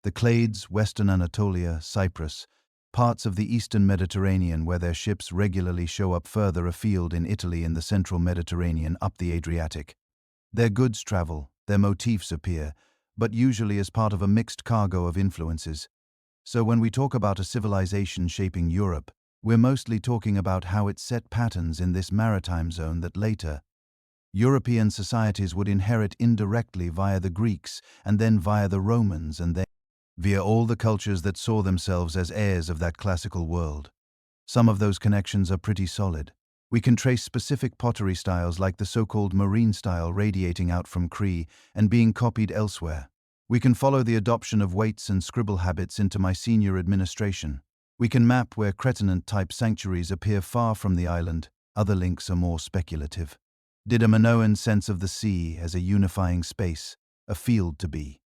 The Clades, Western Anatolia, Cyprus, parts of the Eastern Mediterranean where their ships regularly show up further afield in Italy in the central Mediterranean up the Adriatic. Their goods travel, their motifs appear, but usually as part of a mixed cargo of influences. So when we talk about a civilization shaping Europe, we're mostly talking about how it set patterns in this maritime zone that later, European societies would inherit indirectly via the Greeks and then via the Romans and then via all the cultures that saw themselves as heirs of that classical world. Some of those connections are pretty solid. We can trace specific pottery styles like the so-called marine style radiating out from Crete and being copied elsewhere. We can follow the adoption of weights and scribble habits into Mycenaean administration. We can map where Cretanent-type sanctuaries appear far from the island. Other links are more speculative. Did a Minoan sense of the sea as a unifying space, a field to be?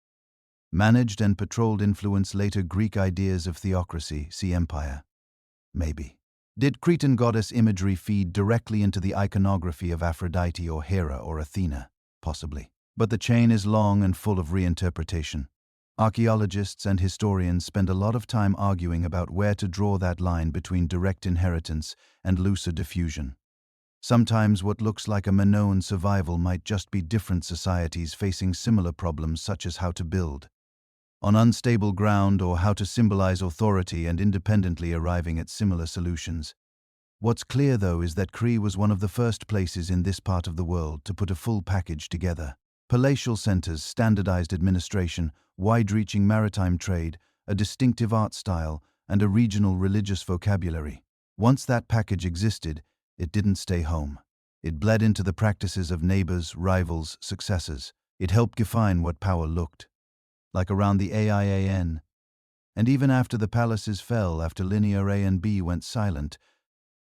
Managed and patrolled influence later Greek ideas of theocracy, see empire? Maybe. Did Cretan goddess imagery feed directly into the iconography of Aphrodite or Hera or Athena? Possibly. But the chain is long and full of reinterpretation. Archaeologists and historians spend a lot of time arguing about where to draw that line between direct inheritance and looser diffusion. Sometimes what looks like a Minoan survival might just be different societies facing similar problems such as how to build on unstable ground or how to symbolize authority and independently arriving at similar solutions. What's clear, though, is that Crete was one of the first places in this part of the world to put a full package together. Palatial centers, standardized administration, wide-reaching maritime trade, a distinctive art style, and a regional religious vocabulary. Once that package existed, it didn't stay home. It bled into the practices of neighbors, rivals, successors. It helped define what power looked like around the AIAN. And even after the palaces fell, after Linear A and B went silent,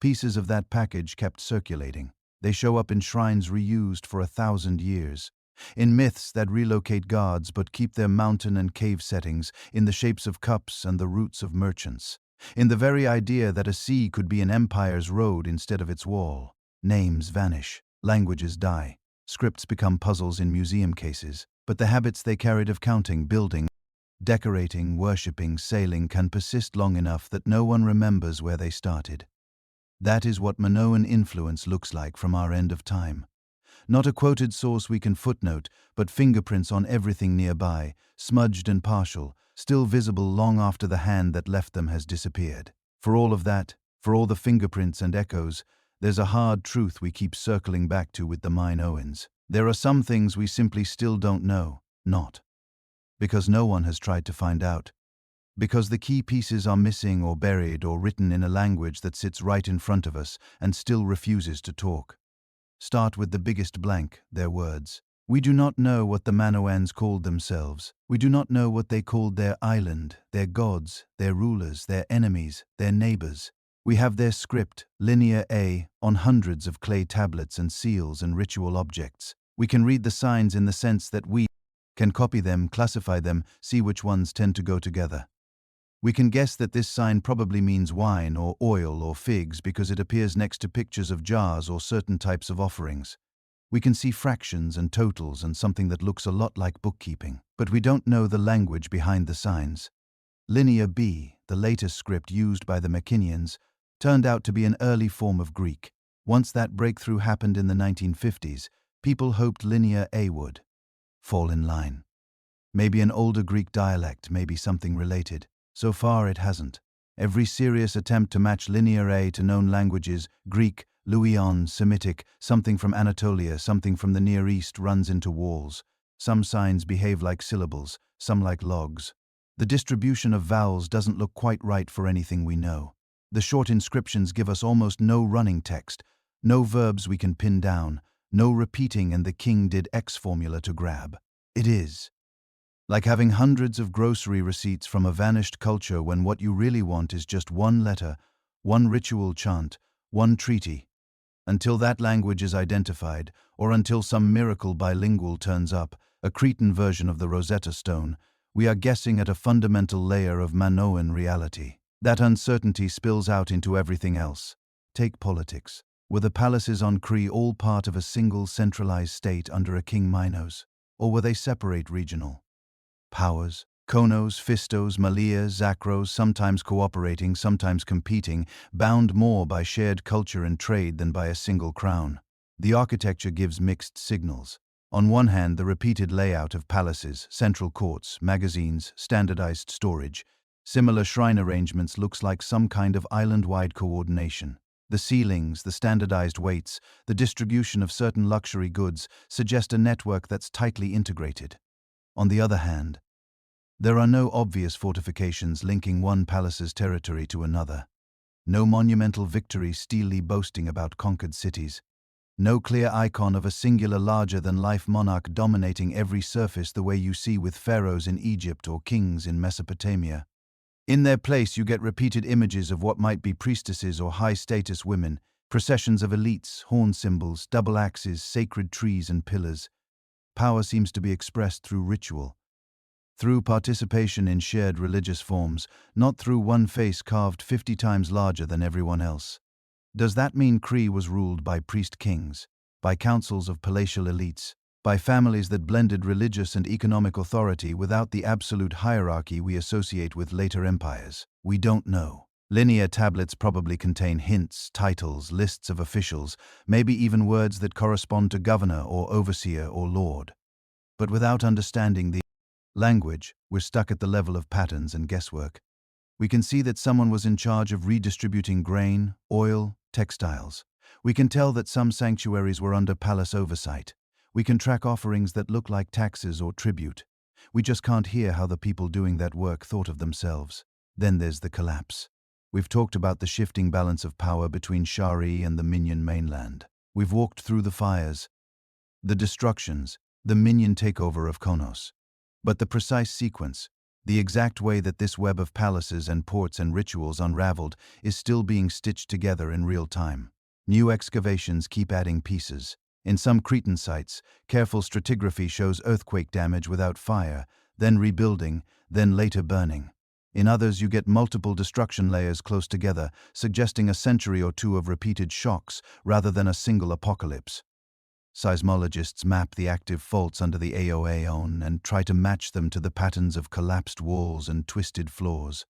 pieces of that package kept circulating. They show up in shrines reused for 1,000 years, in myths that relocate gods but keep their mountain and cave settings, in the shapes of cups and the roots of merchants, in the very idea that a sea could be an empire's road instead of its wall. Names vanish, languages die, scripts become puzzles in museum cases, but the habits they carried of counting, building, decorating, worshipping, sailing can persist long enough that no one remembers where they started. That is what Minoan influence looks like from our end of time. Not a quoted source we can footnote, but fingerprints on everything nearby, smudged and partial, still visible long after the hand that left them has disappeared. For all of that, for all the fingerprints and echoes, there's a hard truth we keep circling back to with the Minoans. There are some things we simply still don't know, not because no one has tried to find out, because the key pieces are missing or buried or written in a language that sits right in front of us and still refuses to talk. Start with the biggest blank, their words. We do not know what the Minoans called themselves. We do not know what they called their island, their gods, their rulers, their enemies, their neighbors. We have their script, Linear A, on hundreds of clay tablets and seals and ritual objects. We can read the signs in the sense that we can copy them, classify them, see which ones tend to go together. We can guess that this sign probably means wine or oil or figs because it appears next to pictures of jars or certain types of offerings. We can see fractions and totals and something that looks a lot like bookkeeping, but we don't know the language behind the signs. Linear B, the latest script used by the Mycenaeans, turned out to be an early form of Greek. Once that breakthrough happened in the 1950s, people hoped Linear A would fall in line. Maybe an older Greek dialect, maybe something related. So far it hasn't. Every serious attempt to match Linear A to known languages, Greek, Luwian, Semitic, something from Anatolia, something from the Near East, runs into walls. Some signs behave like syllables, some like logs. The distribution of vowels doesn't look quite right for anything we know. The short inscriptions give us almost no running text, no verbs we can pin down, no repeating and the king did X formula to grab. It is like having hundreds of grocery receipts from a vanished culture when what you really want is just one letter, one ritual chant, one treaty. Until that language is identified, or until some miracle bilingual turns up, a Cretan version of the Rosetta Stone, we are guessing at a fundamental layer of Minoan reality. That uncertainty spills out into everything else. Take politics. Were the palaces on Crete all part of a single centralized state under a king Minos? Or were they separate regional powers, Konos, Phistos, Malias, Zakros, sometimes cooperating, sometimes competing, bound more by shared culture and trade than by a single crown. The architecture gives mixed signals. On one hand, the repeated layout of palaces, central courts, magazines, standardized storage. Similar shrine arrangements looks like some kind of island-wide coordination. The ceilings, the standardized weights, the distribution of certain luxury goods suggest a network that's tightly integrated. On the other hand, there are no obvious fortifications linking one palace's territory to another. No monumental victory steelily boasting about conquered cities. No clear icon of a singular larger-than-life monarch dominating every surface the way you see with pharaohs in Egypt or kings in Mesopotamia. In their place, you get repeated images of what might be priestesses or high-status women, processions of elites, horn symbols, double axes, sacred trees and pillars. Power seems to be expressed through ritual, through participation in shared religious forms, not through one face carved 50 times larger than everyone else. Does that mean Cree was ruled by priest-kings, by councils of palatial elites, by families that blended religious and economic authority without the absolute hierarchy we associate with later empires? We don't know. Linear tablets probably contain hints, titles, lists of officials, maybe even words that correspond to governor or overseer or lord. But without understanding the language, we're stuck at the level of patterns and guesswork. We can see that someone was in charge of redistributing grain, oil, textiles. We can tell that some sanctuaries were under palace oversight. We can track offerings that look like taxes or tribute. We just can't hear how the people doing that work thought of themselves. Then there's the collapse. We've talked about the shifting balance of power between Shari and the Minion mainland. We've walked through the fires, the destructions, the Minion takeover of Konos. But the precise sequence, the exact way that this web of palaces and ports and rituals unraveled, is still being stitched together in real time. New excavations keep adding pieces. In some Cretan sites, careful stratigraphy shows earthquake damage without fire, then rebuilding, then later burning. In others, you get multiple destruction layers close together, suggesting a century or two of repeated shocks rather than a single apocalypse. Seismologists map the active faults under the Aeon and try to match them to the patterns of collapsed walls and twisted floors.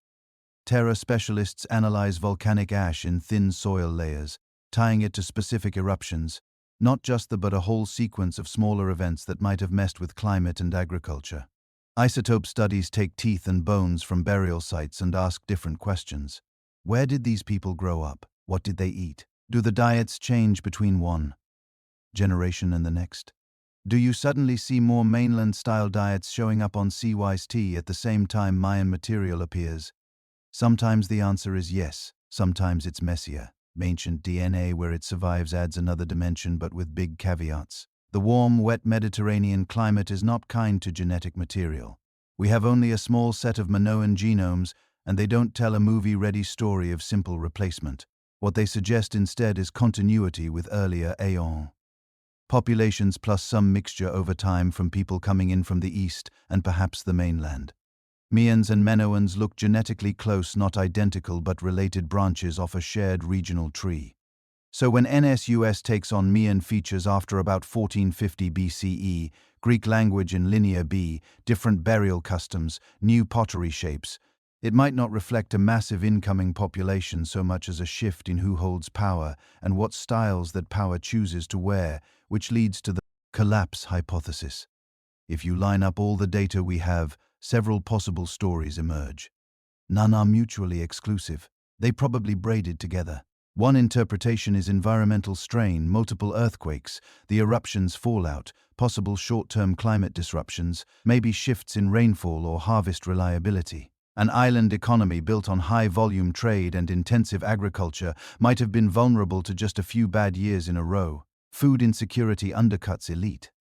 Terra specialists analyze volcanic ash in thin soil layers, tying it to specific eruptions, not just but a whole sequence of smaller events that might have messed with climate and agriculture. Isotope studies take teeth and bones from burial sites and ask different questions. Where did these people grow up? What did they eat? Do the diets change between one generation and the next? Do you suddenly see more mainland-style diets showing up on CYST at the same time Mayan material appears? Sometimes the answer is yes, sometimes it's messier. Ancient DNA where it survives adds another dimension, but with big caveats. The warm, wet Mediterranean climate is not kind to genetic material. We have only a small set of Minoan genomes, and they don't tell a movie-ready story of simple replacement. What they suggest instead is continuity with earlier Aeon populations plus some mixture over time from people coming in from the east and perhaps the mainland. Mayans and Minoans look genetically close, not identical, but related branches off a shared regional tree. So when NSUS takes on Mayan features after about 1450 BCE, Greek language in Linear B, different burial customs, new pottery shapes, it might not reflect a massive incoming population so much as a shift in who holds power and what styles that power chooses to wear, which leads to the collapse hypothesis. If you line up all the data we have, several possible stories emerge. None are mutually exclusive. They probably braided together. One interpretation is environmental strain, multiple earthquakes, the eruption's fallout, possible short-term climate disruptions, maybe shifts in rainfall or harvest reliability. An island economy built on high-volume trade and intensive agriculture might have been vulnerable to just a few bad years in a row. Food insecurity undercuts elite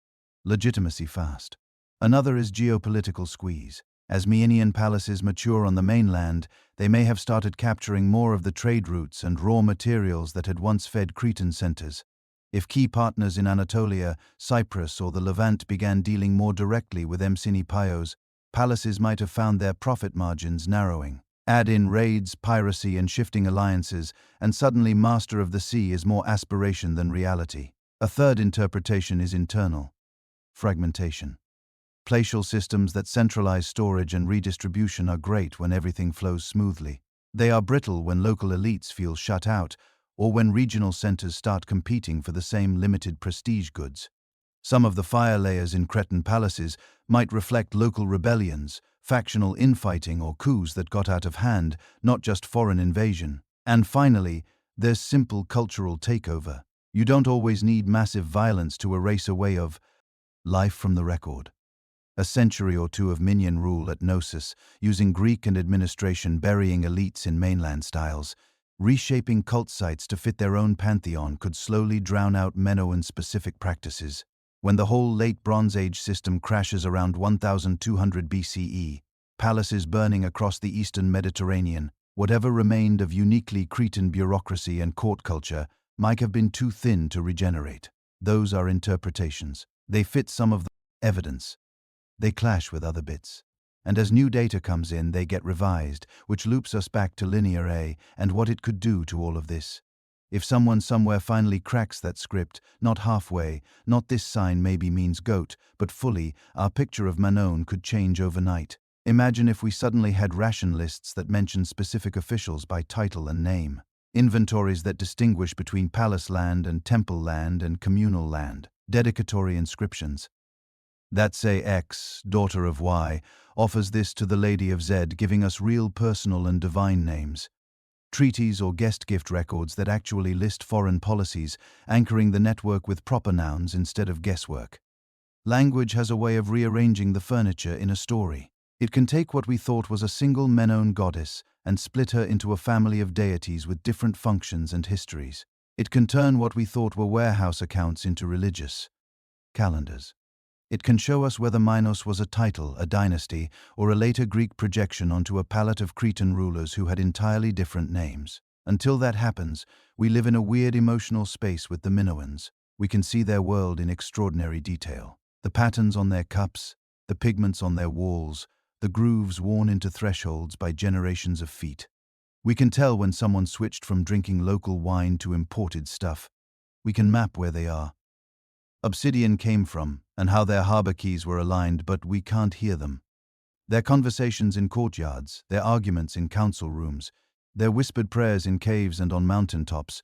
legitimacy fast. Another is geopolitical squeeze. As Mainian palaces mature on the mainland, they may have started capturing more of the trade routes and raw materials that had once fed Cretan centers. If key partners in Anatolia, Cyprus or the Levant began dealing more directly with Emsini Paios, palaces might have found their profit margins narrowing. Add in raids, piracy and shifting alliances, and suddenly master of the sea is more aspiration than reality. A third interpretation is internal fragmentation. Glacial systems that centralize storage and redistribution are great when everything flows smoothly. They are brittle when local elites feel shut out, or when regional centers start competing for the same limited prestige goods. Some of the fire layers in Cretan palaces might reflect local rebellions, factional infighting, or coups that got out of hand, not just foreign invasion. And finally, there's simple cultural takeover. You don't always need massive violence to erase a way of life from the record. A century or two of minion rule at Knossos, using Greek and administration, burying elites in mainland styles, reshaping cult sites to fit their own pantheon, could slowly drown out Minoan-specific practices. When the whole late Bronze Age system crashes around 1200 BCE, palaces burning across the eastern Mediterranean, whatever remained of uniquely Cretan bureaucracy and court culture might have been too thin to regenerate. Those are interpretations. They fit some of the evidence. They clash with other bits. And as new data comes in, they get revised, which loops us back to Linear A and what it could do to all of this. If someone somewhere finally cracks that script, not halfway, not this sign maybe means goat, but fully, our picture of Manon could change overnight. Imagine if we suddenly had ration lists that mentioned specific officials by title and name. Inventories that distinguish between palace land and temple land and communal land. Dedicatory inscriptions that say X, daughter of Y, offers this to the Lady of Z, giving us real personal and divine names. Treaties or guest gift records that actually list foreign policies, anchoring the network with proper nouns instead of guesswork. Language has a way of rearranging the furniture in a story. It can take what we thought was a single Minoan goddess and split her into a family of deities with different functions and histories. It can turn what we thought were warehouse accounts into religious calendars. It can show us whether Minos was a title, a dynasty, or a later Greek projection onto a palette of Cretan rulers who had entirely different names. Until that happens, we live in a weird emotional space with the Minoans. We can see their world in extraordinary detail. The patterns on their cups, the pigments on their walls, the grooves worn into thresholds by generations of feet. We can tell when someone switched from drinking local wine to imported stuff. We can map where they are. Obsidian came from, and how their harbor keys were aligned, but we can't hear them. Their conversations in courtyards, their arguments in council rooms, their whispered prayers in caves and on mountaintops,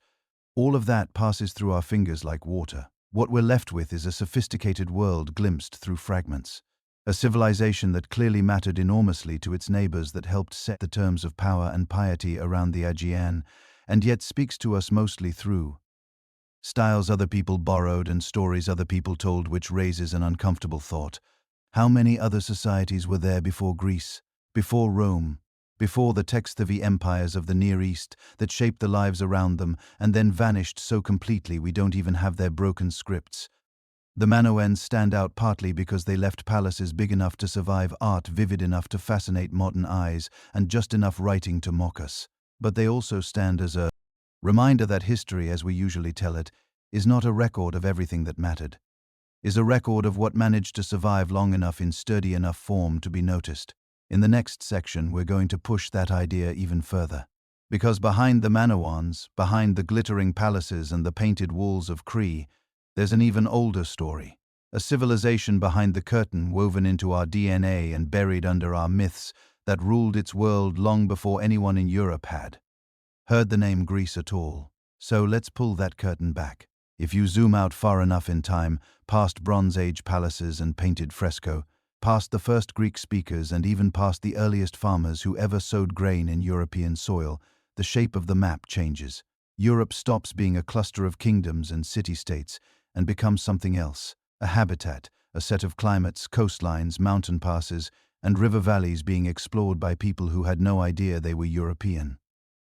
all of that passes through our fingers like water. What we're left with is a sophisticated world glimpsed through fragments. A civilization that clearly mattered enormously to its neighbors, that helped set the terms of power and piety around the Aegean, and yet speaks to us mostly through styles other people borrowed and stories other people told, which raises an uncomfortable thought. How many other societies were there before Greece, before Rome, before the text-heavy empires of the Near East that shaped the lives around them and then vanished so completely we don't even have their broken scripts? The Minoans stand out partly because they left palaces big enough to survive, art vivid enough to fascinate modern eyes, and just enough writing to mock us. But they also stand as a reminder that history, as we usually tell it, is not a record of everything that mattered, is a record of what managed to survive long enough in sturdy enough form to be noticed. In the next section, we're going to push that idea even further. Because behind the Minoans, behind the glittering palaces and the painted walls of Crete, there's an even older story. A civilization behind the curtain, woven into our DNA and buried under our myths, that ruled its world long before anyone in Europe had heard the name Greece at all. So let's pull that curtain back. If you zoom out far enough in time, past Bronze Age palaces and painted fresco, past the first Greek speakers and even past the earliest farmers who ever sowed grain in European soil, the shape of the map changes. Europe stops being a cluster of kingdoms and city-states and becomes something else, a habitat, a set of climates, coastlines, mountain passes, and river valleys being explored by people who had no idea they were European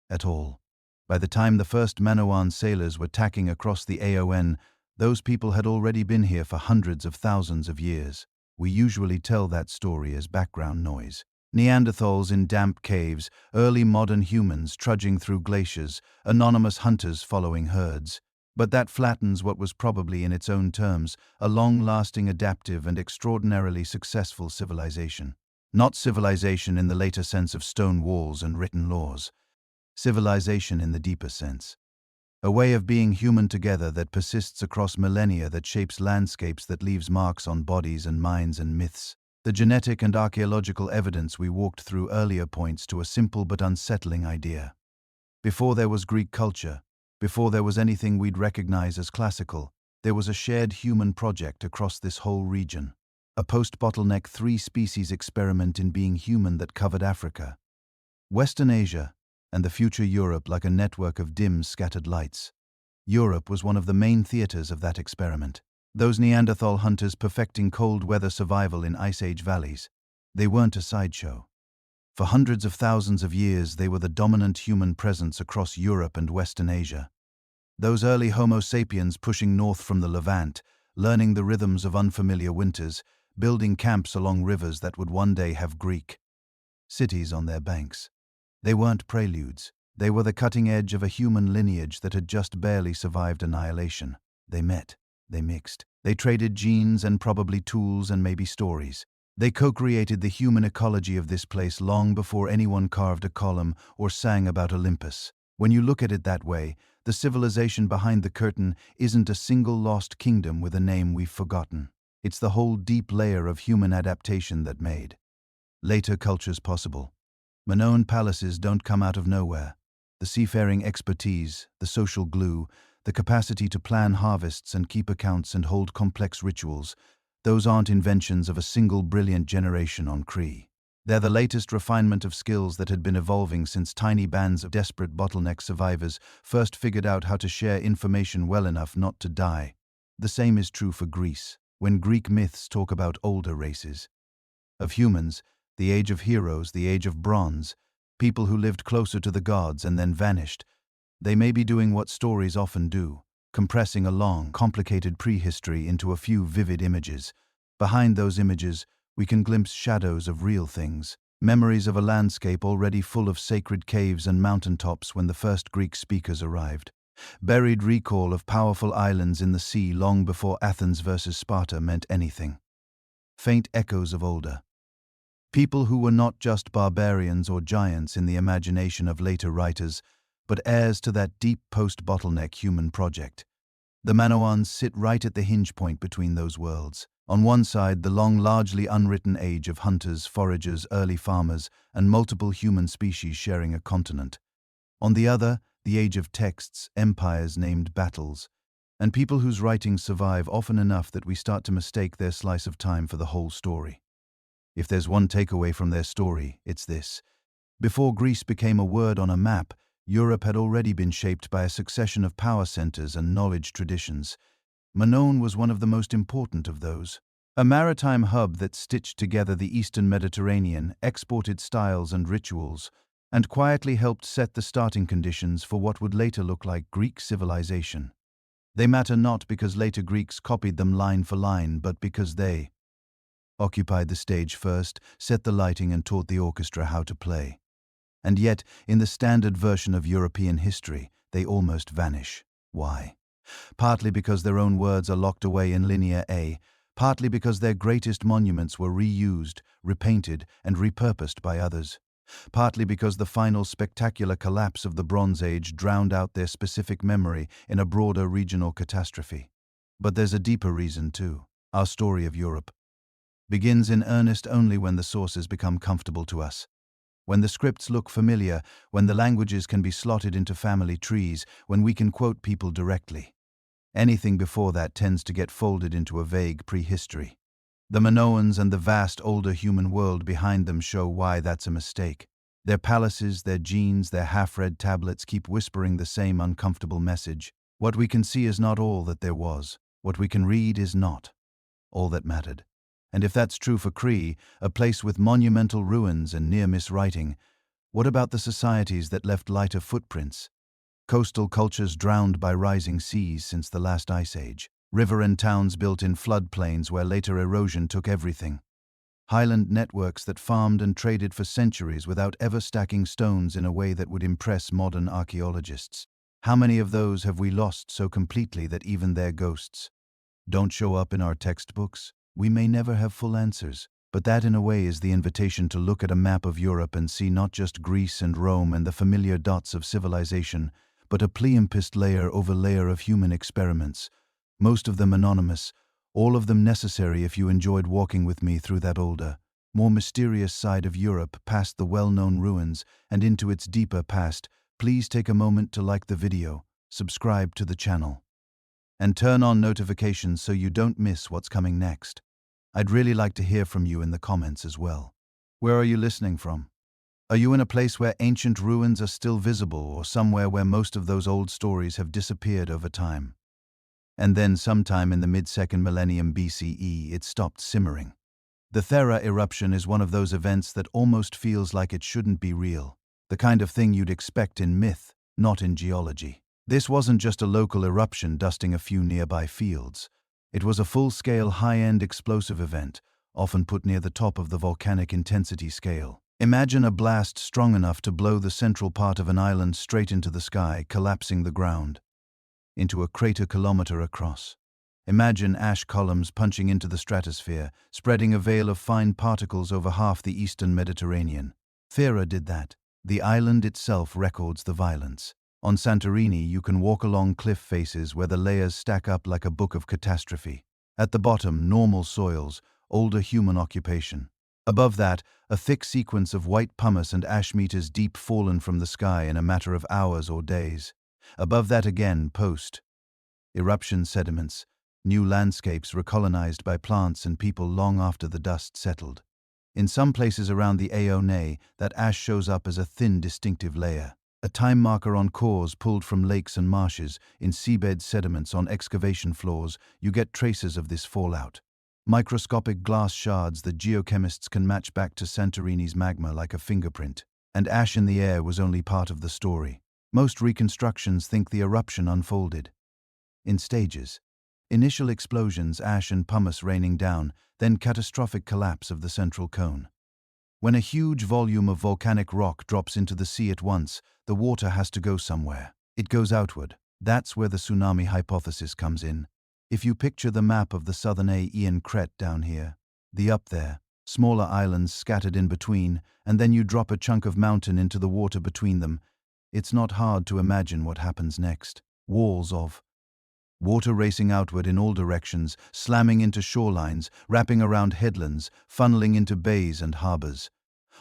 at all. By the time the first Minoan sailors were tacking across the Aegean, those people had already been here for hundreds of thousands of years. We usually tell that story as background noise. Neanderthals in damp caves, early modern humans trudging through glaciers, anonymous hunters following herds. But that flattens what was probably, in its own terms, a long-lasting, adaptive, and extraordinarily successful civilization. Not civilization in the later sense of stone walls and written laws. Civilization in the deeper sense. A way of being human together that persists across millennia, that shapes landscapes, that leaves marks on bodies and minds and myths. The genetic and archaeological evidence we walked through earlier points to a simple but unsettling idea. Before there was Greek culture, before there was anything we'd recognize as classical, there was a shared human project across this whole region. A post-bottleneck three-species experiment in being human that covered Africa, Western Asia, and the future Europe like a network of dim, scattered lights. Europe was one of the main theaters of that experiment. Those Neanderthal hunters perfecting cold-weather survival in Ice Age valleys. They weren't a sideshow. For hundreds of thousands of years, they were the dominant human presence across Europe and Western Asia. Those early Homo sapiens pushing north from the Levant, learning the rhythms of unfamiliar winters, building camps along rivers that would one day have Greek cities on their banks. They weren't preludes. They were the cutting edge of a human lineage that had just barely survived annihilation. They met. They mixed. They traded genes and probably tools and maybe stories. They co-created the human ecology of this place long before anyone carved a column or sang about Olympus. When you look at it that way, the civilization behind the curtain isn't a single lost kingdom with a name we've forgotten. It's the whole deep layer of human adaptation that made later cultures possible. Minoan palaces don't come out of nowhere. The seafaring expertise, the social glue, the capacity to plan harvests and keep accounts and hold complex rituals, those aren't inventions of a single brilliant generation on Cree. They're the latest refinement of skills that had been evolving since tiny bands of desperate bottleneck survivors first figured out how to share information well enough not to die. The same is true for Greece. When Greek myths talk about older races of humans, the age of heroes, the age of bronze, people who lived closer to the gods and then vanished, they may be doing what stories often do, compressing a long, complicated prehistory into a few vivid images. Behind those images, we can glimpse shadows of real things, memories of a landscape already full of sacred caves and mountaintops when the first Greek speakers arrived, buried recall of powerful islands in the sea long before Athens versus Sparta meant anything, faint echoes of older people who were not just barbarians or giants in the imagination of later writers, but heirs to that deep post-bottleneck human project. The Minoans sit right at the hinge point between those worlds. On one side, the long, largely unwritten age of hunters, foragers, early farmers, and multiple human species sharing a continent. On the other, the age of texts, empires named battles, and people whose writings survive often enough that we start to mistake their slice of time for the whole story. If there's one takeaway from their story, it's this. Before Greece became a word on a map, Europe had already been shaped by a succession of power centers and knowledge traditions. Minoan was one of the most important of those. A maritime hub that stitched together the Eastern Mediterranean, exported styles and rituals, and quietly helped set the starting conditions for what would later look like Greek civilization. They matter not because later Greeks copied them line for line, but because they occupied the stage first, set the lighting and taught the orchestra how to play. And yet, in the standard version of European history, they almost vanish. Why? Partly because their own words are locked away in Linear A, partly because their greatest monuments were reused, repainted, and repurposed by others, partly because the final spectacular collapse of the Bronze Age drowned out their specific memory in a broader regional catastrophe. But there's a deeper reason too. Our story of Europe begins in earnest only when the sources become comfortable to us. When the scripts look familiar, when the languages can be slotted into family trees, when we can quote people directly. Anything before that tends to get folded into a vague prehistory. The Minoans and the vast older human world behind them show why that's a mistake. Their palaces, their genes, their half-read tablets keep whispering the same uncomfortable message. What we can see is not all that there was. What we can read is not all that mattered. And if that's true for Cree, a place with monumental ruins and near-miss writing, what about the societies that left lighter footprints? Coastal cultures drowned by rising seas since the last ice age. River and towns built in floodplains where later erosion took everything. Highland networks that farmed and traded for centuries without ever stacking stones in a way that would impress modern archaeologists. How many of those have we lost so completely that even their ghosts don't show up in our textbooks? We may never have full answers, but that in a way is the invitation to look at a map of Europe and see not just Greece and Rome and the familiar dots of civilization, but a pleimpist layer over layer of human experiments, most of them anonymous, all of them necessary if you enjoyed walking with me through that older, more mysterious side of Europe past the well-known ruins and into its deeper past. Please take a moment to like the video, subscribe to the channel, and turn on notifications so you don't miss what's coming next. I'd really like to hear from you in the comments as well. Where are you listening from? Are you in a place where ancient ruins are still visible, or somewhere where most of those old stories have disappeared over time? And then sometime in the mid-second millennium BCE, it stopped simmering. The Thera eruption is one of those events that almost feels like it shouldn't be real, the kind of thing you'd expect in myth, not in geology. This wasn't just a local eruption dusting a few nearby fields. It was a full-scale, high-end explosive event, often put near the top of the volcanic intensity scale. Imagine a blast strong enough to blow the central part of an island straight into the sky, collapsing the ground into a crater kilometer across. Imagine ash columns punching into the stratosphere, spreading a veil of fine particles over half the eastern Mediterranean. Thera did that. The island itself records the violence. On Santorini, you can walk along cliff faces where the layers stack up like a book of catastrophe. At the bottom, normal soils, older human occupation. Above that, a thick sequence of white pumice and ash meters deep fallen from the sky in a matter of hours or days. Above that again, post-eruption sediments, new landscapes recolonized by plants and people long after the dust settled. In some places around the Aeone, that ash shows up as a thin, distinctive layer. A time marker on cores pulled from lakes and marshes, in seabed sediments on excavation floors, you get traces of this fallout. Microscopic glass shards that geochemists can match back to Santorini's magma like a fingerprint. And ash in the air was only part of the story. Most reconstructions think the eruption unfolded in stages. Initial explosions, ash and pumice raining down, then catastrophic collapse of the central cone. When a huge volume of volcanic rock drops into the sea at once, the water has to go somewhere. It goes outward. That's where the tsunami hypothesis comes in. If you picture the map of the southern Aegean Crete down here, the up there, smaller islands scattered in between, and then you drop a chunk of mountain into the water between them, it's not hard to imagine what happens next. Walls of water racing outward in all directions, slamming into shorelines, wrapping around headlands, funneling into bays and harbors.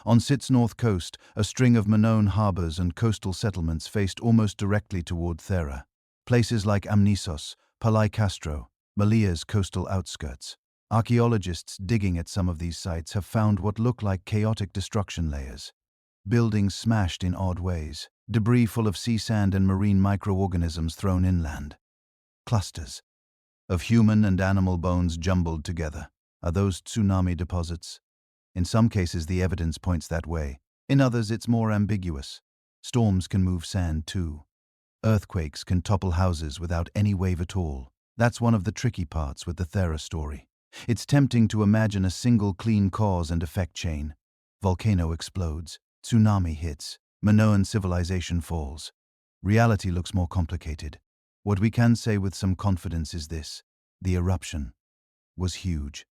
On Sit's north coast, a string of Minoan harbors and coastal settlements faced almost directly toward Thera. Places like Amnisos, Pallaicastro, Malia's coastal outskirts. Archaeologists digging at some of these sites have found what look like chaotic destruction layers. Buildings smashed in odd ways, debris full of sea sand and marine microorganisms thrown inland. Clusters of human and animal bones jumbled together. Are those tsunami deposits? In some cases, the evidence points that way. In others, it's more ambiguous. Storms can move sand too. Earthquakes can topple houses without any wave at all. That's one of the tricky parts with the Thera story. It's tempting to imagine a single clean cause and effect chain. Volcano explodes, tsunami hits, Minoan civilization falls. Reality looks more complicated. What we can say with some confidence is this: the eruption was huge.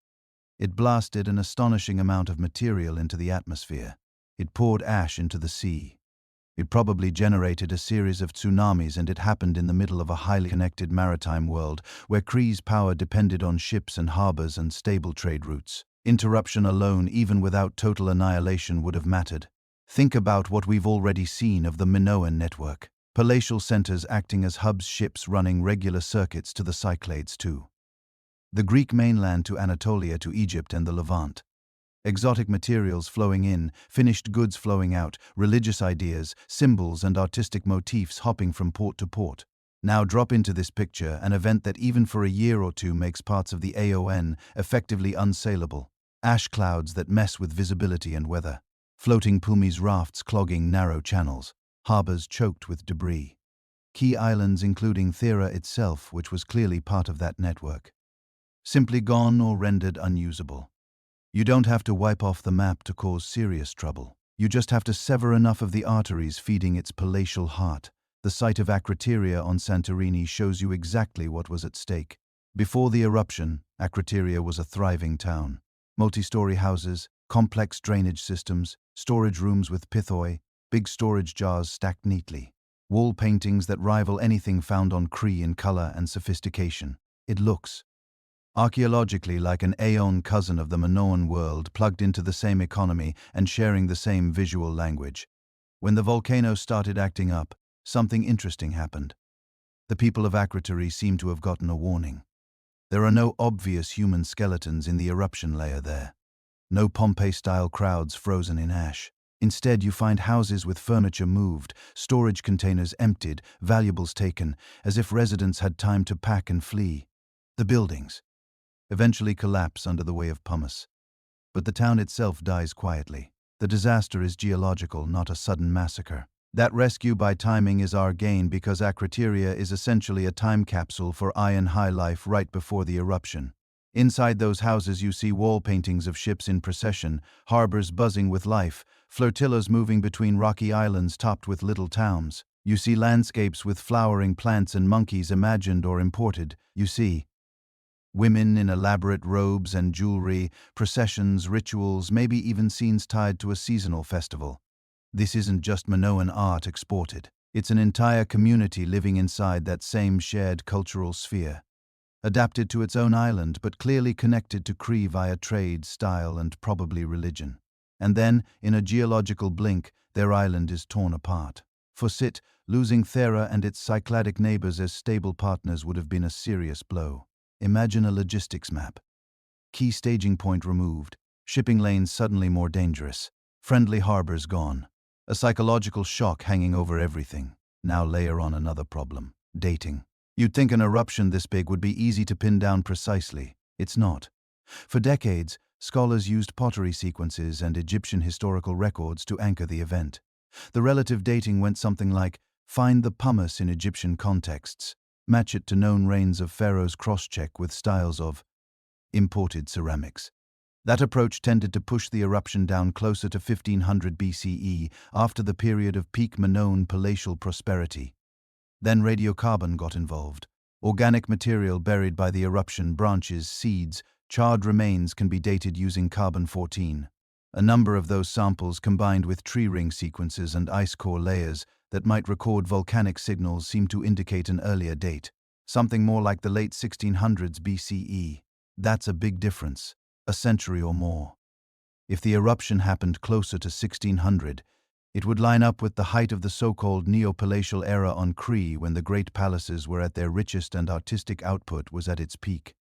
It blasted an astonishing amount of material into the atmosphere. It poured ash into the sea. It probably generated a series of tsunamis, and it happened in the middle of a highly connected maritime world where Cree's power depended on ships and harbors and stable trade routes. Interruption alone, even without total annihilation, would have mattered. Think about what we've already seen of the Minoan network. Palatial centers acting as hubs, ships running regular circuits to the Cyclades too. The Greek mainland to Anatolia to Egypt and the Levant. Exotic materials flowing in, finished goods flowing out, religious ideas, symbols and artistic motifs hopping from port to port. Now drop into this picture an event that even for a year or two makes parts of the Aeon effectively unsaleable. Ash clouds that mess with visibility and weather. Floating pumice rafts clogging narrow channels. Harbors choked with debris. Key islands including Thera itself, which was clearly part of that network, simply gone or rendered unusable. You don't have to wipe off the map to cause serious trouble. You just have to sever enough of the arteries feeding its palatial heart. The site of Akrotiri on Santorini shows you exactly what was at stake. Before the eruption, Akrotiri was a thriving town. Multi-story houses, complex drainage systems, storage rooms with pithoi, big storage jars stacked neatly. Wall paintings that rival anything found on Cree in color and sophistication. It looks, archaeologically, like an Aeon cousin of the Minoan world, plugged into the same economy and sharing the same visual language. When the volcano started acting up, something interesting happened. The people of Akrotiri seem to have gotten a warning. There are no obvious human skeletons in the eruption layer there. No Pompeii-style crowds frozen in ash. Instead, you find houses with furniture moved, storage containers emptied, valuables taken, as if residents had time to pack and flee. The buildings eventually collapse under the weight of pumice. But the town itself dies quietly. The disaster is geological, not a sudden massacre. That rescue by timing is our gain because Akrotiri is essentially a time capsule for iron high life right before the eruption. Inside those houses you see wall paintings of ships in procession, harbors buzzing with life, flotillas moving between rocky islands topped with little towns. You see landscapes with flowering plants and monkeys imagined or imported. You see women in elaborate robes and jewelry, processions, rituals, maybe even scenes tied to a seasonal festival. This isn't just Minoan art exported. It's an entire community living inside that same shared cultural sphere. Adapted to its own island, but clearly connected to Cree via trade, style, and probably religion. And then, in a geological blink, their island is torn apart. For Sit, losing Thera and its Cycladic neighbors as stable partners would have been a serious blow. Imagine a logistics map. Key staging point removed, shipping lanes suddenly more dangerous, friendly harbors gone. A psychological shock hanging over everything. Now layer on another problem: dating. You'd think an eruption this big would be easy to pin down precisely. It's not. For decades, scholars used pottery sequences and Egyptian historical records to anchor the event. The relative dating went something like, find the pumice in Egyptian contexts, match it to known reigns of pharaohs, cross-check with styles of imported ceramics. That approach tended to push the eruption down closer to 1500 BCE, after the period of peak Minoan palatial prosperity. Then radiocarbon got involved. Organic material buried by the eruption, branches, seeds, charred remains can be dated using carbon-14. A number of those samples, combined with tree ring sequences and ice core layers that might record volcanic signals, seem to indicate an earlier date, something more like the late 1600s BCE. That's a big difference. A century or more. If the eruption happened closer to 1600, it would line up with the height of the so-called Neo-Palatial era on Cree, when the great palaces were at their richest and artistic output was at its peak.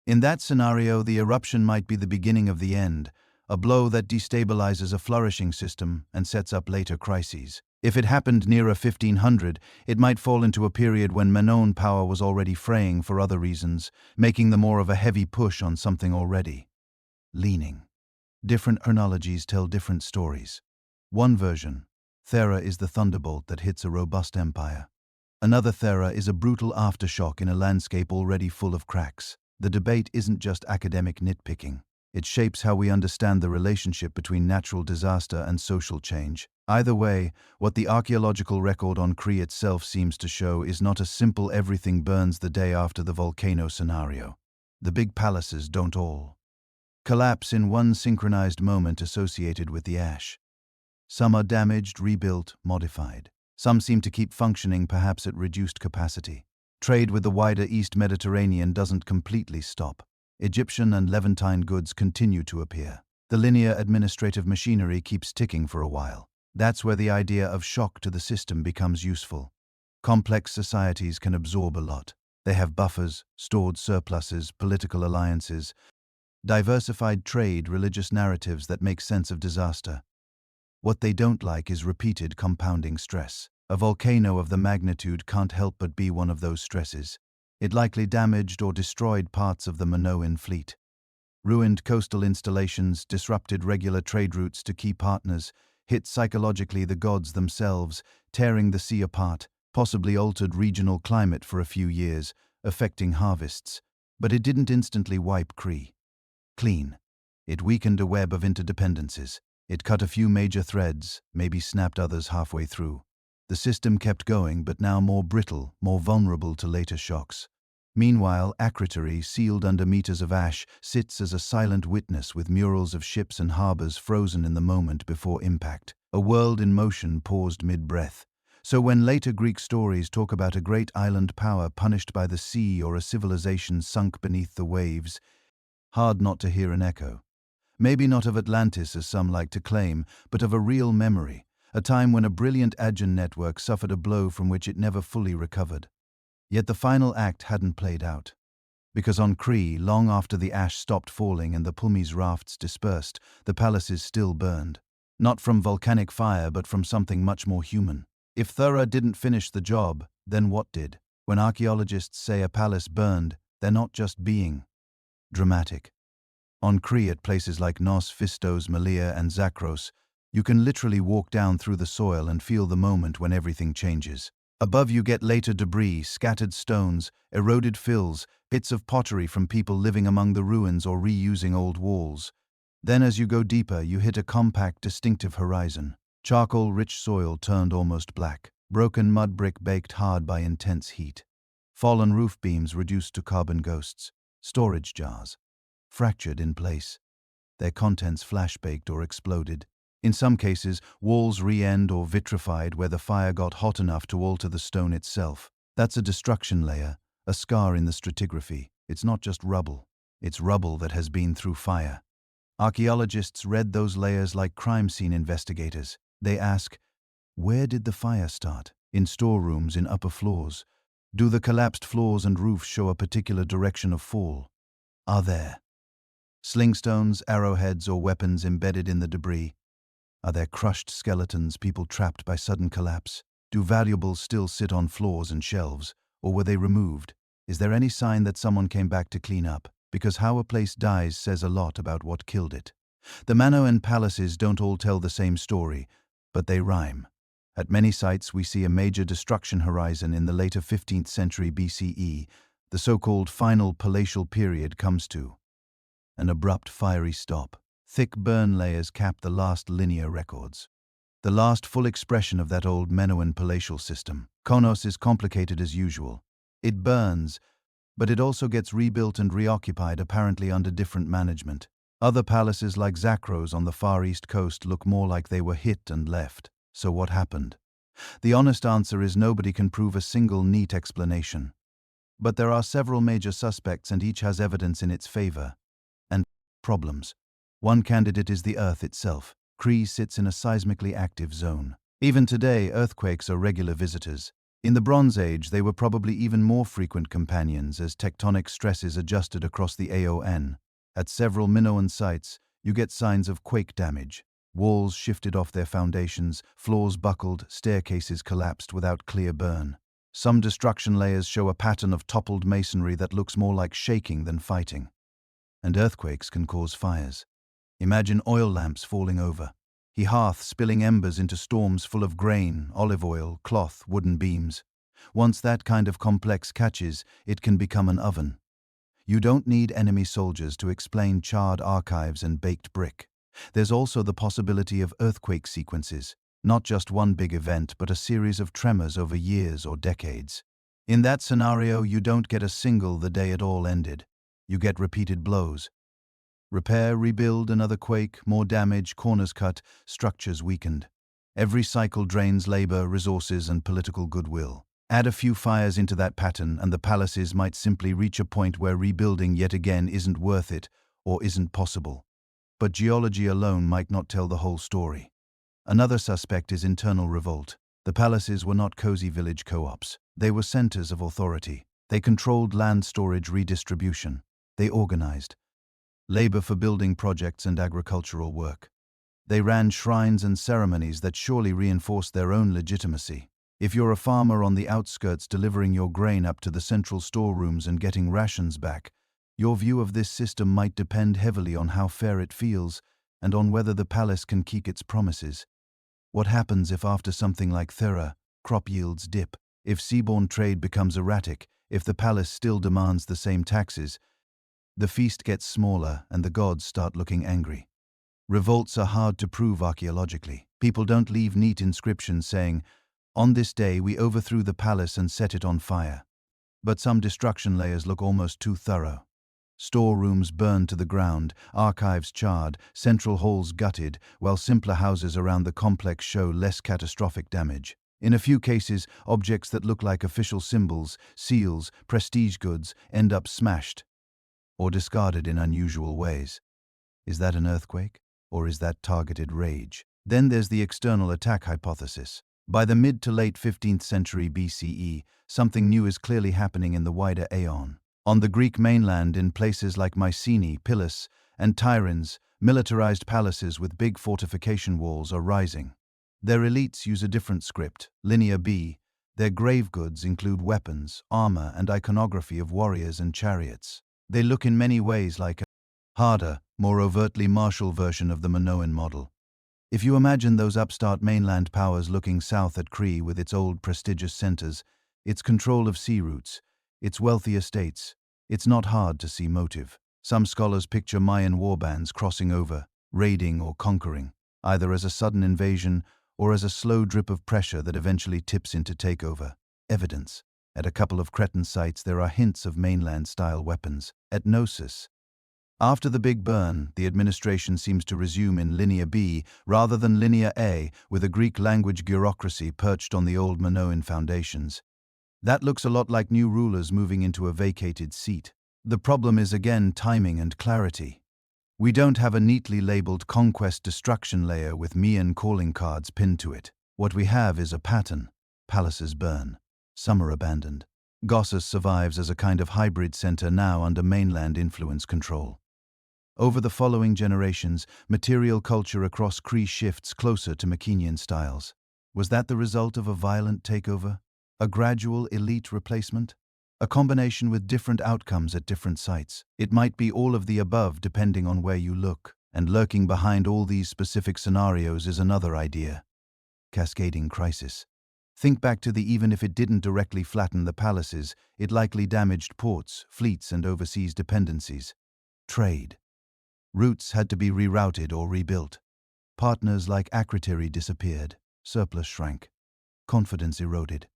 In that scenario, the eruption might be the beginning of the end, a blow that destabilizes a flourishing system and sets up later crises. If it happened nearer 1500, it might fall into a period when Minoan power was already fraying for other reasons, making them more of a heavy push on something already leaning. Different chronologies tell different stories. One version, Thera is the thunderbolt that hits a robust empire. Another, Thera is a brutal aftershock in a landscape already full of cracks. The debate isn't just academic nitpicking. It shapes how we understand the relationship between natural disaster and social change. Either way, what the archaeological record on Cree itself seems to show is not a simple everything burns the day after the volcano scenario. The big palaces don't all collapse in one synchronized moment associated with the ash. Some are damaged, rebuilt, modified. Some seem to keep functioning, perhaps at reduced capacity. Trade with the wider East Mediterranean doesn't completely stop. Egyptian and Levantine goods continue to appear. The linear administrative machinery keeps ticking for a while. That's where the idea of shock to the system becomes useful. Complex societies can absorb a lot. They have buffers, stored surpluses, political alliances, diversified trade, religious narratives that make sense of disaster. What they don't like is repeated compounding stress. A volcano of the magnitude can't help but be one of those stresses. It likely damaged or destroyed parts of the Minoan fleet. Ruined coastal installations, disrupted regular trade routes to key partners, hit psychologically the gods themselves, tearing the sea apart, possibly altered regional climate for a few years, affecting harvests. But it didn't instantly wipe Cree clean. It weakened a web of interdependencies. It cut a few major threads, maybe snapped others halfway through. The system kept going, but now more brittle, more vulnerable to later shocks. Meanwhile, Akrotiri, sealed under meters of ash, sits as a silent witness with murals of ships and harbors frozen in the moment before impact. A world in motion paused mid-breath, So when later Greek stories talk about a great island power punished by the sea or a civilization sunk beneath the waves, hard not to hear an echo. Maybe not of Atlantis as some like to claim, but of a real memory, a time when a brilliant Aegean network suffered a blow from which it never fully recovered. Yet the final act hadn't played out. Because on Crete, long after the ash stopped falling and the Pulmis rafts dispersed, the palaces still burned. Not from volcanic fire, but from something much more human. If Thera didn't finish the job, then what did? When archaeologists say a palace burned, they're not just being dramatic. On Crete, at places like Nos, Phistos, Malea, and Zakros, you can literally walk down through the soil and feel the moment when everything changes. Above you get later debris, scattered stones, eroded fills, bits of pottery from people living among the ruins or reusing old walls. Then as you go deeper, you hit a compact, distinctive horizon. Charcoal-rich soil turned almost black, broken mud brick baked hard by intense heat. Fallen roof beams reduced to carbon ghosts, storage jars, fractured in place, their contents flash-baked or exploded. In some cases, walls re-end or vitrified where the fire got hot enough to alter the stone itself. That's a destruction layer, a scar in the stratigraphy. It's not just rubble. It's rubble that has been through fire. Archaeologists read those layers like crime scene investigators. They ask, where did the fire start? In storerooms, in upper floors? Do the collapsed floors and roofs show a particular direction of fall? Are there slingstones, arrowheads, or weapons embedded in the debris? Are there crushed skeletons, people trapped by sudden collapse? Do valuables still sit on floors and shelves, or were they removed? Is there any sign that someone came back to clean up? Because how a place dies says a lot about what killed it. The Minoan palaces don't all tell the same story, but they rhyme. At many sites we see a major destruction horizon in the later 15th century BCE. The so-called final palatial period comes to an abrupt fiery stop. Thick burn layers cap the last linear records. The last full expression of that old Minoan palatial system. Konos is complicated as usual. It burns, but it also gets rebuilt and reoccupied, apparently under different management. Other palaces like Zakros on the far east coast look more like they were hit and left. So what happened? The honest answer is nobody can prove a single neat explanation. But there are several major suspects and each has evidence in its favor. And problems. One candidate is the Earth itself. Crete sits in a seismically active zone. Even today, earthquakes are regular visitors. In the Bronze Age, they were probably even more frequent companions as tectonic stresses adjusted across the AON. At several Minoan sites, you get signs of quake damage. Walls shifted off their foundations, floors buckled, staircases collapsed without clear burn. Some destruction layers show a pattern of toppled masonry that looks more like shaking than fighting. And earthquakes can cause fires. Imagine oil lamps falling over, a hearth spilling embers into storms full of grain, olive oil, cloth, wooden beams. Once that kind of complex catches, it can become an oven. You don't need enemy soldiers to explain charred archives and baked brick. There's also the possibility of earthquake sequences, not just one big event, but a series of tremors over years or decades. In that scenario, you don't get a single the day it all ended. You get repeated blows. Repair, rebuild, another quake, more damage, corners cut, structures weakened. Every cycle drains labor, resources, and political goodwill. Add a few fires into that pattern and the palaces might simply reach a point where rebuilding yet again isn't worth it or isn't possible. But geology alone might not tell the whole story. Another suspect is internal revolt. The palaces were not cozy village co-ops. They were centers of authority. They controlled land storage redistribution. They organized labor for building projects and agricultural work. They ran shrines and ceremonies that surely reinforced their own legitimacy. If you're a farmer on the outskirts delivering your grain up to the central storerooms and getting rations back, your view of this system might depend heavily on how fair it feels and on whether the palace can keep its promises. What happens if after something like Thera, crop yields dip, if seaborne trade becomes erratic, if the palace still demands the same taxes? The feast gets smaller and the gods start looking angry. Revolts are hard to prove archaeologically. People don't leave neat inscriptions saying, "On this day we overthrew the palace and set it on fire." But some destruction layers look almost too thorough. Storerooms burned to the ground, archives charred, central halls gutted, while simpler houses around the complex show less catastrophic damage. In a few cases, objects that look like official symbols, seals, prestige goods, end up smashed or discarded in unusual ways. Is that an earthquake? Or is that targeted rage? Then there's the external attack hypothesis. By the mid to late 15th century BCE, something new is clearly happening in the wider Aeon. On the Greek mainland, in places like Mycenae, Pylos, and Tiryns, militarized palaces with big fortification walls are rising. Their elites use a different script, Linear B. Their grave goods include weapons, armor, and iconography of warriors and chariots. They look in many ways like a harder, more overtly martial version of the Minoan model. If you imagine those upstart mainland powers looking south at Crete with its old prestigious centers, its control of sea routes, its wealthy estates, it's not hard to see motive. Some scholars picture Mayan warbands crossing over, raiding or conquering, either as a sudden invasion or as a slow drip of pressure that eventually tips into takeover. Evidence. At a couple of Cretan sites there are hints of mainland-style weapons. At Knossos, after the Big Burn, the administration seems to resume in Linear B rather than Linear A, with a Greek language bureaucracy perched on the old Minoan foundations. That looks a lot like new rulers moving into a vacated seat. The problem is again timing and clarity. We don't have a neatly labeled conquest destruction layer with Mayan calling cards pinned to it. What we have is a pattern. Palaces burn. Some are abandoned. Knossos survives as a kind of hybrid center now under mainland influence control. Over the following generations, material culture across Crete shifts closer to Mycenaean styles. Was that the result of a violent takeover? A gradual elite replacement? A combination with different outcomes at different sites? It might be all of the above depending on where you look. And lurking behind all these specific scenarios is another idea. Cascading crisis. Think back to the even if it didn't directly flatten the palaces, it likely damaged ports, fleets, and overseas dependencies. Trade. Routes had to be rerouted or rebuilt. Partners like Akrotiri disappeared. Surplus shrank. Confidence eroded.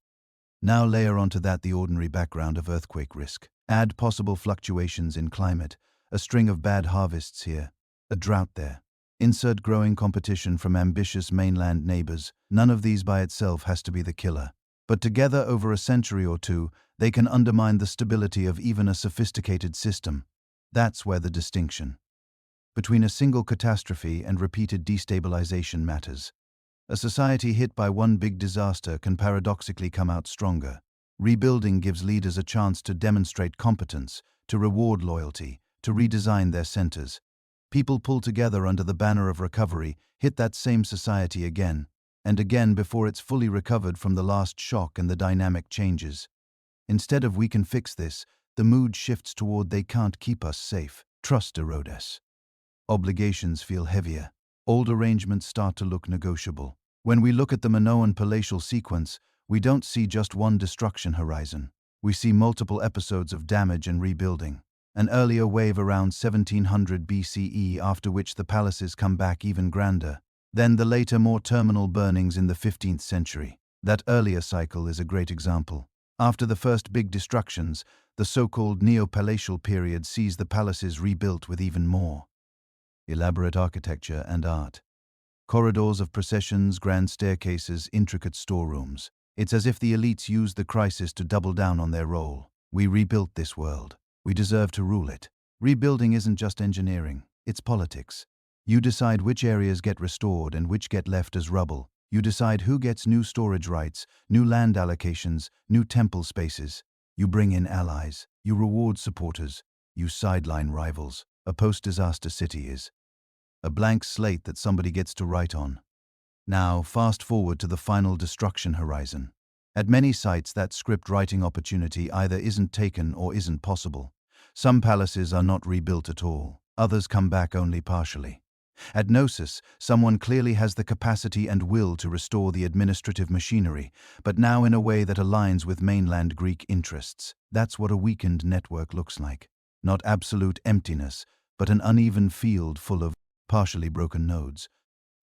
Now layer onto that the ordinary background of earthquake risk. Add possible fluctuations in climate, a string of bad harvests here, a drought there. Insert growing competition from ambitious mainland neighbors. None of these by itself has to be the killer. But together over a century or two, they can undermine the stability of even a sophisticated system. That's where the distinction between a single catastrophe and repeated destabilization matters. A society hit by one big disaster can paradoxically come out stronger. Rebuilding gives leaders a chance to demonstrate competence, to reward loyalty, to redesign their centers. People pull together under the banner of recovery, hit that same society again and again before it's fully recovered from the last shock and the dynamic changes. Instead of "we can fix this," the mood shifts toward "they can't keep us safe." Trust erodes. Obligations feel heavier. Old arrangements start to look negotiable. When we look at the Minoan palatial sequence, we don't see just one destruction horizon. We see multiple episodes of damage and rebuilding. An earlier wave around 1700 BCE, after which the palaces come back even grander. Then the later, more terminal burnings in the 15th century. That earlier cycle is a great example. After the first big destructions, the so-called neo-palatial period sees the palaces rebuilt with even more elaborate architecture and art. Corridors of processions, grand staircases, intricate storerooms. It's as if the elites used the crisis to double down on their role. We rebuilt this world. We deserve to rule it. Rebuilding isn't just engineering, it's politics. You decide which areas get restored and which get left as rubble. You decide who gets new storage rights, new land allocations, new temple spaces. You bring in allies. You reward supporters. You sideline rivals. A post-disaster city is a blank slate that somebody gets to write on. Now, fast forward to the final destruction horizon. At many sites, that script writing opportunity either isn't taken or isn't possible. Some palaces are not rebuilt at all. Others come back only partially. At Knossos, someone clearly has the capacity and will to restore the administrative machinery, but now in a way that aligns with mainland Greek interests. That's what a weakened network looks like. Not absolute emptiness, but an uneven field full of partially broken nodes.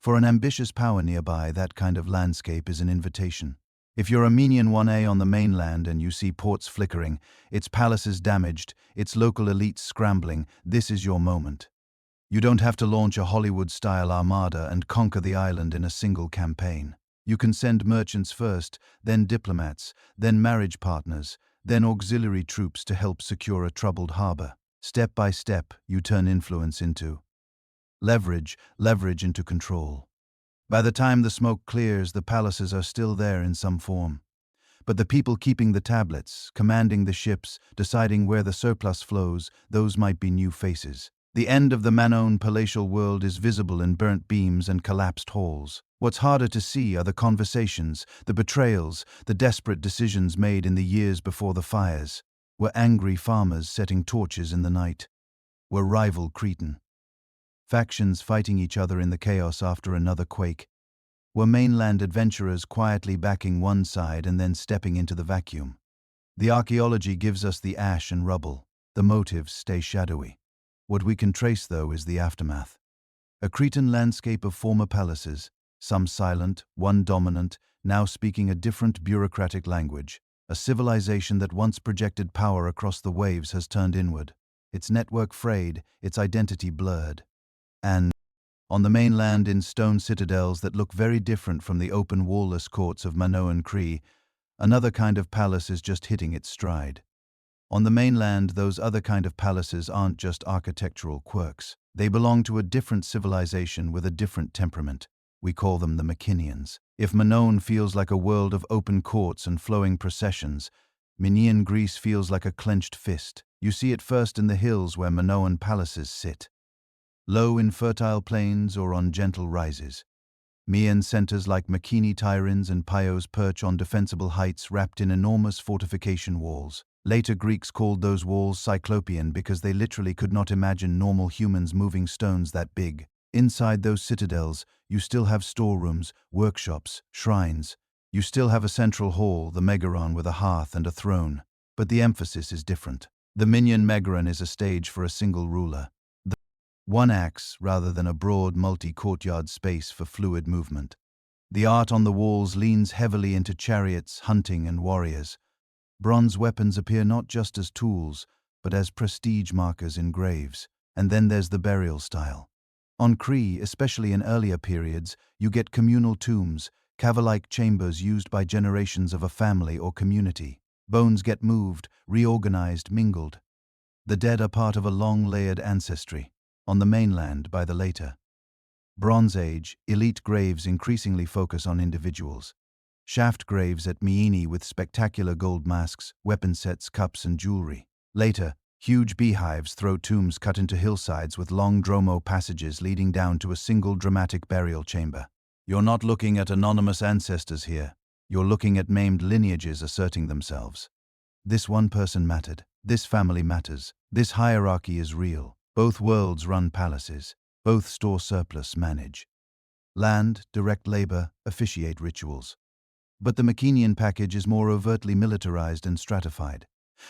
For an ambitious power nearby, that kind of landscape is an invitation. If you're Armenian 1A on the mainland and you see ports flickering, its palaces damaged, its local elites scrambling, this is your moment. You don't have to launch a Hollywood-style armada and conquer the island in a single campaign. You can send merchants first, then diplomats, then marriage partners, then auxiliary troops to help secure a troubled harbor. Step by step, you turn influence into leverage into control. By the time the smoke clears, the palaces are still there in some form. But the people keeping the tablets, commanding the ships, deciding where the surplus flows, those might be new faces. The end of the Manoan palatial world is visible in burnt beams and collapsed halls. What's harder to see are the conversations, the betrayals, the desperate decisions made in the years before the fires. Were angry farmers setting torches in the night? Were rival Cretan factions fighting each other in the chaos after another quake? Were mainland adventurers quietly backing one side and then stepping into the vacuum? The archaeology gives us the ash and rubble. The motives stay shadowy. What we can trace, though, is the aftermath. A Cretan landscape of former palaces, some silent, one dominant, now speaking a different bureaucratic language. A civilization that once projected power across the waves has turned inward, its network frayed, its identity blurred. And on the mainland, in stone citadels that look very different from the open wall-less courts of Manoan Crete, another kind of palace is just hitting its stride. On the mainland, those other kind of palaces aren't just architectural quirks. They belong to a different civilization with a different temperament. We call them the Mycenaeans. If Manoan feels like a world of open courts and flowing processions, Minoan Greece feels like a clenched fist. You see it first in the hills where Minoan palaces sit, low in fertile plains or on gentle rises. Mayan centers like Mycenae Tyrins and Pios perch on defensible heights wrapped in enormous fortification walls. Later Greeks called those walls Cyclopean because they literally could not imagine normal humans moving stones that big. Inside those citadels, you still have storerooms, workshops, shrines. You still have a central hall, the Megaron, with a hearth and a throne. But the emphasis is different. The Minoan Megaron is a stage for a single ruler. One acts rather than a broad multi-courtyard space for fluid movement. The art on the walls leans heavily into chariots, hunting, and warriors. Bronze weapons appear not just as tools, but as prestige markers in graves. And then there's the burial style. On Crete, especially in earlier periods, you get communal tombs, cave-like chambers used by generations of a family or community. Bones get moved, reorganized, mingled. The dead are part of a long layered ancestry. On the mainland, by the later Bronze Age, elite graves increasingly focus on individuals. Shaft graves at Myene with spectacular gold masks, weapon sets, cups, and jewelry. Later, huge beehives throw tombs cut into hillsides with long Dromo passages leading down to a single dramatic burial chamber. You're not looking at anonymous ancestors here. You're looking at maimed lineages asserting themselves. This one person mattered. This family matters. This hierarchy is real. Both worlds run palaces. Both store surplus, manage land, direct labor, officiate rituals. But the Mycenaean package is more overtly militarized and stratified.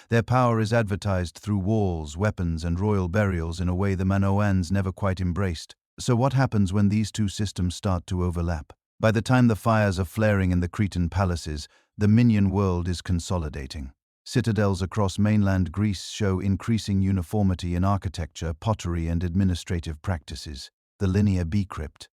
Their power is advertised through walls, weapons, and royal burials in a way the Manoans never quite embraced. So what happens when these two systems start to overlap? By the time the fires are flaring in the Cretan palaces, the Minoan world is consolidating. Citadels across mainland Greece show increasing uniformity in architecture, pottery, and administrative practices. The linear B crypt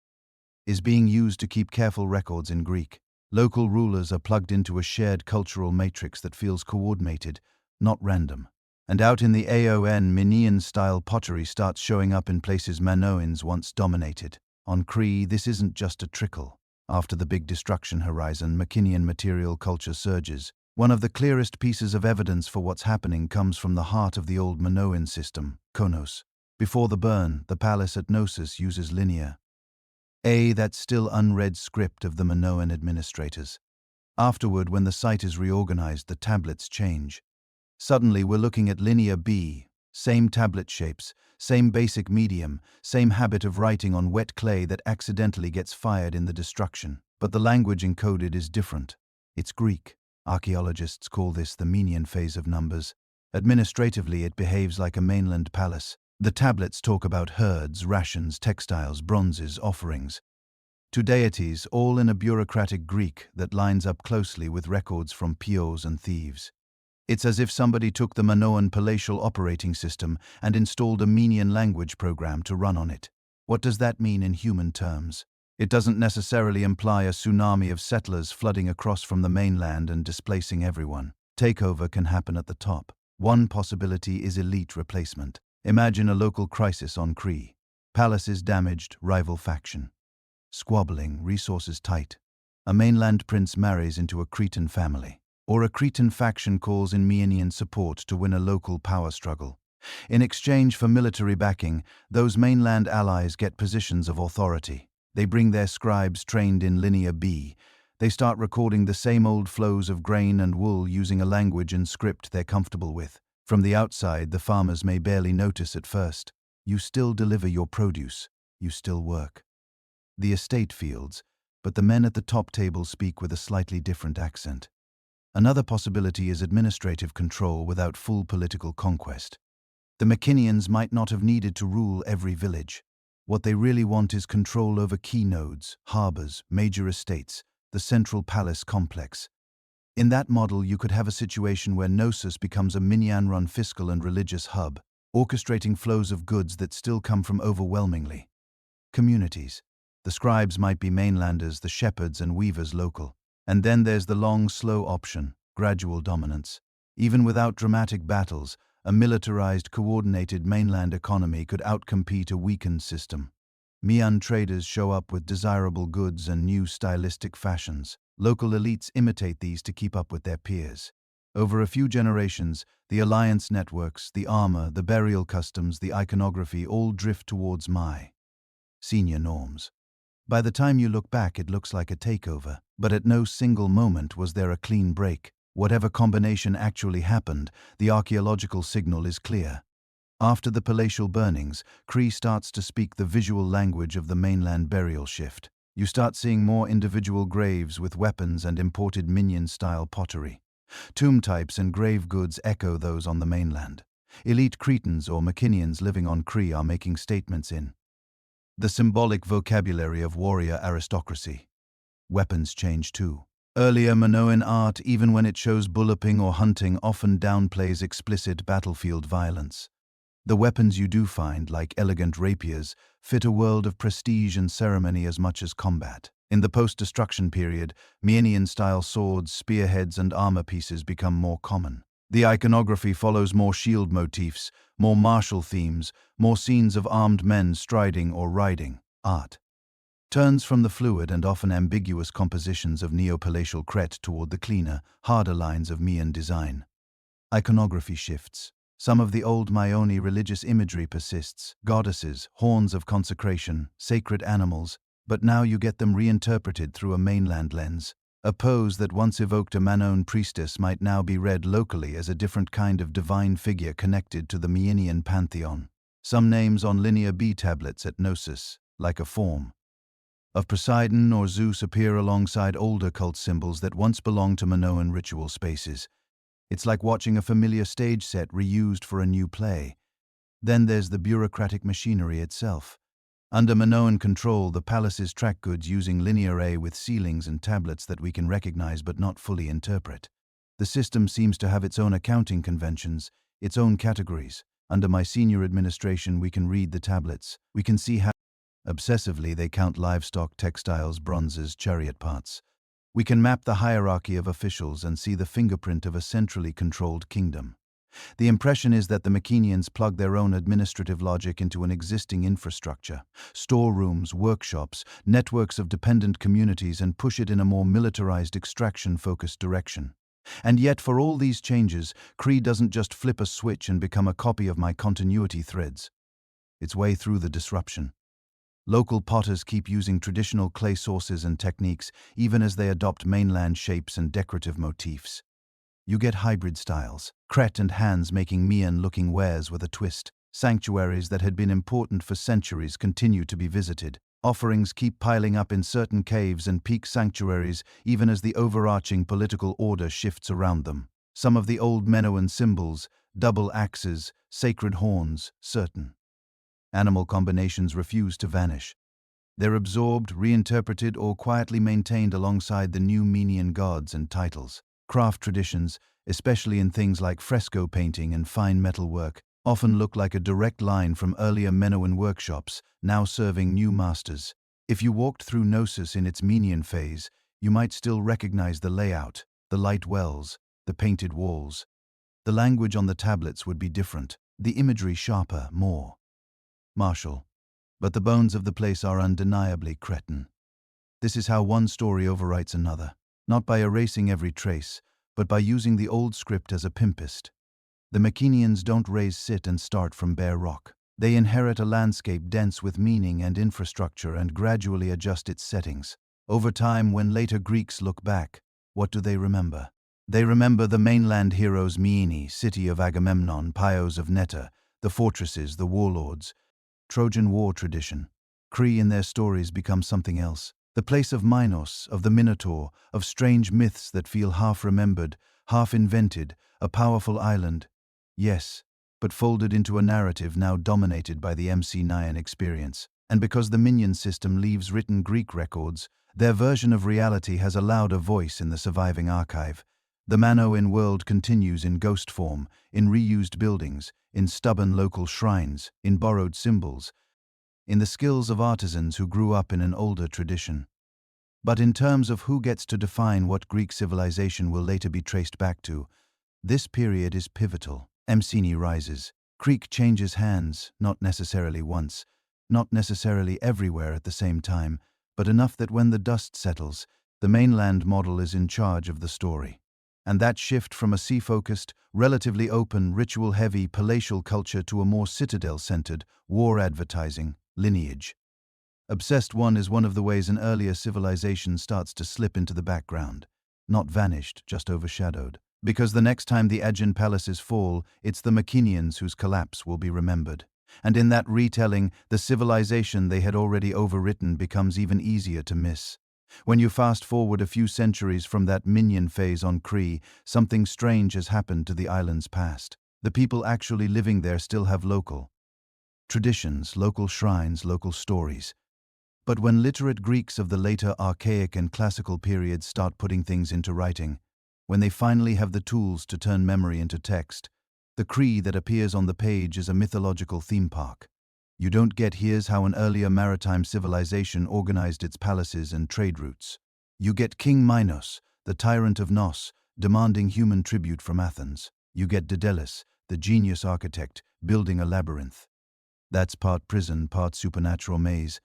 is being used to keep careful records in Greek. Local rulers are plugged into a shared cultural matrix that feels coordinated, not random. And out in the Aon, Minoan-style pottery starts showing up in places Manoans once dominated. On Crete, this isn't just a trickle. After the big destruction horizon, Mycenaean material culture surges. One of the clearest pieces of evidence for what's happening comes from the heart of the old Minoan system, Konos. Before the burn, the palace at Knossos uses linear A, that still unread script of the Minoan administrators. Afterward, when the site is reorganized, the tablets change. Suddenly, we're looking at linear B, same tablet shapes, same basic medium, same habit of writing on wet clay that accidentally gets fired in the destruction. But the language encoded is different. It's Greek. Archaeologists call this the Minoan phase of numbers. Administratively, it behaves like a mainland palace. The tablets talk about herds, rations, textiles, bronzes, offerings to deities, all in a bureaucratic Greek that lines up closely with records from Pios and Thieves. It's as if somebody took the Minoan palatial operating system and installed a Minoan language program to run on it. What does that mean in human terms? It doesn't necessarily imply a tsunami of settlers flooding across from the mainland and displacing everyone. Takeover can happen at the top. One possibility is elite replacement. Imagine a local crisis on Kree. Palace is damaged, rival faction. Squabbling, resources tight. A mainland prince marries into a Cretan family. Or a Cretan faction calls in Mienian support to win a local power struggle. In exchange for military backing, those mainland allies get positions of authority. They bring their scribes trained in Linear B. They start recording the same old flows of grain and wool using a language and script they're comfortable with. From the outside, the farmers may barely notice at first. You still deliver your produce. You still work. The estate fields, but the men at the top table speak with a slightly different accent. Another possibility is administrative control without full political conquest. The Mycenians might not have needed to rule every village. What they really want is control over key nodes, harbors, major estates, the central palace complex. In that model, you could have a situation where Knossos becomes a Minyan-run fiscal and religious hub, orchestrating flows of goods that still come from overwhelmingly communities. The scribes might be mainlanders, the shepherds and weavers local. And then there's the long, slow option, gradual dominance. Even without dramatic battles, a militarized, coordinated mainland economy could outcompete a weakened system. Mian traders show up with desirable goods and new stylistic fashions. Local elites imitate these to keep up with their peers. Over a few generations, the alliance networks, the armor, the burial customs, the iconography all drift towards senior norms. By the time you look back, it looks like a takeover, but at no single moment was there a clean break. Whatever combination actually happened, the archaeological signal is clear. After the palatial burnings, Kree starts to speak the visual language of the mainland burial shift. You start seeing more individual graves with weapons and imported minion-style pottery. Tomb types and grave goods echo those on the mainland. Elite Cretans or Mycenians living on Kree are making statements in the symbolic vocabulary of warrior aristocracy. Weapons change too. Earlier Minoan art, even when it shows bulloping or hunting, often downplays explicit battlefield violence. The weapons you do find, like elegant rapiers, fit a world of prestige and ceremony as much as combat. In the post-destruction period, Mienian-style swords, spearheads and armor pieces become more common. The iconography follows more shield motifs, more martial themes, more scenes of armed men striding or riding. Art turns from the fluid and often ambiguous compositions of neo-palatial Crete toward the cleaner, harder lines of Mian design. Iconography shifts. Some of the old Maioni religious imagery persists, goddesses, horns of consecration, sacred animals, but now you get them reinterpreted through a mainland lens. A pose that once evoked a Manon priestess might now be read locally as a different kind of divine figure connected to the Mienian pantheon. Some names on Linear B tablets at Knossos, like a form of Poseidon or Zeus, appear alongside older cult symbols that once belonged to Minoan ritual spaces. It's like watching a familiar stage set reused for a new play. Then there's the bureaucratic machinery itself. Under Minoan control, the palaces track goods using Linear A with ceilings and tablets that we can recognize but not fully interpret. The system seems to have its own accounting conventions, its own categories. Under my senior administration, we can read the tablets. We can see how obsessively they count livestock, textiles, bronzes, chariot parts. We can map the hierarchy of officials and see the fingerprint of a centrally controlled kingdom. The impression is that the Mycenians plug their own administrative logic into an existing infrastructure, storerooms, workshops, networks of dependent communities, and push it in a more militarized, extraction-focused direction. And yet, for all these changes, Kree doesn't just flip a switch and become a copy of my continuity threads. Its way through the disruption. Local potters keep using traditional clay sources and techniques, even as they adopt mainland shapes and decorative motifs. You get hybrid styles, Crete and hands making Mian-looking wares with a twist. Sanctuaries that had been important for centuries continue to be visited. Offerings keep piling up in certain caves and peak sanctuaries, even as the overarching political order shifts around them. Some of the old Minoan symbols, double axes, sacred horns, certain animal combinations refuse to vanish. They're absorbed, reinterpreted, or quietly maintained alongside the new Mienian gods and titles. Craft traditions, especially in things like fresco painting and fine metal work, often look like a direct line from earlier Minoan workshops, now serving new masters. If you walked through Gnosis in its Menian phase, you might still recognize the layout, the light wells, the painted walls. The language on the tablets would be different, the imagery sharper, more martial. But the bones of the place are undeniably Cretan. This is how one story overwrites another, not by erasing every trace, but by using the old script as a pimpist. The Mycenaeans don't raise sit and start from bare rock. They inherit a landscape dense with meaning and infrastructure and gradually adjust its settings. Over time, when later Greeks look back, what do they remember? They remember the mainland heroes Myene, city of Agamemnon, Pyos of Netta, the fortresses, the warlords, Trojan War tradition. Crete in their stories becomes something else. The place of Minos, of the Minotaur, of strange myths that feel half-remembered, half-invented, a powerful island. Yes, but folded into a narrative now dominated by the MC9 experience. And because the minion system leaves written Greek records, their version of reality has a louder voice in the surviving archive. The Mano-in world continues in ghost form, in reused buildings, in stubborn local shrines, in borrowed symbols, in the skills of artisans who grew up in an older tradition. But in terms of who gets to define what Greek civilization will later be traced back to, this period is pivotal. Mycenae rises. Crete changes hands, not necessarily once, not necessarily everywhere at the same time, but enough that when the dust settles, the mainland model is in charge of the story. And that shift from a sea-focused, relatively open, ritual-heavy, palatial culture to a more citadel-centered, war-advertising lineage. Obsessed One is one of the ways an earlier civilization starts to slip into the background. Not vanished, just overshadowed. Because the next time the Aegean palaces fall, it's the Mycenaeans whose collapse will be remembered. And in that retelling, the civilization they had already overwritten becomes even easier to miss. When you fast forward a few centuries from that minion phase on Crete, something strange has happened to the island's past. The people actually living there still have local traditions, local shrines, local stories. But when literate Greeks of the later archaic and classical periods start putting things into writing, when they finally have the tools to turn memory into text, the Crete that appears on the page is a mythological theme park. You don't get "here's how an earlier maritime civilization organized its palaces and trade routes." You get King Minos, the tyrant of Knos, demanding human tribute from Athens. You get Daedalus, the genius architect, building a labyrinth. That's part prison, part supernatural maze.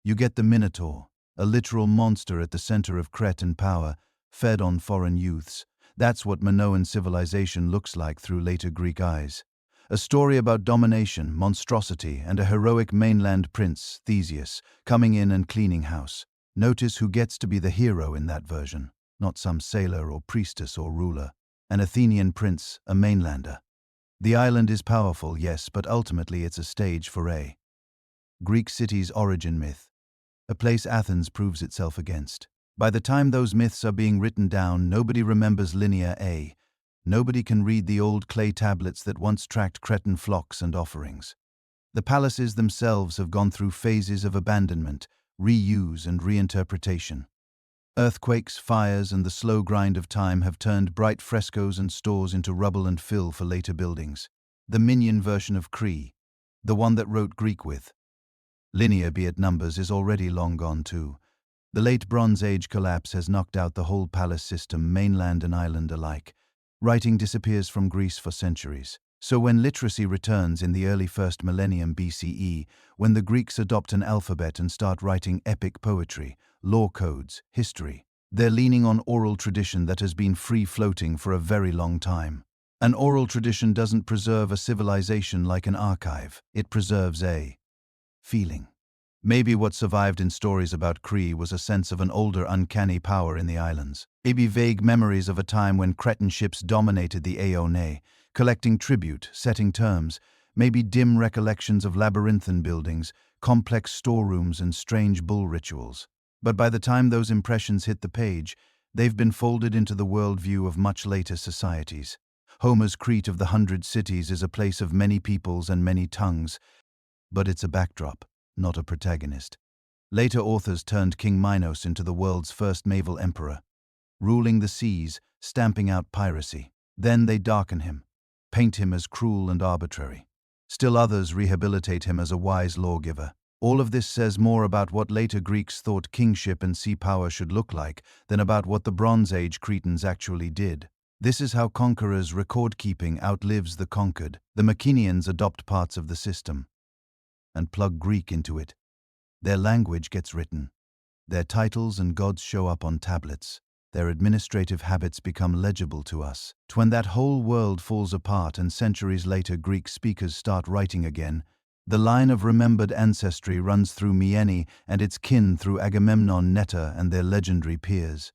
You get the Minotaur, a literal monster at the center of Cretan power, fed on foreign youths. That's what Minoan civilization looks like through later Greek eyes. A story about domination, monstrosity, and a heroic mainland prince, Theseus, coming in and cleaning house. Notice who gets to be the hero in that version, not some sailor or priestess or ruler. An Athenian prince, a mainlander. The island is powerful, yes, but ultimately it's a stage for a Greek city's origin myth, a place Athens proves itself against. By the time those myths are being written down, nobody remembers Linear A. Nobody can read the old clay tablets that once tracked Cretan flocks and offerings. The palaces themselves have gone through phases of abandonment, reuse and reinterpretation. Earthquakes, fires, and the slow grind of time have turned bright frescoes and stores into rubble and fill for later buildings. The minion version of Crete, the one that wrote Greek with linear, be it numbers, is already long gone too. The late Bronze Age collapse has knocked out the whole palace system, mainland and island alike. Writing disappears from Greece for centuries. So when literacy returns in the early 1st millennium BCE, when the Greeks adopt an alphabet and start writing epic poetry, law codes, history, they're leaning on oral tradition that has been free-floating for a very long time. An oral tradition doesn't preserve a civilization like an archive. It preserves a feeling. Maybe what survived in stories about Crete was a sense of an older, uncanny power in the islands. Maybe vague memories of a time when Cretan ships dominated the Aeone, collecting tribute, setting terms. Maybe dim recollections of labyrinthine buildings, complex storerooms, and strange bull rituals. But by the time those impressions hit the page, they've been folded into the worldview of much later societies. Homer's Crete of the 100 cities is a place of many peoples and many tongues, but it's a backdrop, not a protagonist. Later authors turned King Minos into the world's first naval emperor, ruling the seas, stamping out piracy. Then they darken him, paint him as cruel and arbitrary. Still others rehabilitate him as a wise lawgiver. All of this says more about what later Greeks thought kingship and sea power should look like than about what the Bronze Age Cretans actually did. This is how conquerors' record-keeping outlives the conquered. The Mycenaeans adopt parts of the system and plug Greek into it. Their language gets written. Their titles and gods show up on tablets. Their administrative habits become legible to us. When that whole world falls apart and centuries later Greek speakers start writing again, the line of remembered ancestry runs through Myene and its kin through Agamemnon, Netta, and their legendary peers.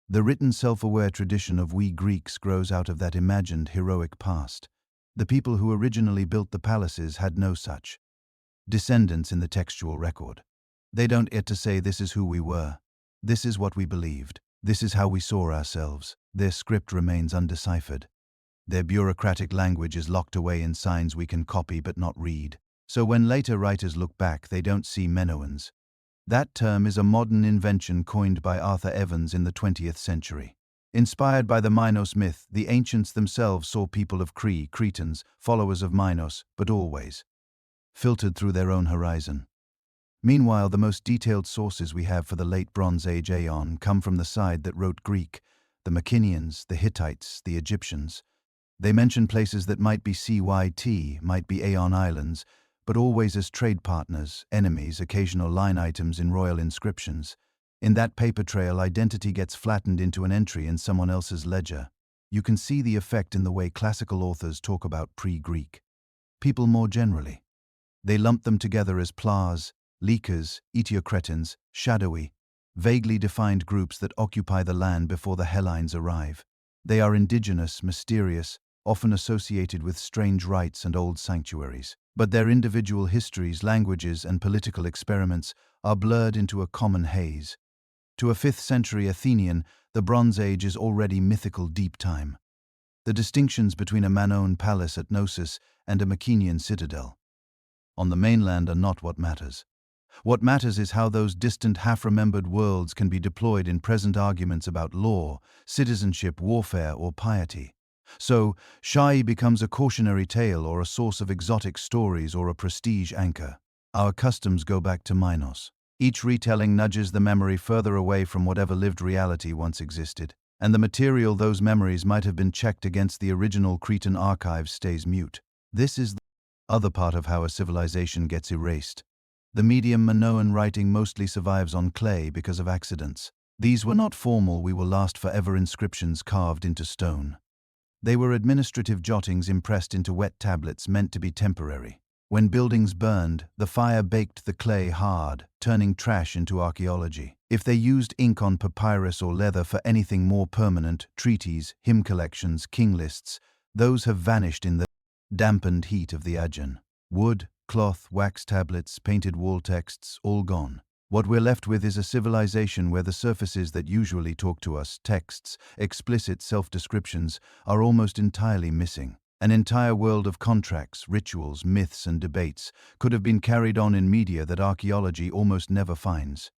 The written self-aware tradition of we Greeks grows out of that imagined heroic past. The people who originally built the palaces had no such descendants in the textual record. They don't get to say this is who we were. This is what we believed. This is how we saw ourselves. Their script remains undeciphered. Their bureaucratic language is locked away in signs we can copy but not read. So when later writers look back, they don't see Minoans. That term is a modern invention coined by Arthur Evans in the 20th century. Inspired by the Minos myth, the ancients themselves saw people of Cretans, followers of Minos, but always filtered through their own horizon. Meanwhile, the most detailed sources we have for the late Bronze Age Aeon come from the side that wrote Greek, the Mycenaeans, the Hittites, the Egyptians. They mention places that might be CYT, might be Aeon Islands, but always as trade partners, enemies, occasional line items in royal inscriptions. In that paper trail, identity gets flattened into an entry in someone else's ledger. You can see the effect in the way classical authors talk about pre-Greek people more generally. They lump them together as Plas, Leakers, Eteocretans, shadowy, vaguely defined groups that occupy the land before the Hellenes arrive. They are indigenous, mysterious, often associated with strange rites and old sanctuaries. But their individual histories, languages, and political experiments are blurred into a common haze. To a 5th century Athenian, the Bronze Age is already mythical deep time. The distinctions between a Minoan palace at Knossos and a Mycenaean citadel on the mainland are not what matters. What matters is how those distant, half-remembered worlds can be deployed in present arguments about law, citizenship, warfare, or piety. So, Shai becomes a cautionary tale or a source of exotic stories or a prestige anchor. Our customs go back to Minos. Each retelling nudges the memory further away from whatever lived reality once existed, and the material those memories might have been checked against the original Cretan archives stays mute. This is the other part of how a civilization gets erased. The medium Minoan writing mostly survives on clay because of accidents. These were not formal "we will last forever" inscriptions carved into stone. They were administrative jottings impressed into wet tablets meant to be temporary. When buildings burned, the fire baked the clay hard, turning trash into archaeology. If they used ink on papyrus or leather for anything more permanent, treaties, hymn collections, king lists, those have vanished in the dampened heat of the Aegean. Wood, cloth, wax tablets, painted wall texts, all gone. What we're left with is a civilization where the surfaces that usually talk to us, texts, explicit self-descriptions, are almost entirely missing. An entire world of contracts, rituals, myths, and debates could have been carried on in media that archaeology almost never finds.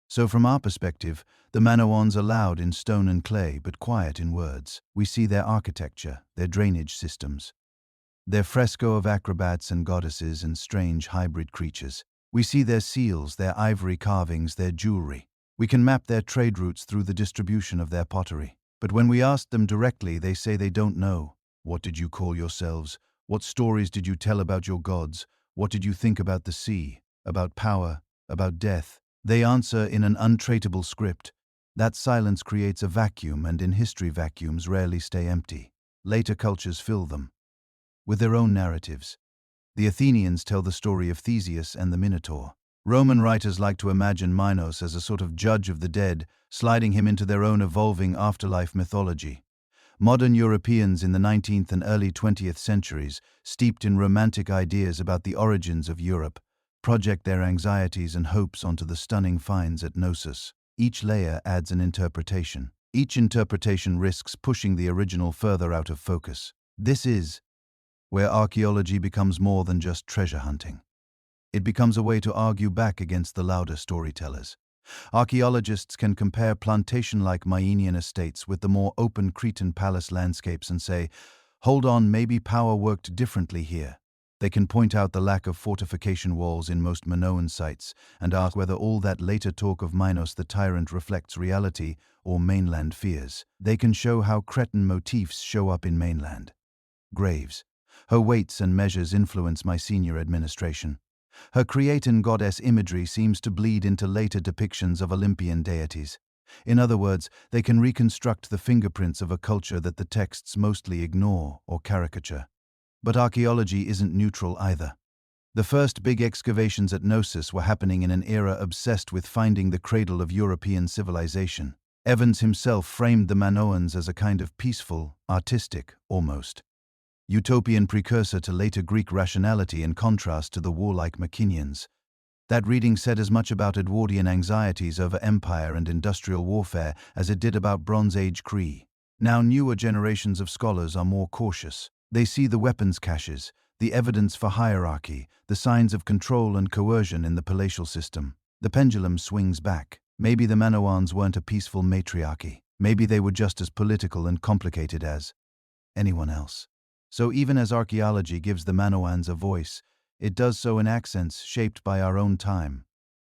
So from our perspective, the Minoans are loud in stone and clay, but quiet in words. We see their architecture, their drainage systems, their fresco of acrobats and goddesses and strange hybrid creatures. We see their seals, their ivory carvings, their jewelry. We can map their trade routes through the distribution of their pottery. But when we ask them directly, they say they don't know. What did you call yourselves? What stories did you tell about your gods? What did you think about the sea? About power? About death? They answer in an untraceable script. That silence creates a vacuum, and in history vacuums rarely stay empty. Later cultures fill them with their own narratives. The Athenians tell the story of Theseus and the Minotaur. Roman writers like to imagine Minos as a sort of judge of the dead, sliding him into their own evolving afterlife mythology. Modern Europeans in the 19th and early 20th centuries, steeped in romantic ideas about the origins of Europe, project their anxieties and hopes onto the stunning finds at Knossos. Each layer adds an interpretation. Each interpretation risks pushing the original further out of focus. This is where archaeology becomes more than just treasure hunting. It becomes a way to argue back against the louder storytellers. Archaeologists can compare plantation-like Mycenaean estates with the more open Cretan palace landscapes and say, hold on, maybe power worked differently here. They can point out the lack of fortification walls in most Minoan sites and ask whether all that later talk of Minos the tyrant reflects reality or mainland fears. They can show how Cretan motifs show up in mainland graves. Her weights and measures influence my senior administration. Her Cretan goddess imagery seems to bleed into later depictions of Olympian deities. In other words, they can reconstruct the fingerprints of a culture that the texts mostly ignore or caricature. But archaeology isn't neutral either. The first big excavations at Knossos were happening in an era obsessed with finding the cradle of European civilization. Evans himself framed the Minoans as a kind of peaceful, artistic, almost utopian precursor to later Greek rationality in contrast to the warlike Mycenaeans. That reading said as much about Edwardian anxieties over empire and industrial warfare as it did about Bronze Age Cree. Now newer generations of scholars are more cautious. They see the weapons caches, the evidence for hierarchy, the signs of control and coercion in the palatial system. The pendulum swings back. Maybe the Minoans weren't a peaceful matriarchy. Maybe they were just as political and complicated as anyone else. So even as archaeology gives the Minoans a voice, it does so in accents shaped by our own time.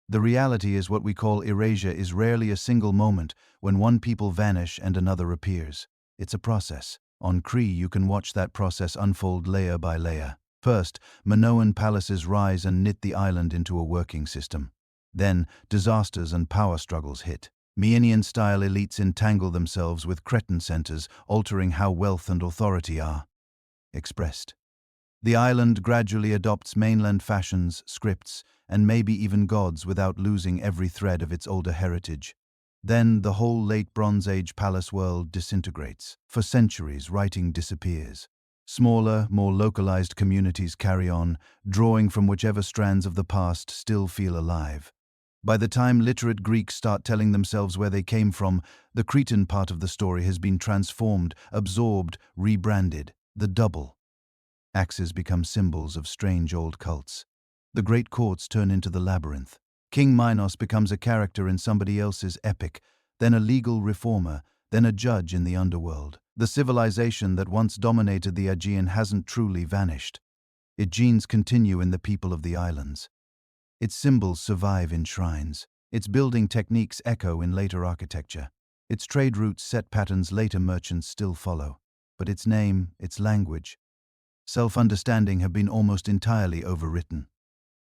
The reality is what we call erasure is rarely a single moment when one people vanish and another appears. It's a process. On Cree, you can watch that process unfold layer by layer. First, Minoan palaces rise and knit the island into a working system. Then, disasters and power struggles hit. Mycenaean-style elites entangle themselves with Cretan centers, altering how wealth and authority are expressed. The island gradually adopts mainland fashions, scripts, and maybe even gods without losing every thread of its older heritage. Then the whole late Bronze Age palace world disintegrates. For centuries, writing disappears. Smaller, more localized communities carry on, drawing from whichever strands of the past still feel alive. By the time literate Greeks start telling themselves where they came from, the Cretan part of the story has been transformed, absorbed, rebranded. The double axes become symbols of strange old cults. The great courts turn into the labyrinth. King Minos becomes a character in somebody else's epic, then a legal reformer, then a judge in the underworld. The civilization that once dominated the Aegean hasn't truly vanished. Its genes continue in the people of the islands. Its symbols survive in shrines. Its building techniques echo in later architecture. Its trade routes set patterns later merchants still follow. But its name, its language, self-understanding have been almost entirely overwritten.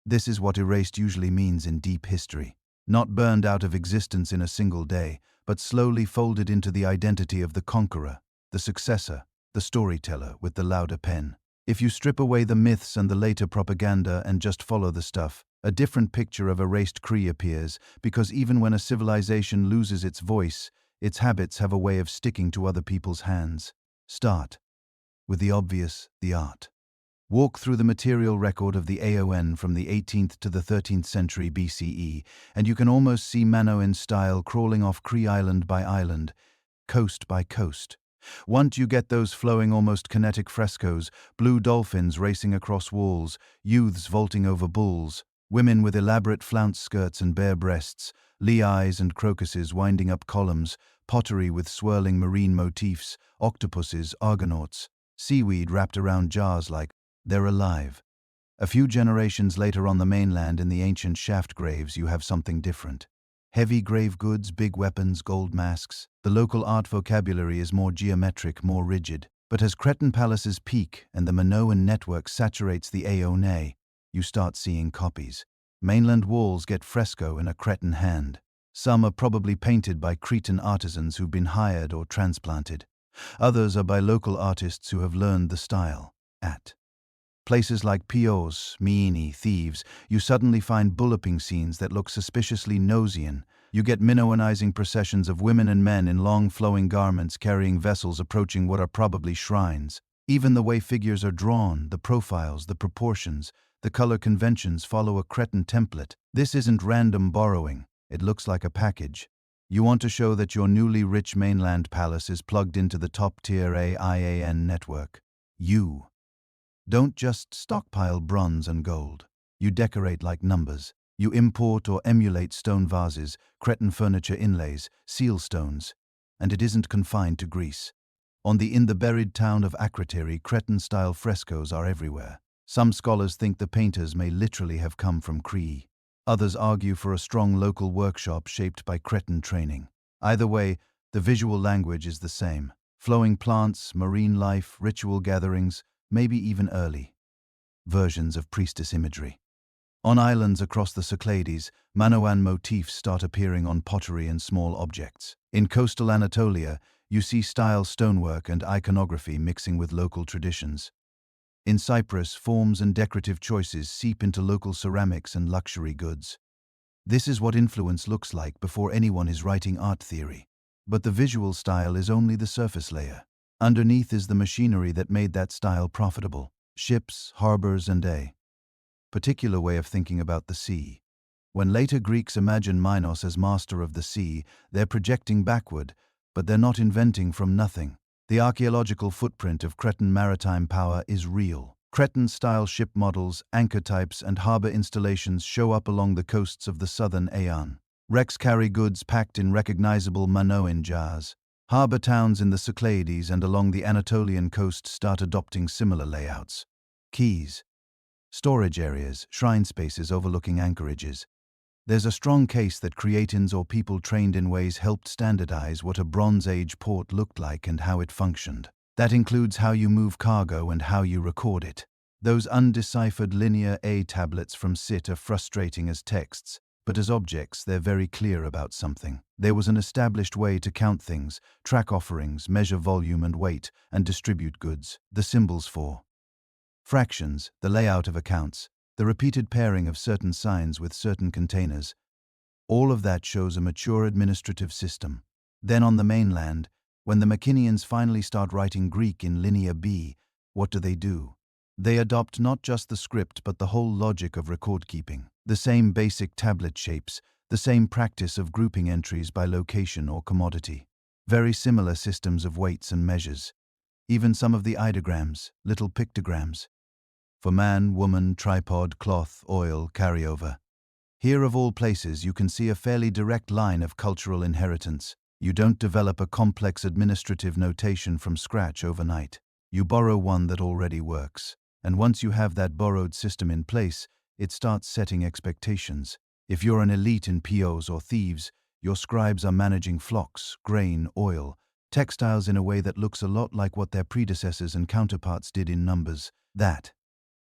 This is what erased usually means in deep history. Not burned out of existence in a single day, but slowly folded into the identity of the conqueror, the successor, the storyteller with the louder pen. If you strip away the myths and the later propaganda and just follow the stuff, a different picture of erased Cree appears, because even when a civilization loses its voice, its habits have a way of sticking to other people's hands. Start with the obvious, the art. Walk through the material record of the Aon from the 18th to the 13th century BCE, and you can almost see Minoan style crawling off Cree island by island, coast by coast. Once you get those flowing, almost kinetic frescoes, blue dolphins racing across walls, youths vaulting over bulls, women with elaborate flounced skirts and bare breasts, leis and crocuses winding up columns, pottery with swirling marine motifs, octopuses, argonauts, seaweed wrapped around jars like they're alive. A few generations later on the mainland in the ancient shaft graves you have something different. Heavy grave goods, big weapons, gold masks. The local art vocabulary is more geometric, more rigid. But as Cretan palaces peak and the Minoan network saturates the Aeone, you start seeing copies. Mainland walls get fresco in a Cretan hand. Some are probably painted by Cretan artisans who've been hired or transplanted. Others are by local artists who have learned the style. At places like Pios, Myini, Thieves, you suddenly find bulloping scenes that look suspiciously Gnosian. You get Minoanizing processions of women and men in long flowing garments carrying vessels approaching what are probably shrines. Even the way figures are drawn, the profiles, the proportions, the color conventions follow a Cretan template. This isn't random borrowing. It looks like a package. You want to show that your newly rich mainland palace is plugged into the top-tier AIAN network. You don't just stockpile bronze and gold. You decorate like numbers. You import or emulate stone vases, Cretan furniture inlays, seal stones. And it isn't confined to Greece. In the buried town of Akrotiri, Cretan-style frescoes are everywhere. Some scholars think the painters may literally have come from Crete. Others argue for a strong local workshop shaped by Cretan training. Either way, the visual language is the same. Flowing plants, marine life, ritual gatherings, maybe even early versions of priestess imagery. On islands across the Cyclades, Minoan motifs start appearing on pottery and small objects. In coastal Anatolia, you see style stonework and iconography mixing with local traditions. In Cyprus, forms and decorative choices seep into local ceramics and luxury goods. This is what influence looks like before anyone is writing art theory. But the visual style is only the surface layer. Underneath is the machinery that made that style profitable. Ships, harbors, and a particular way of thinking about the sea. When later Greeks imagine Minos as master of the sea, they're projecting backward, but they're not inventing from nothing. The archaeological footprint of Cretan maritime power is real. Cretan-style ship models, anchor types, and harbor installations show up along the coasts of the southern Aegean. Wrecks carry goods packed in recognizable Minoan jars. Harbor towns in the Cyclades and along the Anatolian coast start adopting similar layouts. Quays, storage areas, shrine spaces overlooking anchorages. There's a strong case that Cretans or people trained in ways helped standardize what a Bronze Age port looked like and how it functioned. That includes how you move cargo and how you record it. Those undeciphered linear A tablets from Sit are frustrating as texts, but as objects they're very clear about something. There was an established way to count things, track offerings, measure volume and weight, and distribute goods. The symbols for fractions, the layout of accounts, the repeated pairing of certain signs with certain containers. All of that shows a mature administrative system. Then on the mainland, when the Mycenaeans finally start writing Greek in Linear B, what do? They adopt not just the script but the whole logic of record-keeping. The same basic tablet shapes, the same practice of grouping entries by location or commodity. Very similar systems of weights and measures. Even some of the ideograms, little pictograms. For man, woman, tripod, cloth, oil, carryover. Here of all places you can see a fairly direct line of cultural inheritance. You don't develop a complex administrative notation from scratch overnight. You borrow one that already works. And once you have that borrowed system in place, it starts setting expectations. If you're an elite in POs or thieves, your scribes are managing flocks, grain, oil, textiles in a way that looks a lot like what their predecessors and counterparts did in numbers. That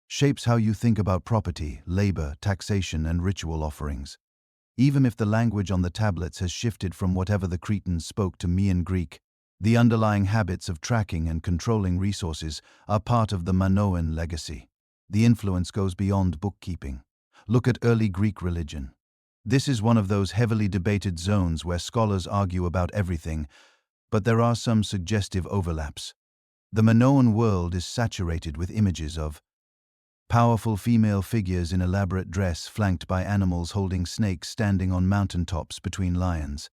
shapes how you think about property, labor, taxation, and ritual offerings. Even if the language on the tablets has shifted from whatever the Cretans spoke to Mayan Greek, the underlying habits of tracking and controlling resources are part of the Minoan legacy. The influence goes beyond bookkeeping. Look at early Greek religion. This is one of those heavily debated zones where scholars argue about everything, but there are some suggestive overlaps. The Minoan world is saturated with images of powerful female figures in elaborate dress flanked by animals holding snakes standing on mountaintops between lions.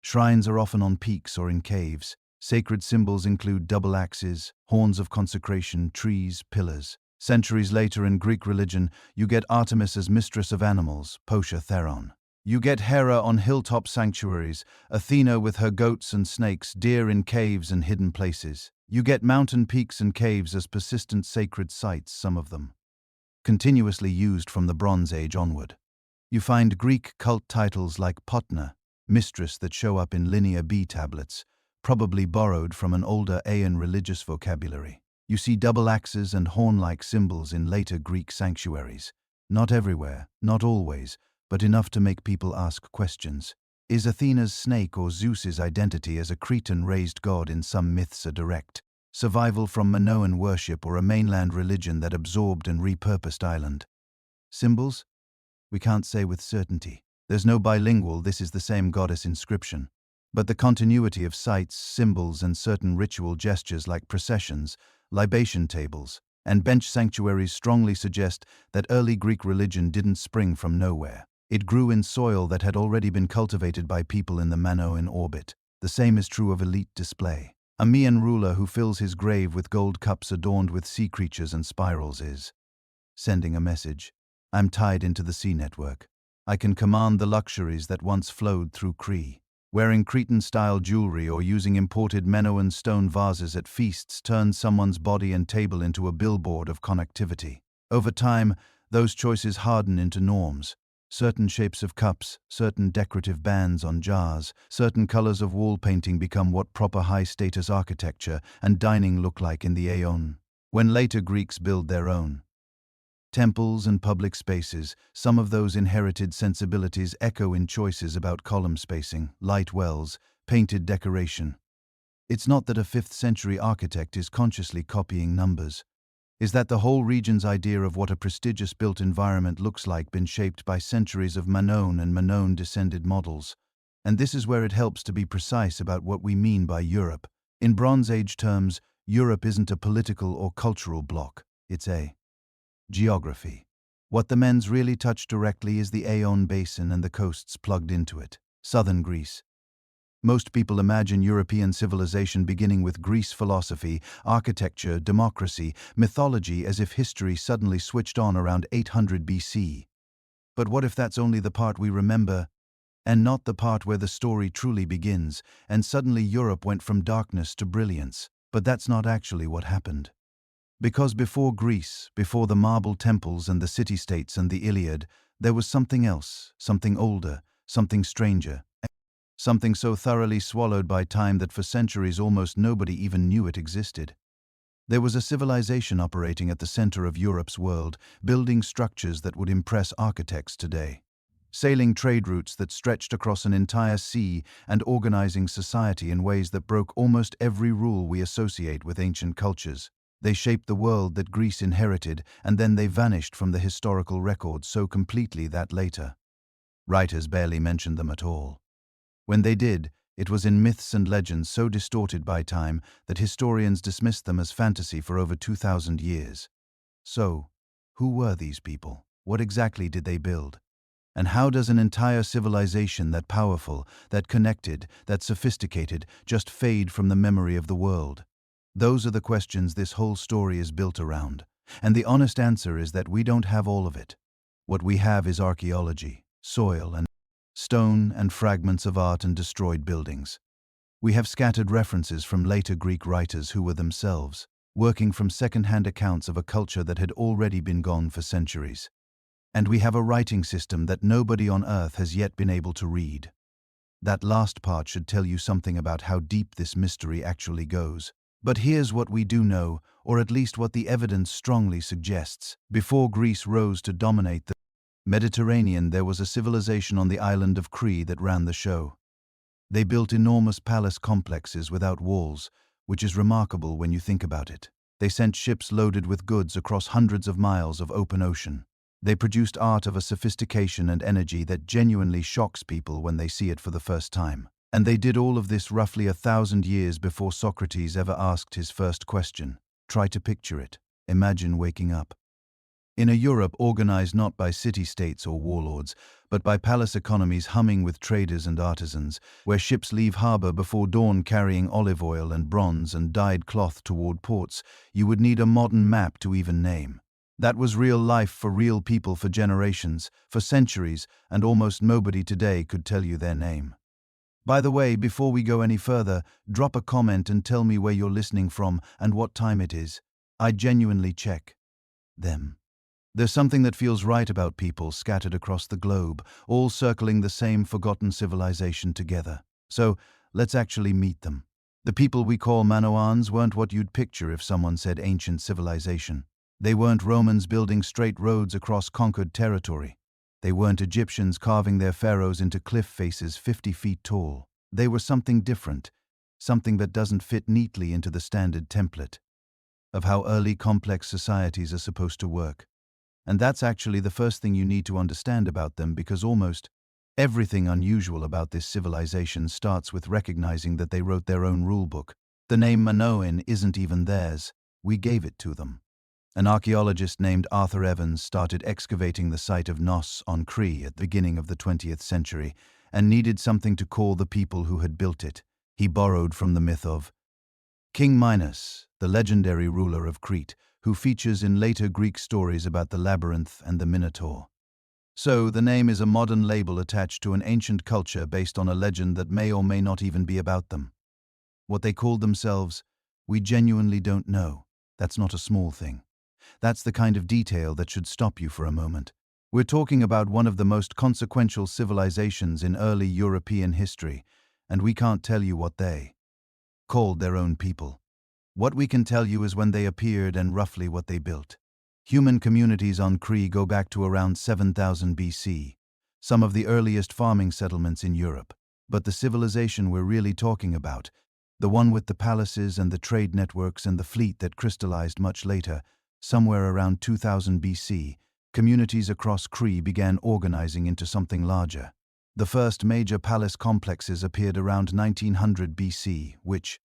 Shrines are often on peaks or in caves. Sacred symbols include double axes, horns of consecration, trees, pillars. Centuries later in Greek religion, you get Artemis as mistress of animals, Poscia Theron. You get Hera on hilltop sanctuaries, Athena with her goats and snakes, deer in caves and hidden places. You get mountain peaks and caves as persistent sacred sites, some of them continuously used from the Bronze Age onward. You find Greek cult titles like Potna, mistress, that show up in Linear B tablets, probably borrowed from an older Aean religious vocabulary. You see double axes and horn-like symbols in later Greek sanctuaries. Not everywhere, not always, but enough to make people ask questions. Is Athena's snake or Zeus's identity as a Cretan-raised god in some myths a direct survival from Minoan worship or a mainland religion that absorbed and repurposed island symbols? We can't say with certainty. There's no bilingual "this is the same goddess" inscription. But the continuity of sites, symbols, and certain ritual gestures like processions, libation tables, and bench sanctuaries strongly suggest that early Greek religion didn't spring from nowhere. It grew in soil that had already been cultivated by people in the Minoan orbit. The same is true of elite display. A Mayan ruler who fills his grave with gold cups adorned with sea creatures and spirals is sending a message. I'm tied into the sea network. I can command the luxuries that once flowed through Crete. Wearing Cretan-style jewelry or using imported Minoan stone vases at feasts turns someone's body and table into a billboard of connectivity. Over time, those choices harden into norms. Certain shapes of cups, certain decorative bands on jars, certain colors of wall painting become what proper high-status architecture and dining look like in the Aeon. When later Greeks build their own temples and public spaces, some of those inherited sensibilities echo in choices about column spacing, light wells, painted decoration. It's not that a 5th century architect is consciously copying numbers. Is that the whole region's idea of what a prestigious built environment looks like been shaped by centuries of Manon and Manon-descended models. And this is where it helps to be precise about what we mean by Europe. In Bronze Age terms, Europe isn't a political or cultural bloc, it's a geography. What the men's really touch directly is the Aeon basin and the coasts plugged into it. Southern Greece. Most people imagine European civilization beginning with Greece philosophy, architecture, democracy, mythology, as if history suddenly switched on around 800 BC. But what if that's only the part we remember, and not the part where the story truly begins, and suddenly Europe went from darkness to brilliance? But that's not actually what happened. Because before Greece, before the marble temples and the city-states and the Iliad, there was something else, something older, something stranger, something so thoroughly swallowed by time that for centuries almost nobody even knew it existed. There was a civilization operating at the center of Europe's world, building structures that would impress architects today, sailing trade routes that stretched across an entire sea and organizing society in ways that broke almost every rule we associate with ancient cultures. They shaped the world that Greece inherited, and then they vanished from the historical record so completely that later writers barely mentioned them at all. When they did, it was in myths and legends so distorted by time that historians dismissed them as fantasy for over 2,000 years. So, who were these people? What exactly did they build? And how does an entire civilization that powerful, that connected, that sophisticated, just fade from the memory of the world? Those are the questions this whole story is built around. And the honest answer is that we don't have all of it. What we have is archaeology, soil and stone and fragments of art and destroyed buildings. We have scattered references from later Greek writers who were themselves working from second-hand accounts of a culture that had already been gone for centuries. And we have a writing system that nobody on Earth has yet been able to read. That last part should tell you something about how deep this mystery actually goes. But here's what we do know, or at least what the evidence strongly suggests. Before Greece rose to dominate the Mediterranean, there was a civilization on the island of Crete that ran the show. They built enormous palace complexes without walls, which is remarkable when you think about it. They sent ships loaded with goods across hundreds of miles of open ocean. They produced art of a sophistication and energy that genuinely shocks people when they see it for the first time. And they did all of this roughly 1,000 years before Socrates ever asked his first question. Try to picture it. Imagine waking up in a Europe organized not by city-states or warlords, but by palace economies humming with traders and artisans, where ships leave harbor before dawn carrying olive oil and bronze and dyed cloth toward ports you would need a modern map to even name. That was real life for real people for generations, for centuries, and almost nobody today could tell you their name. By the way, before we go any further, drop a comment and tell me where you're listening from and what time it is. I genuinely check them. There's something that feels right about people scattered across the globe, all circling the same forgotten civilization together. So, let's actually meet them. The people we call Manoans weren't what you'd picture if someone said ancient civilization. They weren't Romans building straight roads across conquered territory. They weren't Egyptians carving their pharaohs into cliff faces 50 feet tall. They were something different, something that doesn't fit neatly into the standard template of how early complex societies are supposed to work. And that's actually the first thing you need to understand about them, because almost everything unusual about this civilization starts with recognizing that they wrote their own rulebook. The name Minoan isn't even theirs. We gave it to them. An archaeologist named Arthur Evans started excavating the site of Knos on Crete at the beginning of the 20th century and needed something to call the people who had built it. He borrowed from the myth of King Minos, the legendary ruler of Crete, who features in later Greek stories about the labyrinth and the Minotaur. So, the name is a modern label attached to an ancient culture based on a legend that may or may not even be about them. What they called themselves, we genuinely don't know. That's not a small thing. That's the kind of detail that should stop you for a moment. We're talking about one of the most consequential civilizations in early European history, and we can't tell you what they called their own people. What we can tell you is when they appeared and roughly what they built. Human communities on Cree go back to around 7000 BC, some of the earliest farming settlements in Europe. But the civilization we're really talking about, the one with the palaces and the trade networks and the fleet that crystallized much later, somewhere around 2000 BC, communities across Cree began organizing into something larger. The first major palace complexes appeared around 1900 BC, which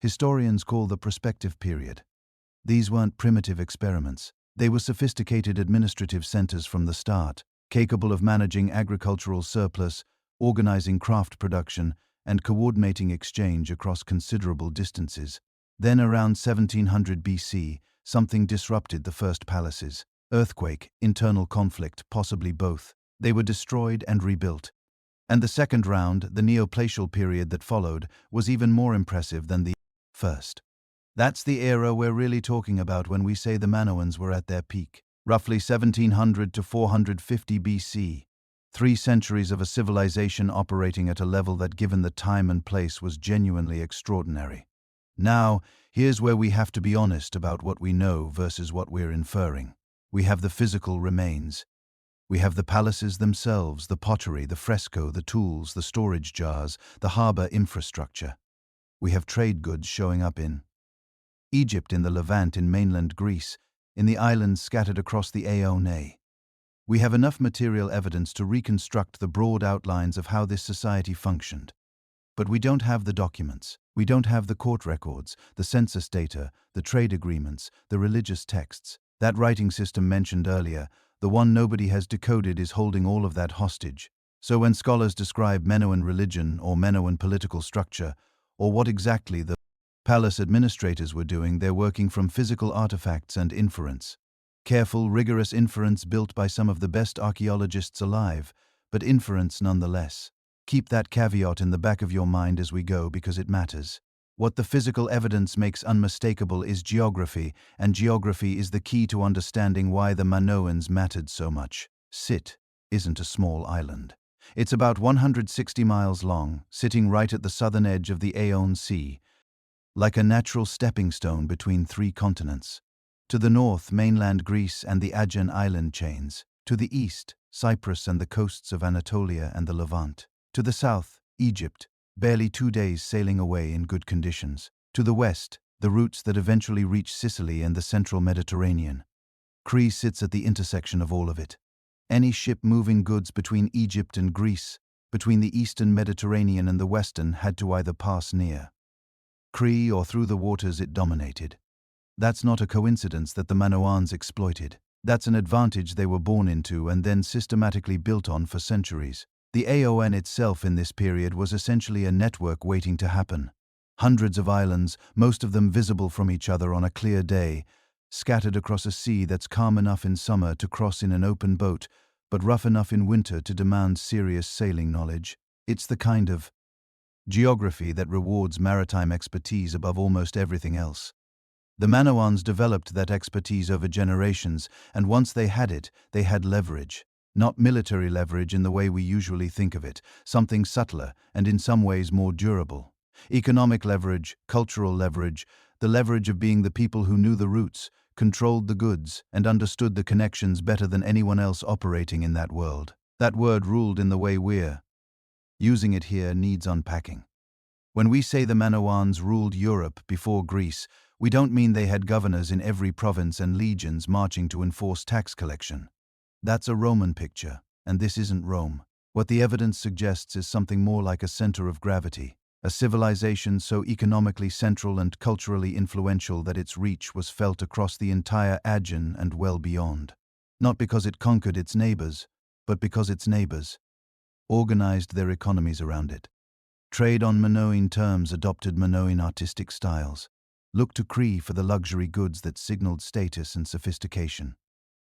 historians call the prospective period. These weren't primitive experiments. They were sophisticated administrative centers from the start, capable of managing agricultural surplus, organizing craft production, and coordinating exchange across considerable distances. Then around 1700 BC, something disrupted the first palaces. Earthquake, internal conflict, possibly both. They were destroyed and rebuilt. And the second round, the Neoplacial period that followed, was even more impressive than the first. That's the era we're really talking about when we say the Minoans were at their peak. Roughly 1700 to 450 BC. 3 centuries of a civilization operating at a level that, given the time and place, was genuinely extraordinary. Now, here's where we have to be honest about what we know versus what we're inferring. We have the physical remains. We have the palaces themselves, the pottery, the fresco, the tools, the storage jars, the harbor infrastructure. We have trade goods showing up in Egypt, in the Levant, in mainland Greece, in the islands scattered across the Aeonae. We have enough material evidence to reconstruct the broad outlines of how this society functioned. But we don't have the documents. We don't have the court records, the census data, the trade agreements, the religious texts. That writing system mentioned earlier, the one nobody has decoded, is holding all of that hostage. So when scholars describe Minoan religion or Minoan political structure, or what exactly the palace administrators were doing, they're working from physical artifacts and inference. Careful, rigorous inference built by some of the best archaeologists alive, but inference nonetheless. Keep that caveat in the back of your mind as we go, because it matters. What the physical evidence makes unmistakable is geography, and geography is the key to understanding why the Minoans mattered so much. Sit isn't a small island. It's about 160 miles long, sitting right at the southern edge of the Aegean Sea, like a natural stepping stone between 3 continents. To the north, mainland Greece and the Aegean island chains. To the east, Cyprus and the coasts of Anatolia and the Levant. To the south, Egypt, barely 2 days sailing away in good conditions. To the west, the routes that eventually reach Sicily and the central Mediterranean. Cree sits at the intersection of all of it. Any ship moving goods between Egypt and Greece, between the eastern Mediterranean and the western, had to either pass near Cree or through the waters it dominated. That's not a coincidence that the Minoans exploited. That's an advantage they were born into and then systematically built on for centuries. The Aegean itself in this period was essentially a network waiting to happen. Hundreds of islands, most of them visible from each other on a clear day, scattered across a sea that's calm enough in summer to cross in an open boat, but rough enough in winter to demand serious sailing knowledge. It's the kind of geography that rewards maritime expertise above almost everything else. The Minoans developed that expertise over generations, and once they had it, they had leverage. Not military leverage in the way we usually think of it, something subtler and in some ways more durable. Economic leverage, cultural leverage, the leverage of being the people who knew the routes, controlled the goods, and understood the connections better than anyone else operating in that world. That word ruled in the way we're using it here needs unpacking. When we say the Minoans ruled Europe before Greece, we don't mean they had governors in every province and legions marching to enforce tax collection. That's a Roman picture, and this isn't Rome. What the evidence suggests is something more like a center of gravity, a civilization so economically central and culturally influential that its reach was felt across the entire Aegean and well beyond. Not because it conquered its neighbors, but because its neighbors organized their economies around it. Trade on Minoan terms, adopted Minoan artistic styles. Looked to Cree for the luxury goods that signaled status and sophistication.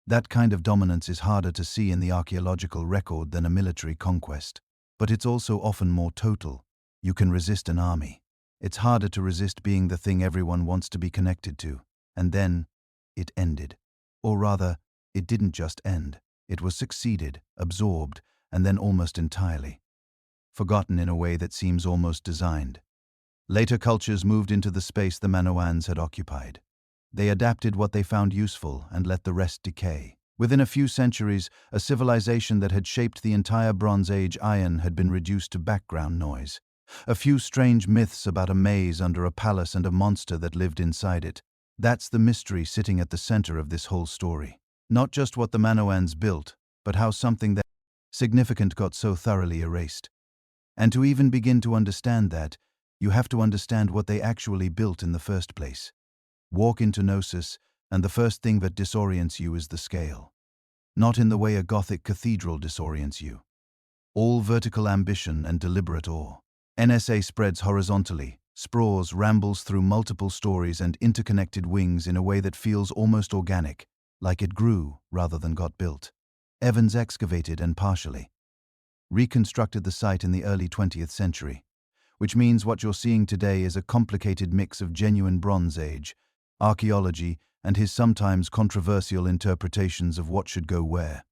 That kind of dominance is harder to see in the archaeological record than a military conquest. But it's also often more total. You can resist an army. It's harder to resist being the thing everyone wants to be connected to. And then, it ended. Or rather, it didn't just end. It was succeeded, absorbed, and then almost entirely forgotten in a way that seems almost designed. Later cultures moved into the space the Manoans had occupied. They adapted what they found useful and let the rest decay. Within a few centuries, a civilization that had shaped the entire Bronze Age iron had been reduced to background noise. A few strange myths about a maze under a palace and a monster that lived inside it. That's the mystery sitting at the center of this whole story. Not just what the Manoans built, but how something that significant got so thoroughly erased. And to even begin to understand that, you have to understand what they actually built in the first place. Walk into Gnosis, and the first thing that disorients you is the scale. Not in the way a Gothic cathedral disorients you. All vertical ambition and deliberate awe. NSA spreads horizontally, sprawls, rambles through multiple stories and interconnected wings in a way that feels almost organic, like it grew rather than got built. Evans excavated and partially reconstructed the site in the early 20th century, which means what you're seeing today is a complicated mix of genuine Bronze Age archaeology and his sometimes controversial interpretations of what should go where.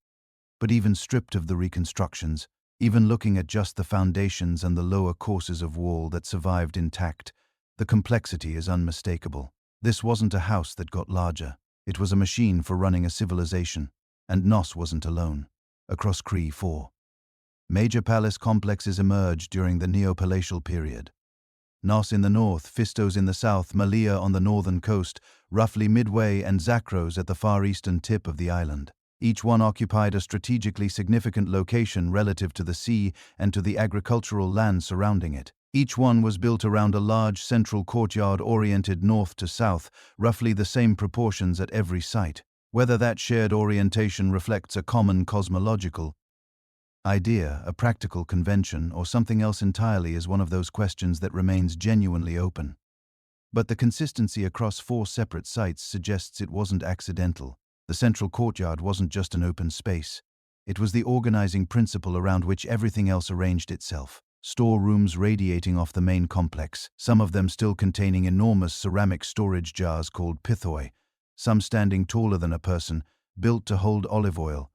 But even stripped of the reconstructions, even looking at just the foundations and the lower courses of wall that survived intact, the complexity is unmistakable. This wasn't a house that got larger. It was a machine for running a civilization, and Nos wasn't alone. Across Cree 4. Major palace complexes emerged during the Neopalatial period. Nos in the north, Fistos in the south, Malia on the northern coast, roughly midway, and Zakros at the far eastern tip of the island. Each one occupied a strategically significant location relative to the sea and to the agricultural land surrounding it. Each one was built around a large central courtyard oriented north to south, roughly the same proportions at every site. Whether that shared orientation reflects a common cosmological idea, a practical convention, or something else entirely is one of those questions that remains genuinely open. But the consistency across 4 separate sites suggests it wasn't accidental. The central courtyard wasn't just an open space. It was the organizing principle around which everything else arranged itself. Storerooms radiating off the main complex, some of them still containing enormous ceramic storage jars called pithoi, some standing taller than a person, built to hold olive oil,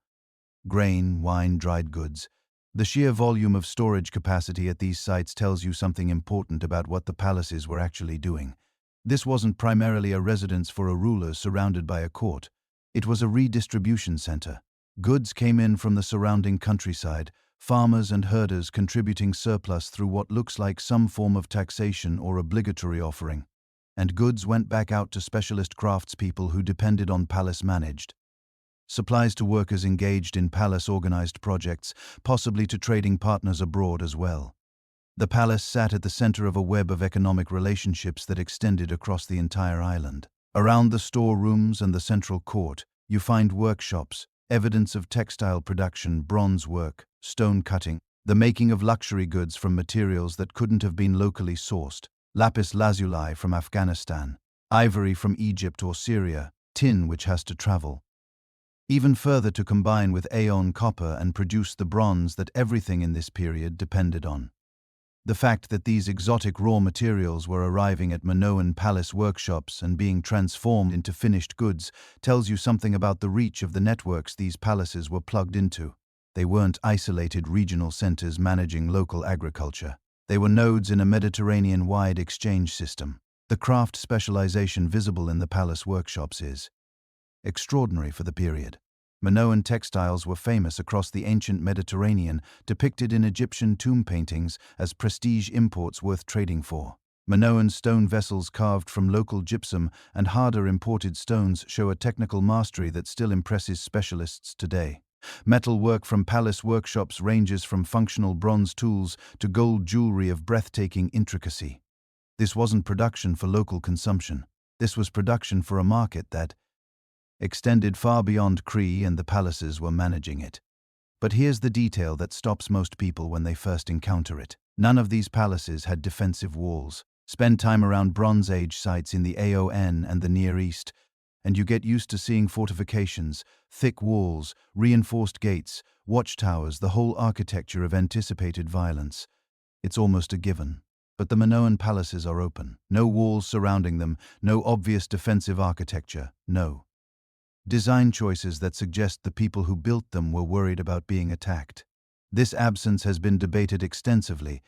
grain, wine, dried goods. The sheer volume of storage capacity at these sites tells you something important about what the palaces were actually doing. This wasn't primarily a residence for a ruler surrounded by a court. It was a redistribution center. Goods came in from the surrounding countryside, farmers and herders contributing surplus through what looks like some form of taxation or obligatory offering. And goods went back out to specialist craftspeople who depended on palace-managed supplies to workers engaged in palace-organized projects, possibly to trading partners abroad as well. The palace sat at the center of a web of economic relationships that extended across the entire island. Around the storerooms and the central court, you find workshops, evidence of textile production, bronze work, stone cutting, the making of luxury goods from materials that couldn't have been locally sourced, lapis lazuli from Afghanistan, ivory from Egypt or Syria, tin which has to travel even further to combine with Aeon copper and produce the bronze that everything in this period depended on. The fact that these exotic raw materials were arriving at Minoan palace workshops and being transformed into finished goods tells you something about the reach of the networks these palaces were plugged into. They weren't isolated regional centers managing local agriculture. They were nodes in a Mediterranean-wide exchange system. The craft specialization visible in the palace workshops is extraordinary for the period. Minoan textiles were famous across the ancient Mediterranean, depicted in Egyptian tomb paintings as prestige imports worth trading for. Minoan stone vessels carved from local gypsum and harder imported stones show a technical mastery that still impresses specialists today. Metal work from palace workshops ranges from functional bronze tools to gold jewelry of breathtaking intricacy. This wasn't production for local consumption. This was production for a market that extended far beyond Cree, and the palaces were managing it. But here's the detail that stops most people when they first encounter it. None of these palaces had defensive walls. Spend time around Bronze Age sites in the AON and the Near East, and you get used to seeing fortifications, thick walls, reinforced gates, watchtowers, the whole architecture of anticipated violence. It's almost a given. But the Minoan palaces are open. No walls surrounding them, no obvious defensive architecture, no. Design choices that suggest the people who built them were worried about being attacked. This absence has been debated extensively,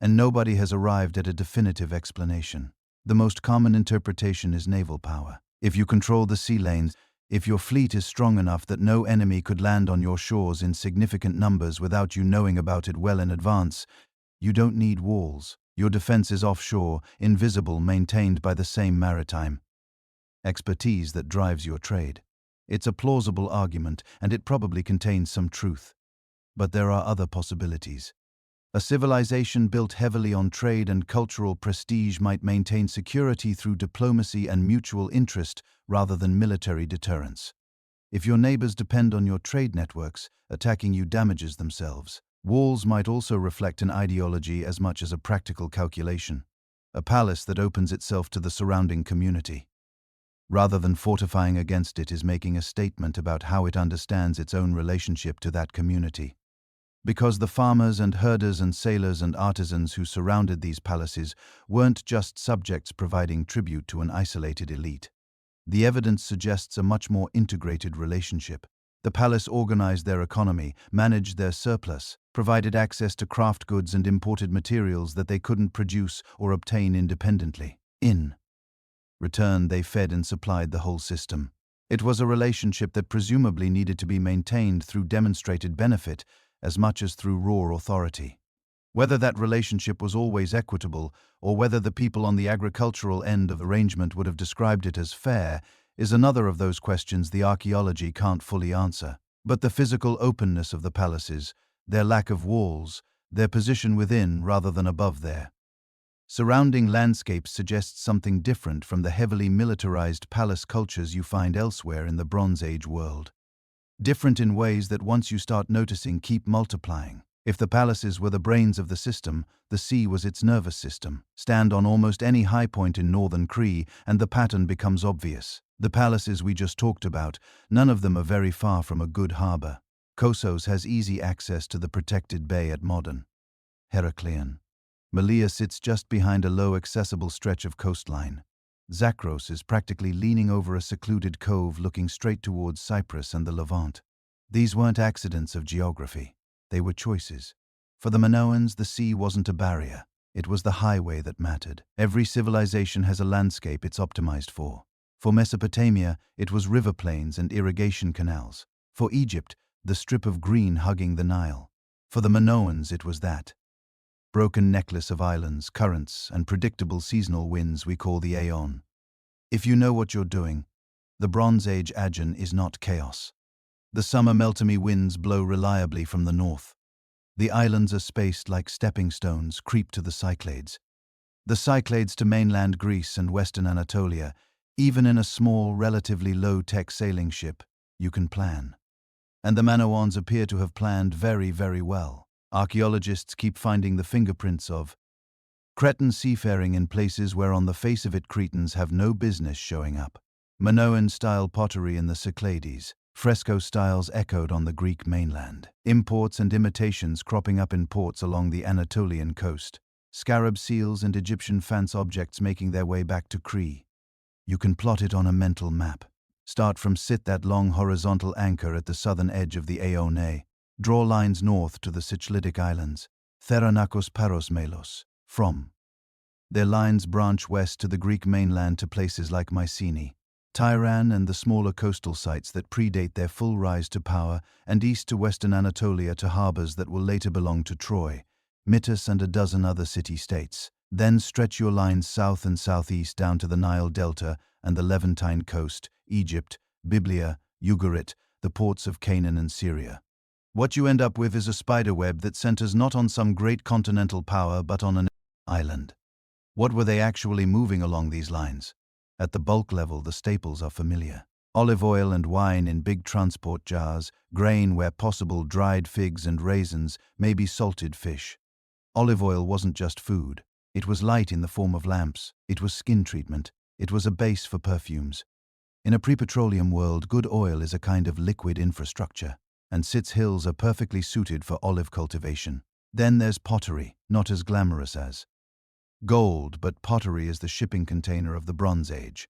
and nobody has arrived at a definitive explanation. The most common interpretation is naval power. If you control the sea lanes, if your fleet is strong enough that no enemy could land on your shores in significant numbers without you knowing about it well in advance, you don't need walls. Your defense is offshore, invisible, maintained by the same maritime expertise that drives your trade. It's a plausible argument, and it probably contains some truth. But there are other possibilities. A civilization built heavily on trade and cultural prestige might maintain security through diplomacy and mutual interest rather than military deterrence. If your neighbors depend on your trade networks, attacking you damages themselves. Walls might also reflect an ideology as much as a practical calculation. A palace that opens itself to the surrounding community, rather than fortifying against it, is making a statement about how it understands its own relationship to that community. Because the farmers and herders and sailors and artisans who surrounded these palaces weren't just subjects providing tribute to an isolated elite. The evidence suggests a much more integrated relationship. The palace organized their economy, managed their surplus, provided access to craft goods and imported materials that they couldn't produce or obtain independently. In return, they fed and supplied the whole system. It was a relationship that presumably needed to be maintained through demonstrated benefit as much as through raw authority. Whether that relationship was always equitable, or whether the people on the agricultural end of the arrangement would have described it as fair, is another of those questions the archaeology can't fully answer. But the physical openness of the palaces, their lack of walls, their position within rather than above their surrounding landscapes suggests something different from the heavily militarized palace cultures you find elsewhere in the Bronze Age world. Different in ways that, once you start noticing, keep multiplying. If the palaces were the brains of the system, the sea was its nervous system. Stand on almost any high point in northern Crete, and the pattern becomes obvious. The palaces we just talked about, none of them are very far from a good harbor. Kossos has easy access to the protected bay at modern Heraklion. Malea sits just behind a low, accessible stretch of coastline. Zakros is practically leaning over a secluded cove looking straight towards Cyprus and the Levant. These weren't accidents of geography. They were choices. For the Minoans, the sea wasn't a barrier. It was the highway that mattered. Every civilization has a landscape it's optimized for. For Mesopotamia, it was river plains and irrigation canals. For Egypt, the strip of green hugging the Nile. For the Minoans, it was that broken necklace of islands, currents, and predictable seasonal winds we call the Aeon. If you know what you're doing, the Bronze Age Aegean is not chaos. The summer Meltemi winds blow reliably from the north. The islands are spaced like stepping stones creep to the Cyclades. The Cyclades to mainland Greece and western Anatolia. Even in a small, relatively low-tech sailing ship, you can plan. And the Minoans appear to have planned very, very well. Archaeologists keep finding the fingerprints of Cretan seafaring in places where on the face of it Cretans have no business showing up. Minoan-style pottery in the Cyclades, fresco styles echoed on the Greek mainland. Imports and imitations cropping up in ports along the Anatolian coast. Scarab seals and Egyptian fans objects making their way back to Crete. You can plot it on a mental map. Start from sit that long horizontal anchor at the southern edge of the Aeone. Draw lines north to the Cycladic Islands, Theranakos Parosmelos. From their lines branch west to the Greek mainland to places like Mycenae, Tyran and the smaller coastal sites that predate their full rise to power, and east to western Anatolia to harbors that will later belong to Troy, Mitus and a dozen other city-states. Then stretch your lines south and southeast down to the Nile Delta and the Levantine coast, Egypt, Byblia, Ugarit, the ports of Canaan and Syria. What you end up with is a spiderweb that centers not on some great continental power but on an island. What were they actually moving along these lines? At the bulk level, the staples are familiar. Olive oil and wine in big transport jars, grain where possible, dried figs and raisins, maybe salted fish. Olive oil wasn't just food. It was light in the form of lamps. It was skin treatment. It was a base for perfumes. In a pre-petroleum world, good oil is a kind of liquid infrastructure, and Sitz Hills are perfectly suited for olive cultivation. Then there's pottery, not as glamorous as gold, but pottery is the shipping container of the Bronze Age.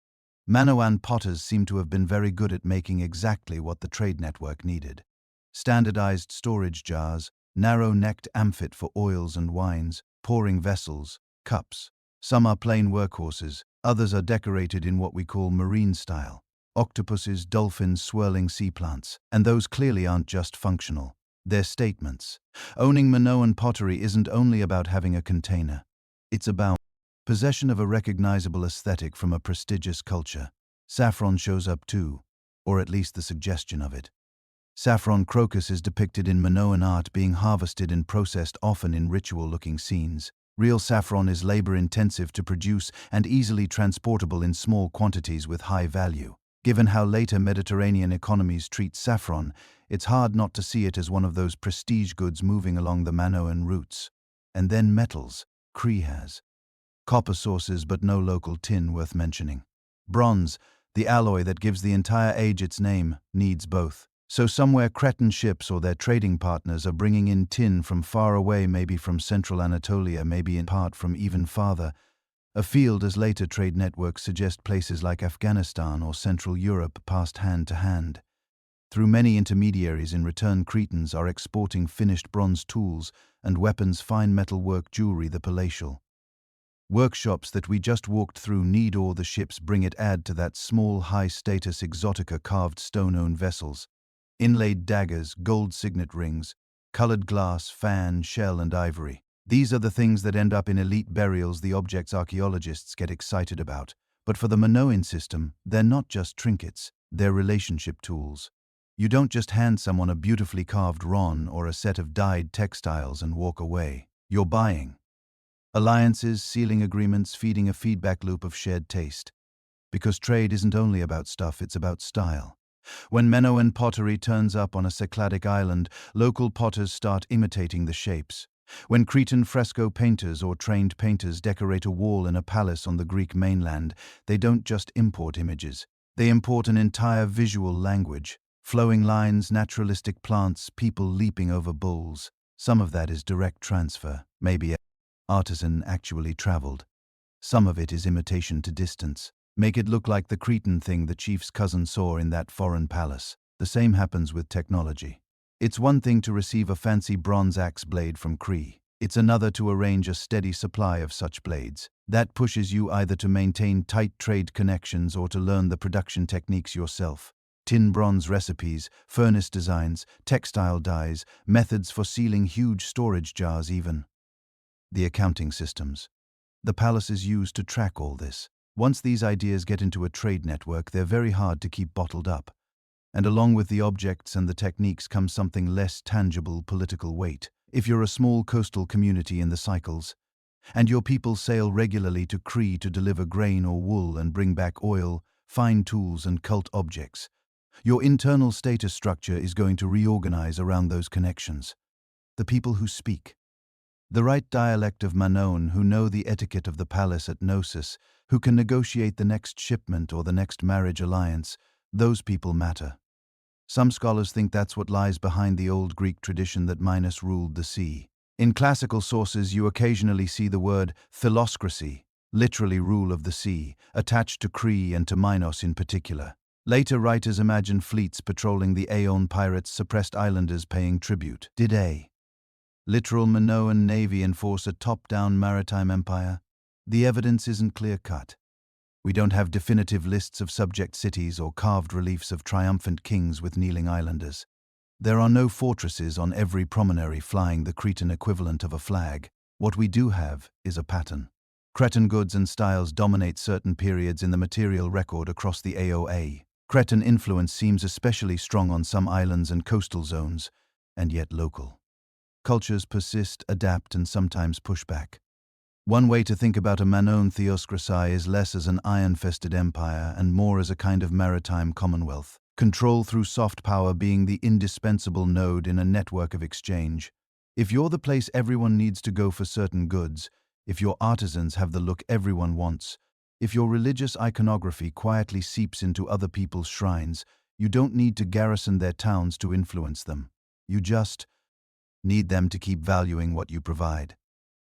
Manoan potters seem to have been very good at making exactly what the trade network needed. Standardized storage jars, narrow-necked amphit for oils and wines, pouring vessels, cups. Some are plain workhorses, others are decorated in what we call marine style. Octopuses, dolphins, swirling sea plants. And those clearly aren't just functional. They're statements. Owning Minoan pottery isn't only about having a container. It's about possession of a recognizable aesthetic from a prestigious culture. Saffron shows up too, or at least the suggestion of it. Saffron crocus is depicted in Minoan art being harvested and processed, often in ritual-looking scenes. Real saffron is labor-intensive to produce and easily transportable in small quantities with high value. Given how later Mediterranean economies treat saffron, it's hard not to see it as one of those prestige goods moving along the Minoan routes. And then metals. Cree has copper sources but no local tin worth mentioning. Bronze, the alloy that gives the entire age its name, needs both. So somewhere Cretan ships or their trading partners are bringing in tin from far away, maybe from central Anatolia, maybe in part from even farther afield, as later trade networks suggest places like Afghanistan or Central Europe passed hand to hand. Through many intermediaries, in return Cretans are exporting finished bronze tools and weapons, fine metalwork, jewelry. The palatial workshops that we just walked through need all the ships bring it, add to that small high-status exotica carved stone-owned vessels. Inlaid daggers, gold signet rings, colored glass, fan, shell and ivory. These are the things that end up in elite burials, the objects archaeologists get excited about. But for the Minoan system, they're not just trinkets, they're relationship tools. You don't just hand someone a beautifully carved ron or a set of dyed textiles and walk away. You're buying alliances, sealing agreements, feeding a feedback loop of shared taste. Because trade isn't only about stuff, it's about style. When Minoan pottery turns up on a Cycladic island, local potters start imitating the shapes. When Cretan fresco painters or trained painters decorate a wall in a palace on the Greek mainland, they don't just import images. They import an entire visual language. Flowing lines, naturalistic plants, people leaping over bulls. Some of that is direct transfer, maybe an artisan actually traveled. Some of it is imitation to distance. Make it look like the Cretan thing the chief's cousin saw in that foreign palace. The same happens with technology. It's one thing to receive a fancy bronze axe blade from Cree. It's another to arrange a steady supply of such blades. That pushes you either to maintain tight trade connections or to learn the production techniques yourself. Tin bronze recipes, furnace designs, textile dyes, methods for sealing huge storage jars even. The accounting systems. The palaces use to track all this. Once these ideas get into a trade network, they're very hard to keep bottled up. And along with the objects and the techniques comes something less tangible: political weight. If you're a small coastal community in the Cycles, and your people sail regularly to Cree to deliver grain or wool and bring back oil, fine tools and cult objects, your internal status structure is going to reorganize around those connections. The people who speak the right dialect of Minoan, who know the etiquette of the palace at Knossos, who can negotiate the next shipment or the next marriage alliance, those people matter. Some scholars think that's what lies behind the old Greek tradition that Minos ruled the sea. In classical sources, you occasionally see the word thyloscracy, literally rule of the sea, attached to Cree and to Minos in particular. Later writers imagine fleets patrolling the Aeon pirates, suppressed islanders paying tribute. Did a literal Minoan navy enforce a top-down maritime empire? The evidence isn't clear-cut. We don't have definitive lists of subject cities or carved reliefs of triumphant kings with kneeling islanders. There are no fortresses on every promontory flying the Cretan equivalent of a flag. What we do have is a pattern. Cretan goods and styles dominate certain periods in the material record across the AOA. Cretan influence seems especially strong on some islands and coastal zones, and yet local cultures persist, adapt, and sometimes push back. One way to think about a Minoan theocracy is less as an iron-fisted empire and more as a kind of maritime commonwealth. Control through soft power being the indispensable node in a network of exchange. If you're the place everyone needs to go for certain goods, if your artisans have the look everyone wants, if your religious iconography quietly seeps into other people's shrines, you don't need to garrison their towns to influence them. You just need them to keep valuing what you provide.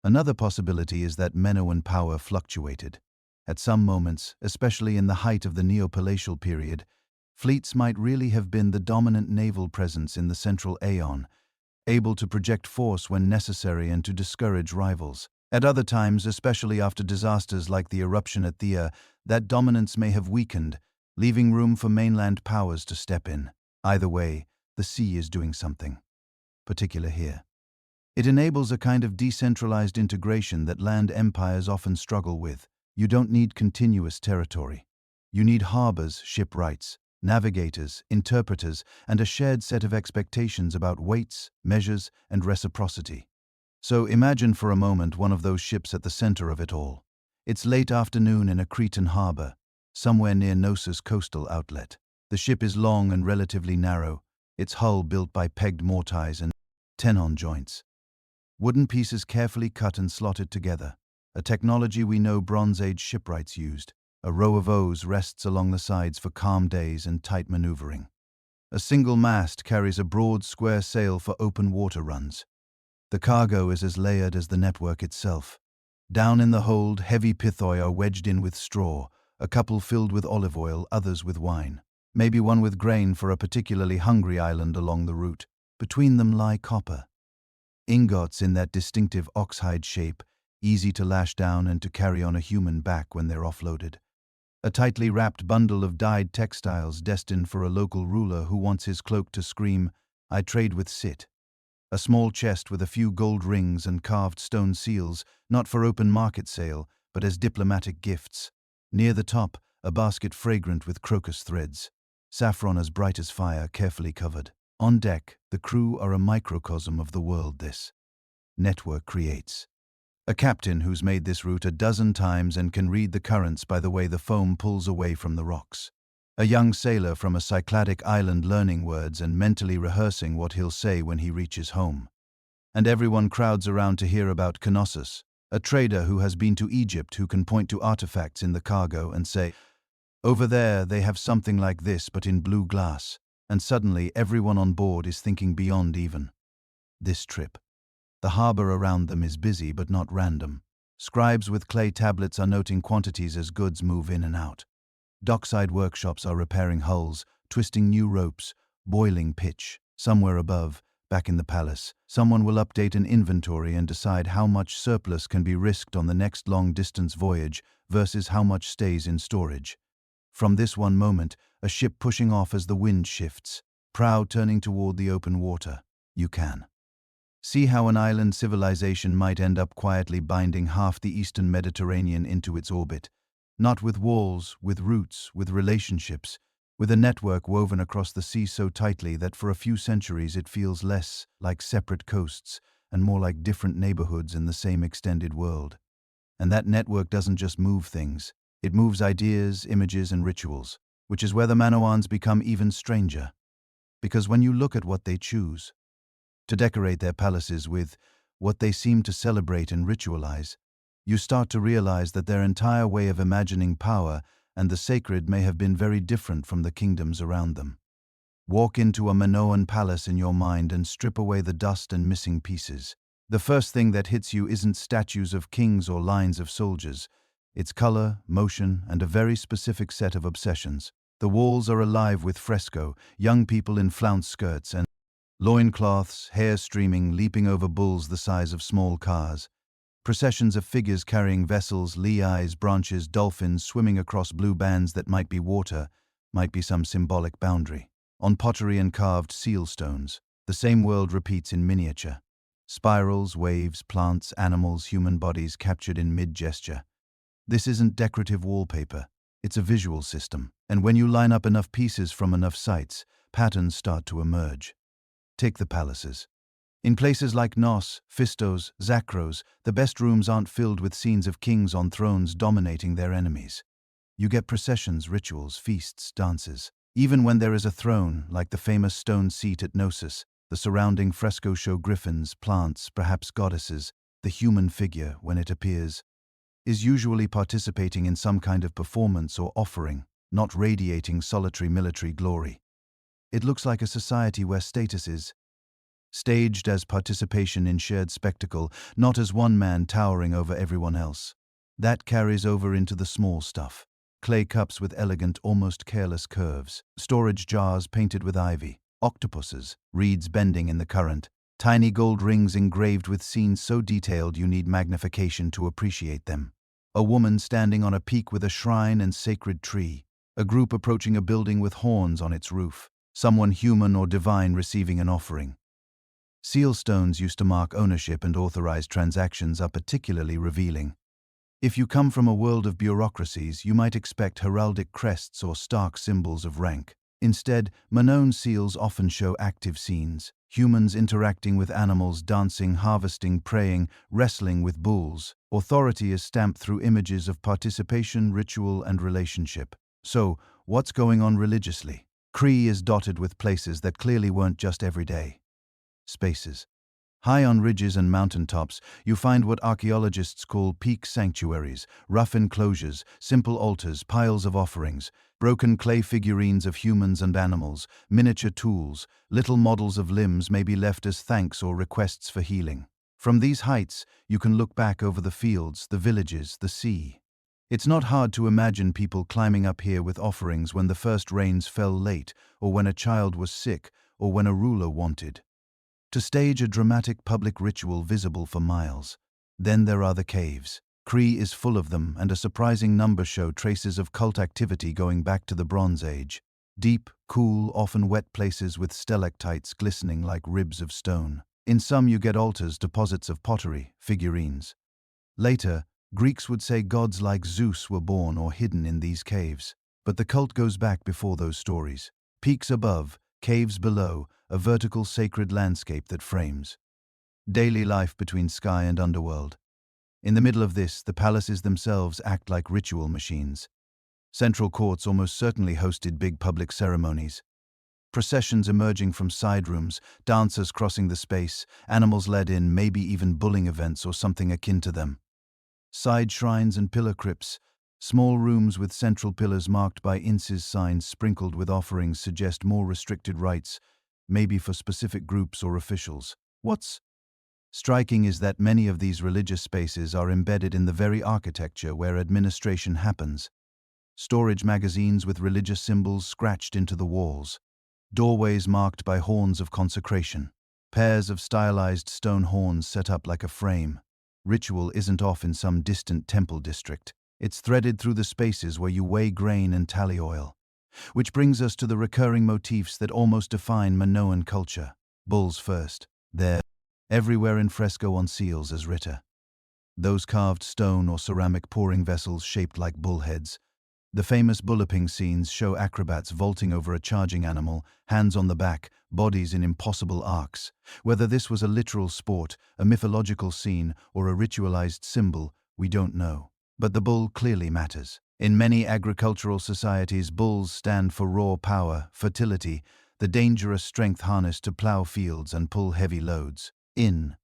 Another possibility is that Minoan power fluctuated. At some moments, especially in the height of the Neopalatial period, fleets might really have been the dominant naval presence in the central Aeon, able to project force when necessary and to discourage rivals. At other times, especially after disasters like the eruption at Thea, that dominance may have weakened, leaving room for mainland powers to step in. Either way, the sea is doing something particular here. It enables a kind of decentralized integration that land empires often struggle with. You don't need continuous territory. You need harbors, ship rights, navigators, interpreters, and a shared set of expectations about weights, measures, and reciprocity. So imagine for a moment one of those ships at the center of it all. It's late afternoon in a Cretan harbor, somewhere near Knossos coastal outlet. The ship is long and relatively narrow, its hull built by pegged mortise and tenon joints. Wooden pieces carefully cut and slotted together, a technology we know Bronze Age shipwrights used. A row of O's rests along the sides for calm days and tight maneuvering. A single mast carries a broad square sail for open water runs. The cargo is as layered as the network itself. Down in the hold, heavy pithoi are wedged in with straw, a couple filled with olive oil, others with wine. Maybe one with grain for a particularly hungry island along the route. Between them lie copper. Ingots in that distinctive oxhide shape, easy to lash down and to carry on a human back when they're offloaded. A tightly wrapped bundle of dyed textiles destined for a local ruler who wants his cloak to scream, "I trade with Sit." A small chest with a few gold rings and carved stone seals, not for open market sale, but as diplomatic gifts. Near the top, a basket fragrant with crocus threads. Saffron as bright as fire, carefully covered. On deck, the crew are a microcosm of the world this network creates. A captain who's made this route a dozen times and can read the currents by the way the foam pulls away from the rocks. A young sailor from a Cycladic island learning words and mentally rehearsing what he'll say when he reaches home. And everyone crowds around to hear about Knossos, a trader who has been to Egypt who can point to artifacts in the cargo and say, "Over there they have something like this but in blue glass," and suddenly everyone on board is thinking beyond even this trip. The harbor around them is busy but not random. Scribes with clay tablets are noting quantities as goods move in and out. Dockside workshops are repairing hulls, twisting new ropes, boiling pitch. Somewhere above, back in the palace, someone will update an inventory and decide how much surplus can be risked on the next long-distance voyage versus how much stays in storage. From this one moment, a ship pushing off as the wind shifts, prow turning toward the open water. You can see how an island civilization might end up quietly binding half the eastern Mediterranean into its orbit. Not with walls, with roots, with relationships, with a network woven across the sea so tightly that for a few centuries it feels less like separate coasts and more like different neighborhoods in the same extended world. And that network doesn't just move things, it moves ideas, images, and rituals, which is where the Manoans become even stranger. Because when you look at what they choose to decorate their palaces with, what they seem to celebrate and ritualize, you start to realize that their entire way of imagining power and the sacred may have been very different from the kingdoms around them. Walk into a Minoan palace in your mind and strip away the dust and missing pieces. The first thing that hits you isn't statues of kings or lines of soldiers. It's color, motion, and a very specific set of obsessions. The walls are alive with fresco, young people in flounced skirts and loincloths, hair streaming, leaping over bulls the size of small cars. Processions of figures carrying vessels, leis, branches, dolphins swimming across blue bands that might be water, might be some symbolic boundary. On pottery and carved seal stones, the same world repeats in miniature. Spirals, waves, plants, animals, human bodies captured in mid-gesture. This isn't decorative wallpaper, it's a visual system. And when you line up enough pieces from enough sites, patterns start to emerge. Take the palaces. In places like Knos, Phistos, Zakros, the best rooms aren't filled with scenes of kings on thrones dominating their enemies. You get processions, rituals, feasts, dances. Even when there is a throne, like the famous stone seat at Knossos, the surrounding fresco show griffins, plants, perhaps goddesses. The human figure, when it appears, is usually participating in some kind of performance or offering, not radiating solitary military glory. It looks like a society where status is staged as participation in shared spectacle, not as one man towering over everyone else. That carries over into the small stuff. Clay cups with elegant, almost careless curves, storage jars painted with ivy, octopuses, reeds bending in the current, tiny gold rings engraved with scenes so detailed you need magnification to appreciate them. A woman standing on a peak with a shrine and sacred tree. A group approaching a building with horns on its roof. Someone human or divine receiving an offering. Seal stones used to mark ownership, and authorized transactions are particularly revealing. If you come from a world of bureaucracies, you might expect heraldic crests or stark symbols of rank. Instead, Minoan seals often show active scenes, humans interacting with animals, dancing, harvesting, praying, wrestling with bulls. Authority is stamped through images of participation, ritual, and relationship. So, what's going on religiously? Cree is dotted with places that clearly weren't just everyday spaces. High on ridges and mountaintops, you find what archaeologists call peak sanctuaries, rough enclosures, simple altars, piles of offerings, broken clay figurines of humans and animals, miniature tools, little models of limbs may be left as thanks or requests for healing. From these heights, you can look back over the fields, the villages, the sea. It's not hard to imagine people climbing up here with offerings when the first rains fell late, or when a child was sick, or when a ruler wanted to stage a dramatic public ritual visible for miles. Then there are the caves. Cree is full of them, and a surprising number show traces of cult activity going back to the Bronze Age. Deep, cool, often wet places with stalactites glistening like ribs of stone. In some you get altars, deposits of pottery, figurines. Later, Greeks would say gods like Zeus were born or hidden in these caves. But the cult goes back before those stories. Peaks above, caves below, a vertical sacred landscape that frames daily life between sky and underworld. In the middle of this, the palaces themselves act like ritual machines. Central courts almost certainly hosted big public ceremonies. Processions emerging from side rooms, dancers crossing the space, animals led in, maybe even bulling events or something akin to them. Side shrines and pillar crypts, small rooms with central pillars marked by incense signs sprinkled with offerings suggest more restricted rites, maybe for specific groups or officials. What's striking is that many of these religious spaces are embedded in the very architecture where administration happens. Storage magazines with religious symbols scratched into the walls. Doorways marked by horns of consecration. Pairs of stylized stone horns set up like a frame. Ritual isn't off in some distant temple district. It's threaded through the spaces where you weigh grain and tally oil. Which brings us to the recurring motifs that almost define Minoan culture. Bulls first. They're everywhere in fresco on seals as Ritter. Those carved stone or ceramic pouring vessels shaped like bullheads. The famous bulloping scenes show acrobats vaulting over a charging animal, hands on the back, bodies in impossible arcs. Whether this was a literal sport, a mythological scene, or a ritualized symbol, we don't know. But the bull clearly matters. In many agricultural societies, bulls stand for raw power, fertility, the dangerous strength harnessed to plow fields and pull heavy loads. In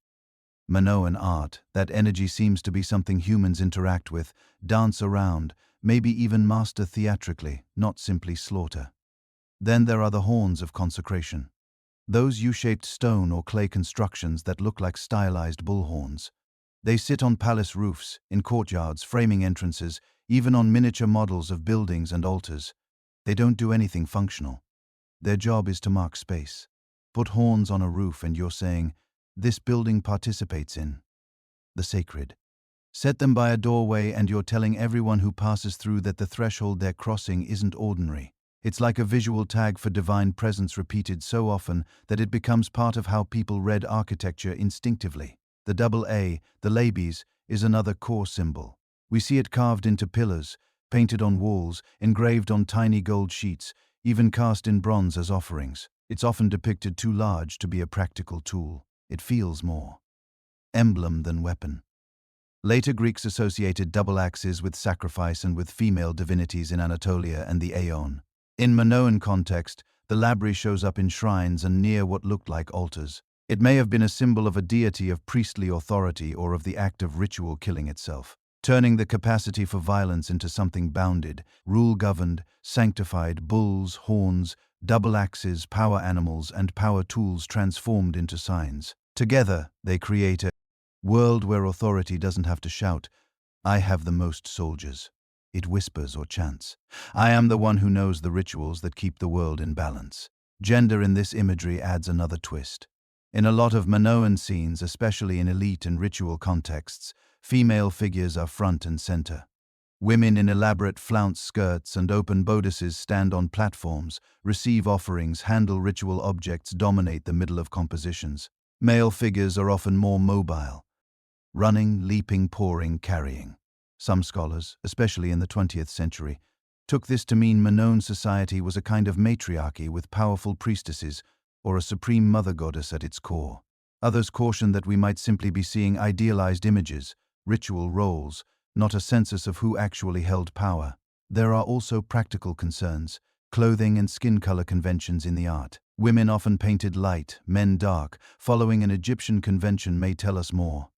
Minoan art, that energy seems to be something humans interact with, dance around, maybe even master theatrically, not simply slaughter. Then there are the horns of consecration. Those U-shaped stone or clay constructions that look like stylized bullhorns. They sit on palace roofs, in courtyards, framing entrances, even on miniature models of buildings and altars. They don't do anything functional. Their job is to mark space. Put horns on a roof and you're saying, this building participates in the sacred. Set them by a doorway and you're telling everyone who passes through that the threshold they're crossing isn't ordinary. It's like a visual tag for divine presence repeated so often that it becomes part of how people read architecture instinctively. The double A, the labes, is another core symbol. We see it carved into pillars, painted on walls, engraved on tiny gold sheets, even cast in bronze as offerings. It's often depicted too large to be a practical tool. It feels more emblem than weapon. Later Greeks associated double axes with sacrifice and with female divinities in Anatolia and the Aeon. In Minoan context, the labrys shows up in shrines and near what looked like altars. It may have been a symbol of a deity of priestly authority or of the act of ritual killing itself, turning the capacity for violence into something bounded, rule-governed, sanctified. Bulls, horns, double axes, power animals, and power tools transformed into signs. Together, they create a world where authority doesn't have to shout, I have the most soldiers. It whispers or chants. I am the one who knows the rituals that keep the world in balance. Gender in this imagery adds another twist. In a lot of Minoan scenes, especially in elite and ritual contexts, female figures are front and center. Women in elaborate flounce skirts and open bodices stand on platforms, receive offerings, handle ritual objects, dominate the middle of compositions. Male figures are often more mobile, running, leaping, pouring, carrying. Some scholars, especially in the 20th century, took this to mean Minoan society was a kind of matriarchy with powerful priestesses or a supreme mother goddess at its core. Others cautioned that we might simply be seeing idealized images, ritual roles, not a census of who actually held power. There are also practical concerns, clothing and skin color conventions in the art. Women often painted light, men dark, following an Egyptian convention may tell us more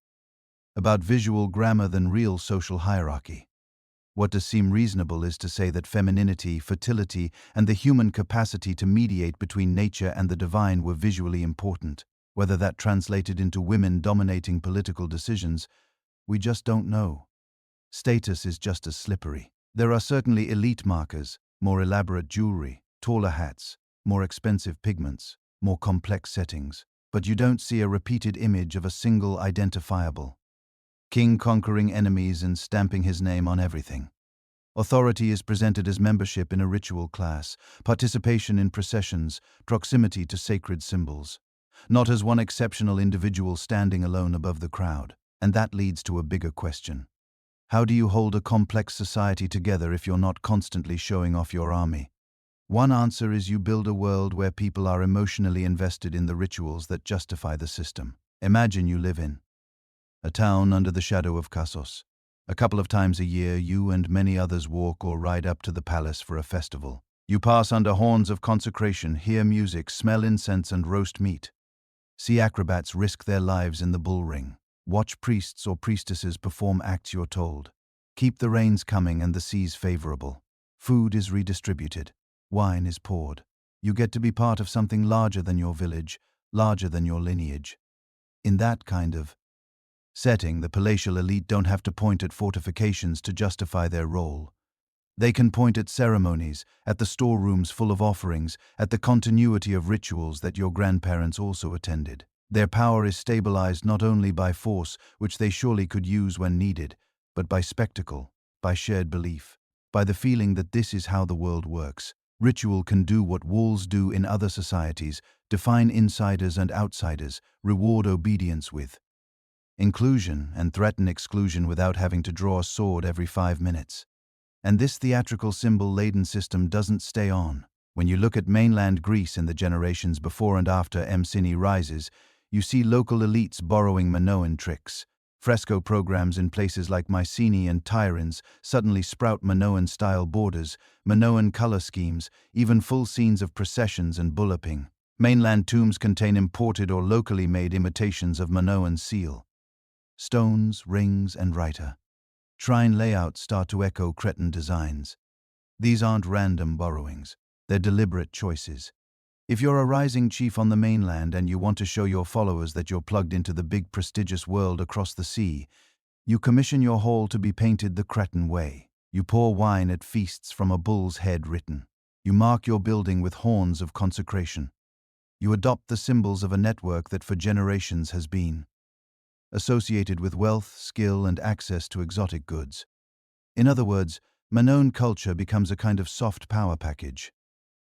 about visual grammar than real social hierarchy. What does seem reasonable is to say that femininity, fertility, and the human capacity to mediate between nature and the divine were visually important. Whether that translated into women dominating political decisions, we just don't know. Status is just as slippery. There are certainly elite markers, more elaborate jewelry, taller hats, more expensive pigments, more complex settings, but you don't see a repeated image of a single identifiable king conquering enemies and stamping his name on everything. Authority is presented as membership in a ritual class, participation in processions, proximity to sacred symbols, not as one exceptional individual standing alone above the crowd. And that leads to a bigger question. How do you hold a complex society together if you're not constantly showing off your army? One answer is you build a world where people are emotionally invested in the rituals that justify the system. Imagine you live in a town under the shadow of Knossos. A couple of times a year, you and many others walk or ride up to the palace for a festival. You pass under horns of consecration, hear music, smell incense and roast meat. See acrobats risk their lives in the bull ring. Watch priests or priestesses perform acts you're told. Keep the rains coming and the seas favorable. Food is redistributed. Wine is poured. You get to be part of something larger than your village, larger than your lineage. In that kind of setting, the palatial elite don't have to point at fortifications to justify their role. They can point at ceremonies, at the storerooms full of offerings, at the continuity of rituals that your grandparents also attended. Their power is stabilized not only by force, which they surely could use when needed, but by spectacle, by shared belief, by the feeling that this is how the world works. Ritual can do what walls do in other societies, define insiders and outsiders, reward obedience with inclusion and threaten exclusion without having to draw a sword every 5 minutes. And this theatrical symbol-laden system doesn't stay on. When you look at mainland Greece in the generations before and after Mycenae rises, you see local elites borrowing Minoan tricks. Fresco programs in places like Mycenae and Tiryns suddenly sprout Minoan-style borders, Minoan color schemes, even full scenes of processions and bulloping. Mainland tombs contain imported or locally made imitations of Minoan seal. Stones, rings, and writer. Shrine layouts start to echo Cretan designs. These aren't random borrowings. They're deliberate choices. If you're a rising chief on the mainland and you want to show your followers that you're plugged into the big prestigious world across the sea, you commission your hall to be painted the Cretan way. You pour wine at feasts from a bull's head written. You mark your building with horns of consecration. You adopt the symbols of a network that for generations has been associated with wealth, skill, and access to exotic goods. In other words, Minoan culture becomes a kind of soft power package.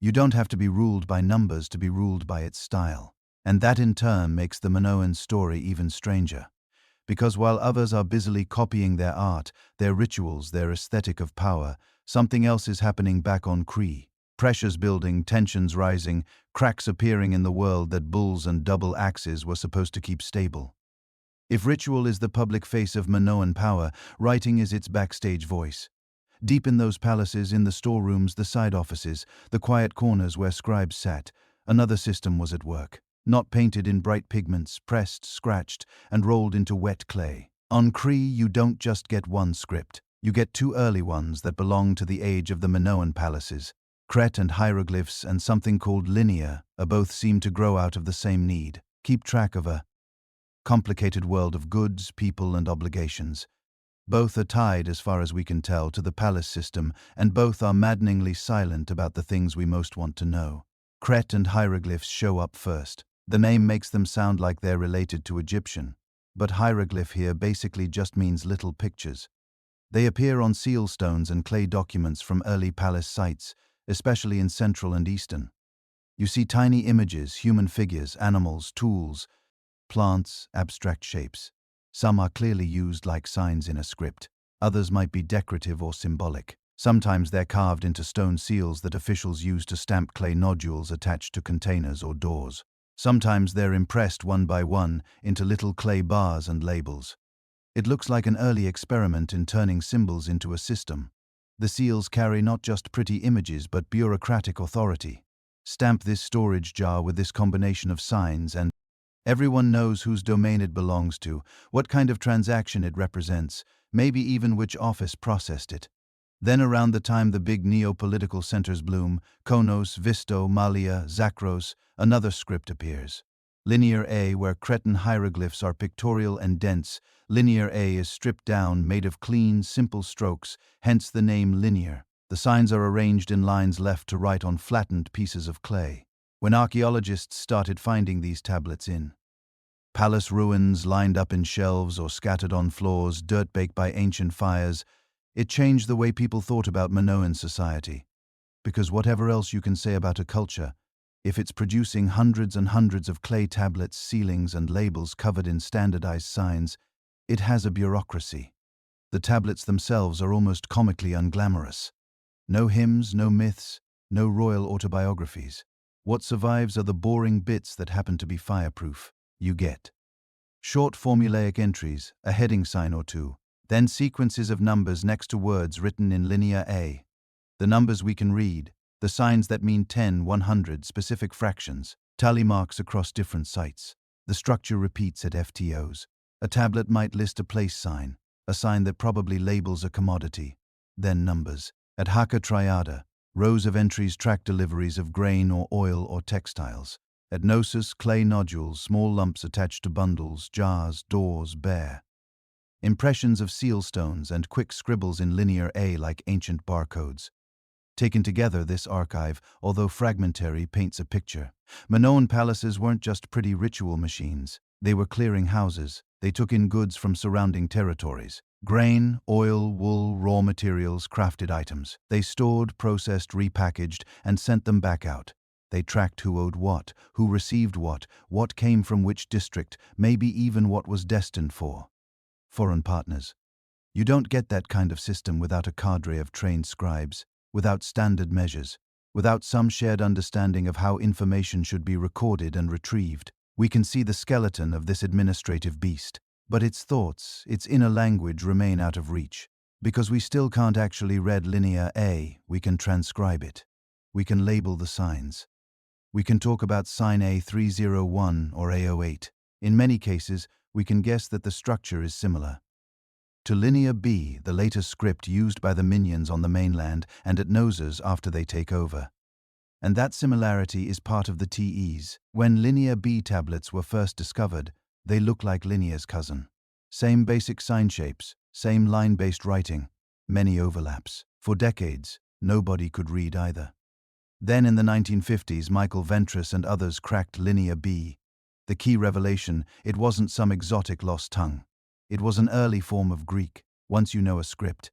You don't have to be ruled by numbers to be ruled by its style. And that in turn makes the Minoan story even stranger. Because while others are busily copying their art, their rituals, their aesthetic of power, something else is happening back on Crete. Pressures building, tensions rising, cracks appearing in the world that bulls and double axes were supposed to keep stable. If ritual is the public face of Minoan power, writing is its backstage voice. Deep in those palaces, in the storerooms, the side offices, the quiet corners where scribes sat, another system was at work. Not painted in bright pigments, pressed, scratched, and rolled into wet clay. On Crete, you don't just get one script. You get two early ones that belong to the age of the Minoan palaces. Crete and hieroglyphs and something called linear both seem to grow out of the same need. Keep track of a complicated world of goods, people, and obligations. Both are tied, as far as we can tell, to the palace system, and both are maddeningly silent about the things we most want to know. Cret and hieroglyphs show up first. The name makes them sound like they're related to Egyptian, but hieroglyph here basically just means little pictures. They appear on seal stones and clay documents from early palace sites, especially in Central and Eastern. You see tiny images, human figures, animals, tools, plants, abstract shapes. Some are clearly used like signs in a script. Others might be decorative or symbolic. Sometimes they're carved into stone seals that officials use to stamp clay nodules attached to containers or doors. Sometimes they're impressed one by one into little clay bars and labels. It looks like an early experiment in turning symbols into a system. The seals carry not just pretty images but bureaucratic authority. Stamp this storage jar with this combination of signs and everyone knows whose domain it belongs to, what kind of transaction it represents, maybe even which office processed it. Then around the time the big neo-political centers bloom, Konos, Visto, Malia, Zakros, another script appears. Linear A, where Cretan hieroglyphs are pictorial and dense, Linear A is stripped down, made of clean, simple strokes, hence the name linear. The signs are arranged in lines left to right on flattened pieces of clay. When archaeologists started finding these tablets in palace ruins lined up in shelves or scattered on floors, dirt-baked by ancient fires, it changed the way people thought about Minoan society. Because whatever else you can say about a culture, if it's producing hundreds and hundreds of clay tablets, ceilings, and labels covered in standardized signs, it has a bureaucracy. The tablets themselves are almost comically unglamorous. No hymns, no myths, no royal autobiographies. What survives are the boring bits that happen to be fireproof. You get short formulaic entries, a heading sign or two, then sequences of numbers next to words written in Linear A. The numbers we can read, the signs that mean 10, 100, specific fractions, tally marks across different sites. The structure repeats at FTOs. A tablet might list a place sign, a sign that probably labels a commodity, then numbers. At Haka Triada, rows of entries track deliveries of grain or oil or textiles. At Gnosis, clay nodules, small lumps attached to bundles, jars, doors, bare. Impressions of seal stones and quick scribbles in Linear A like ancient barcodes. Taken together, this archive, although fragmentary, paints a picture. Minoan palaces weren't just pretty ritual machines. They were clearing houses. They took in goods from surrounding territories. Grain, oil, wool, raw materials, crafted items. They stored, processed, repackaged, and sent them back out. They tracked who owed what, who received what came from which district, maybe even what was destined for foreign partners. You don't get that kind of system without a cadre of trained scribes, without standard measures, without some shared understanding of how information should be recorded and retrieved. We can see the skeleton of this administrative beast, but its thoughts, its inner language remain out of reach. Because we still can't actually read Linear A, we can transcribe it. We can label the signs. We can talk about sign A301 or A08. In many cases, we can guess that the structure is similar to Linear B, the later script used by the minions on the mainland and at Gnosis after they take over. And that similarity is part of the TEs. When Linear B tablets were first discovered, they look like Linear's cousin. Same basic sign shapes, same line-based writing, many overlaps. For decades, nobody could read either. Then in the 1950s, Michael Ventris and others cracked Linear B. The key revelation, it wasn't some exotic lost tongue. It was an early form of Greek. Once you know a script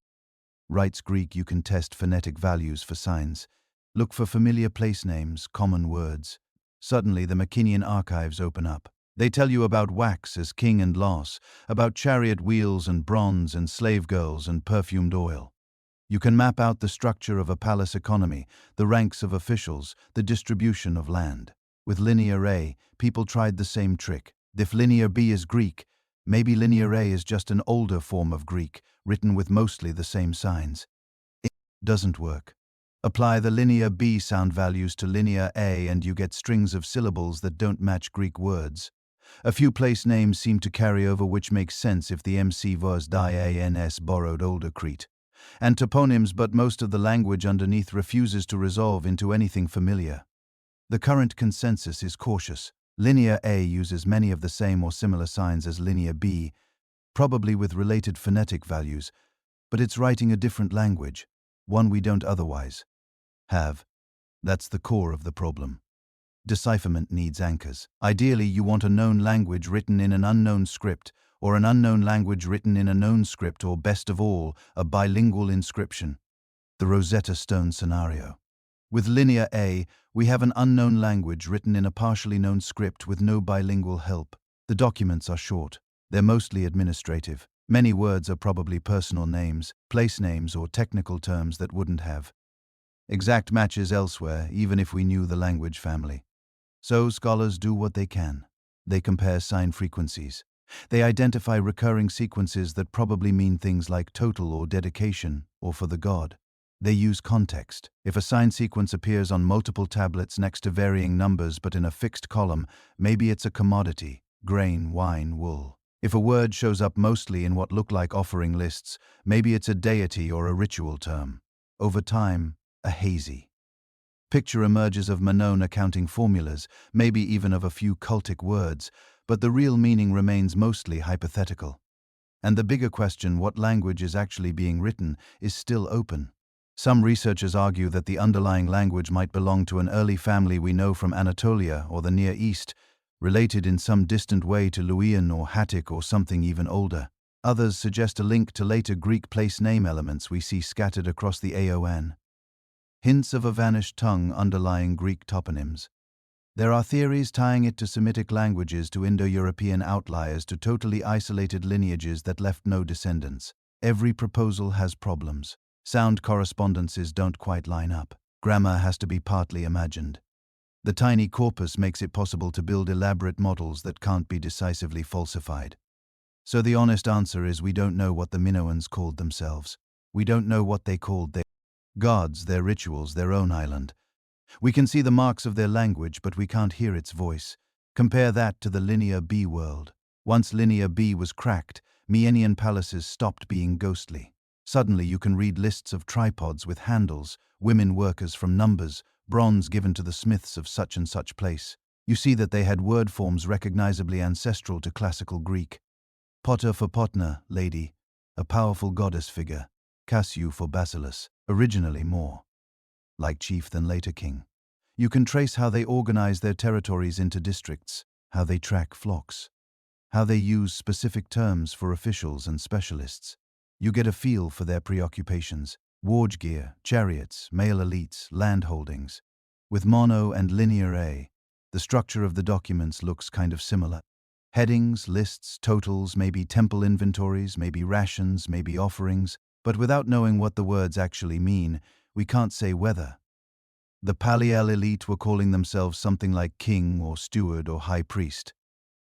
writes Greek, you can test phonetic values for signs. Look for familiar place names, common words. Suddenly, the Mycenaean archives open up. They tell you about wax as king and loss, about chariot wheels and bronze and slave girls and perfumed oil. You can map out the structure of a palace economy, the ranks of officials, the distribution of land. With Linear A, people tried the same trick. If Linear B is Greek, maybe Linear A is just an older form of Greek, written with mostly the same signs. It doesn't work. Apply the Linear B sound values to Linear A and you get strings of syllables that don't match Greek words. A few place names seem to carry over, which makes sense if the MC was DIANS borrowed Older Crete. And toponyms, but most of the language underneath refuses to resolve into anything familiar. The current consensus is cautious. Linear A uses many of the same or similar signs as Linear B, probably with related phonetic values, but it's writing a different language, one we don't otherwise have. That's the core of the problem. Decipherment needs anchors. Ideally, you want a known language written in an unknown script, or an unknown language written in a known script, or best of all, a bilingual inscription. The Rosetta Stone scenario. With Linear A, we have an unknown language written in a partially known script with no bilingual help. The documents are short. They're mostly administrative. Many words are probably personal names, place names, or technical terms that wouldn't have exact matches elsewhere, even if we knew the language family. So scholars do what they can. They compare sign frequencies. They identify recurring sequences that probably mean things like total or dedication, or for the god. They use context. If a sign sequence appears on multiple tablets next to varying numbers but in a fixed column, maybe it's a commodity: grain, wine, wool. If a word shows up mostly in what look like offering lists, maybe it's a deity or a ritual term. Over time, a hazy picture emerges of Manon accounting formulas, maybe even of a few cultic words, but the real meaning remains mostly hypothetical. And the bigger question, what language is actually being written, is still open. Some researchers argue that the underlying language might belong to an early family we know from Anatolia or the Near East, related in some distant way to Luwian or Hattic or something even older. Others suggest a link to later Greek place name elements we see scattered across the Aon. Hints of a vanished tongue underlying Greek toponyms. There are theories tying it to Semitic languages, to Indo-European outliers, to totally isolated lineages that left no descendants. Every proposal has problems. Sound correspondences don't quite line up. Grammar has to be partly imagined. The tiny corpus makes it possible to build elaborate models that can't be decisively falsified. So the honest answer is we don't know what the Minoans called themselves. We don't know what they called their gods, their rituals, their own island. We can see the marks of their language, but we can't hear its voice. Compare that to the Linear B world. Once Linear B was cracked, Mienian palaces stopped being ghostly. Suddenly you can read lists of tripods with handles, women workers from numbers, bronze given to the smiths of such and such place. You see that they had word forms recognizably ancestral to classical Greek. Potter for Potna, lady, a powerful goddess figure. Cassiu for Basileus, originally more like chief than later king. You can trace how they organize their territories into districts, how they track flocks, how they use specific terms for officials and specialists. You get a feel for their preoccupations: warge gear, chariots, male elites, land holdings. With Mono and Linear A, the structure of the documents looks kind of similar. Headings, lists, totals, maybe temple inventories, maybe rations, maybe offerings, but without knowing what the words actually mean, we can't say whether the Paliel elite were calling themselves something like king or steward or high priest.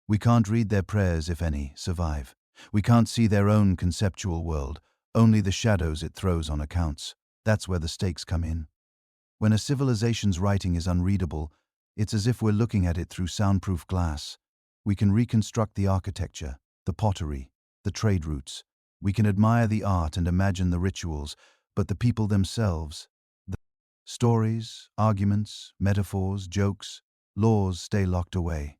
We can't read their prayers, if any, survive. We can't see their own conceptual world, only the shadows it throws on accounts. That's where the stakes come in. When a civilization's writing is unreadable, it's as if we're looking at it through soundproof glass. We can reconstruct the architecture, the pottery, the trade routes. We can admire the art and imagine the rituals, but the people themselves, the stories, arguments, metaphors, jokes, laws stay locked away.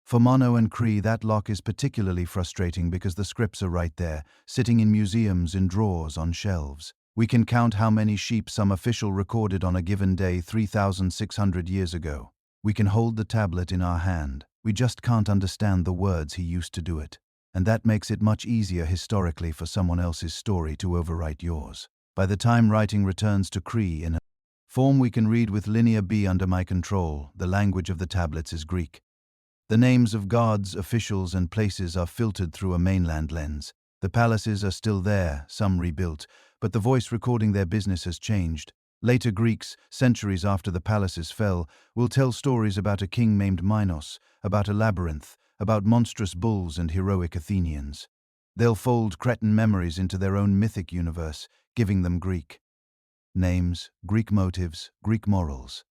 For Mono and Cree, that lock is particularly frustrating because the scripts are right there, sitting in museums, in drawers, on shelves. We can count how many sheep some official recorded on a given day 3,600 years ago. We can hold the tablet in our hand. We just can't understand the words he used to do it. And that makes it much easier historically for someone else's story to overwrite yours. By the time writing returns to Cree in a form we can read with Linear B under my control, the language of the tablets is Greek. The names of gods, officials, and places are filtered through a mainland lens. The palaces are still there, some rebuilt, but the voice recording their business has changed. Later Greeks, centuries after the palaces fell, will tell stories about a king named Minos, about a labyrinth, about monstrous bulls and heroic Athenians. They'll fold Cretan memories into their own mythic universe, giving them Greek names, Greek motives, Greek morals.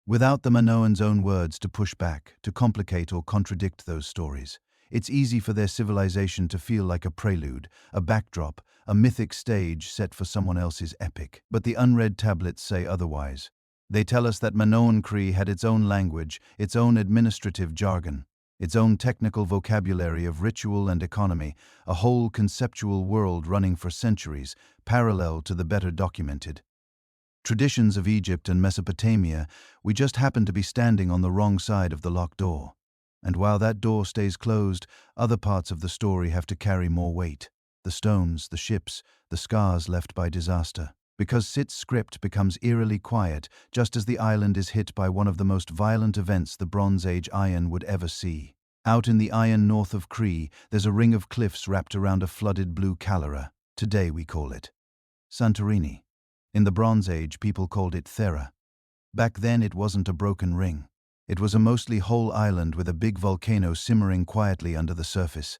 Without the Minoans' own words to push back, to complicate or contradict those stories, it's easy for their civilization to feel like a prelude, a backdrop, a mythic stage set for someone else's epic. But the unread tablets say otherwise. They tell us that Minoan Cree had its own language, its own administrative jargon, its own technical vocabulary of ritual and economy, a whole conceptual world running for centuries, parallel to the better documented traditions of Egypt and Mesopotamia. We just happen to be standing on the wrong side of the locked door. And while that door stays closed, other parts of the story have to carry more weight. The stones, the ships, the scars left by disaster. Because Sit's script becomes eerily quiet just as the island is hit by one of the most violent events the Bronze Age Iron would ever see. Out in the Iron north of Crete, there's a ring of cliffs wrapped around a flooded blue caldera. Today we call it Santorini. In the Bronze Age, people called it Thera. Back then it wasn't a broken ring. It was a mostly whole island with a big volcano simmering quietly under the surface.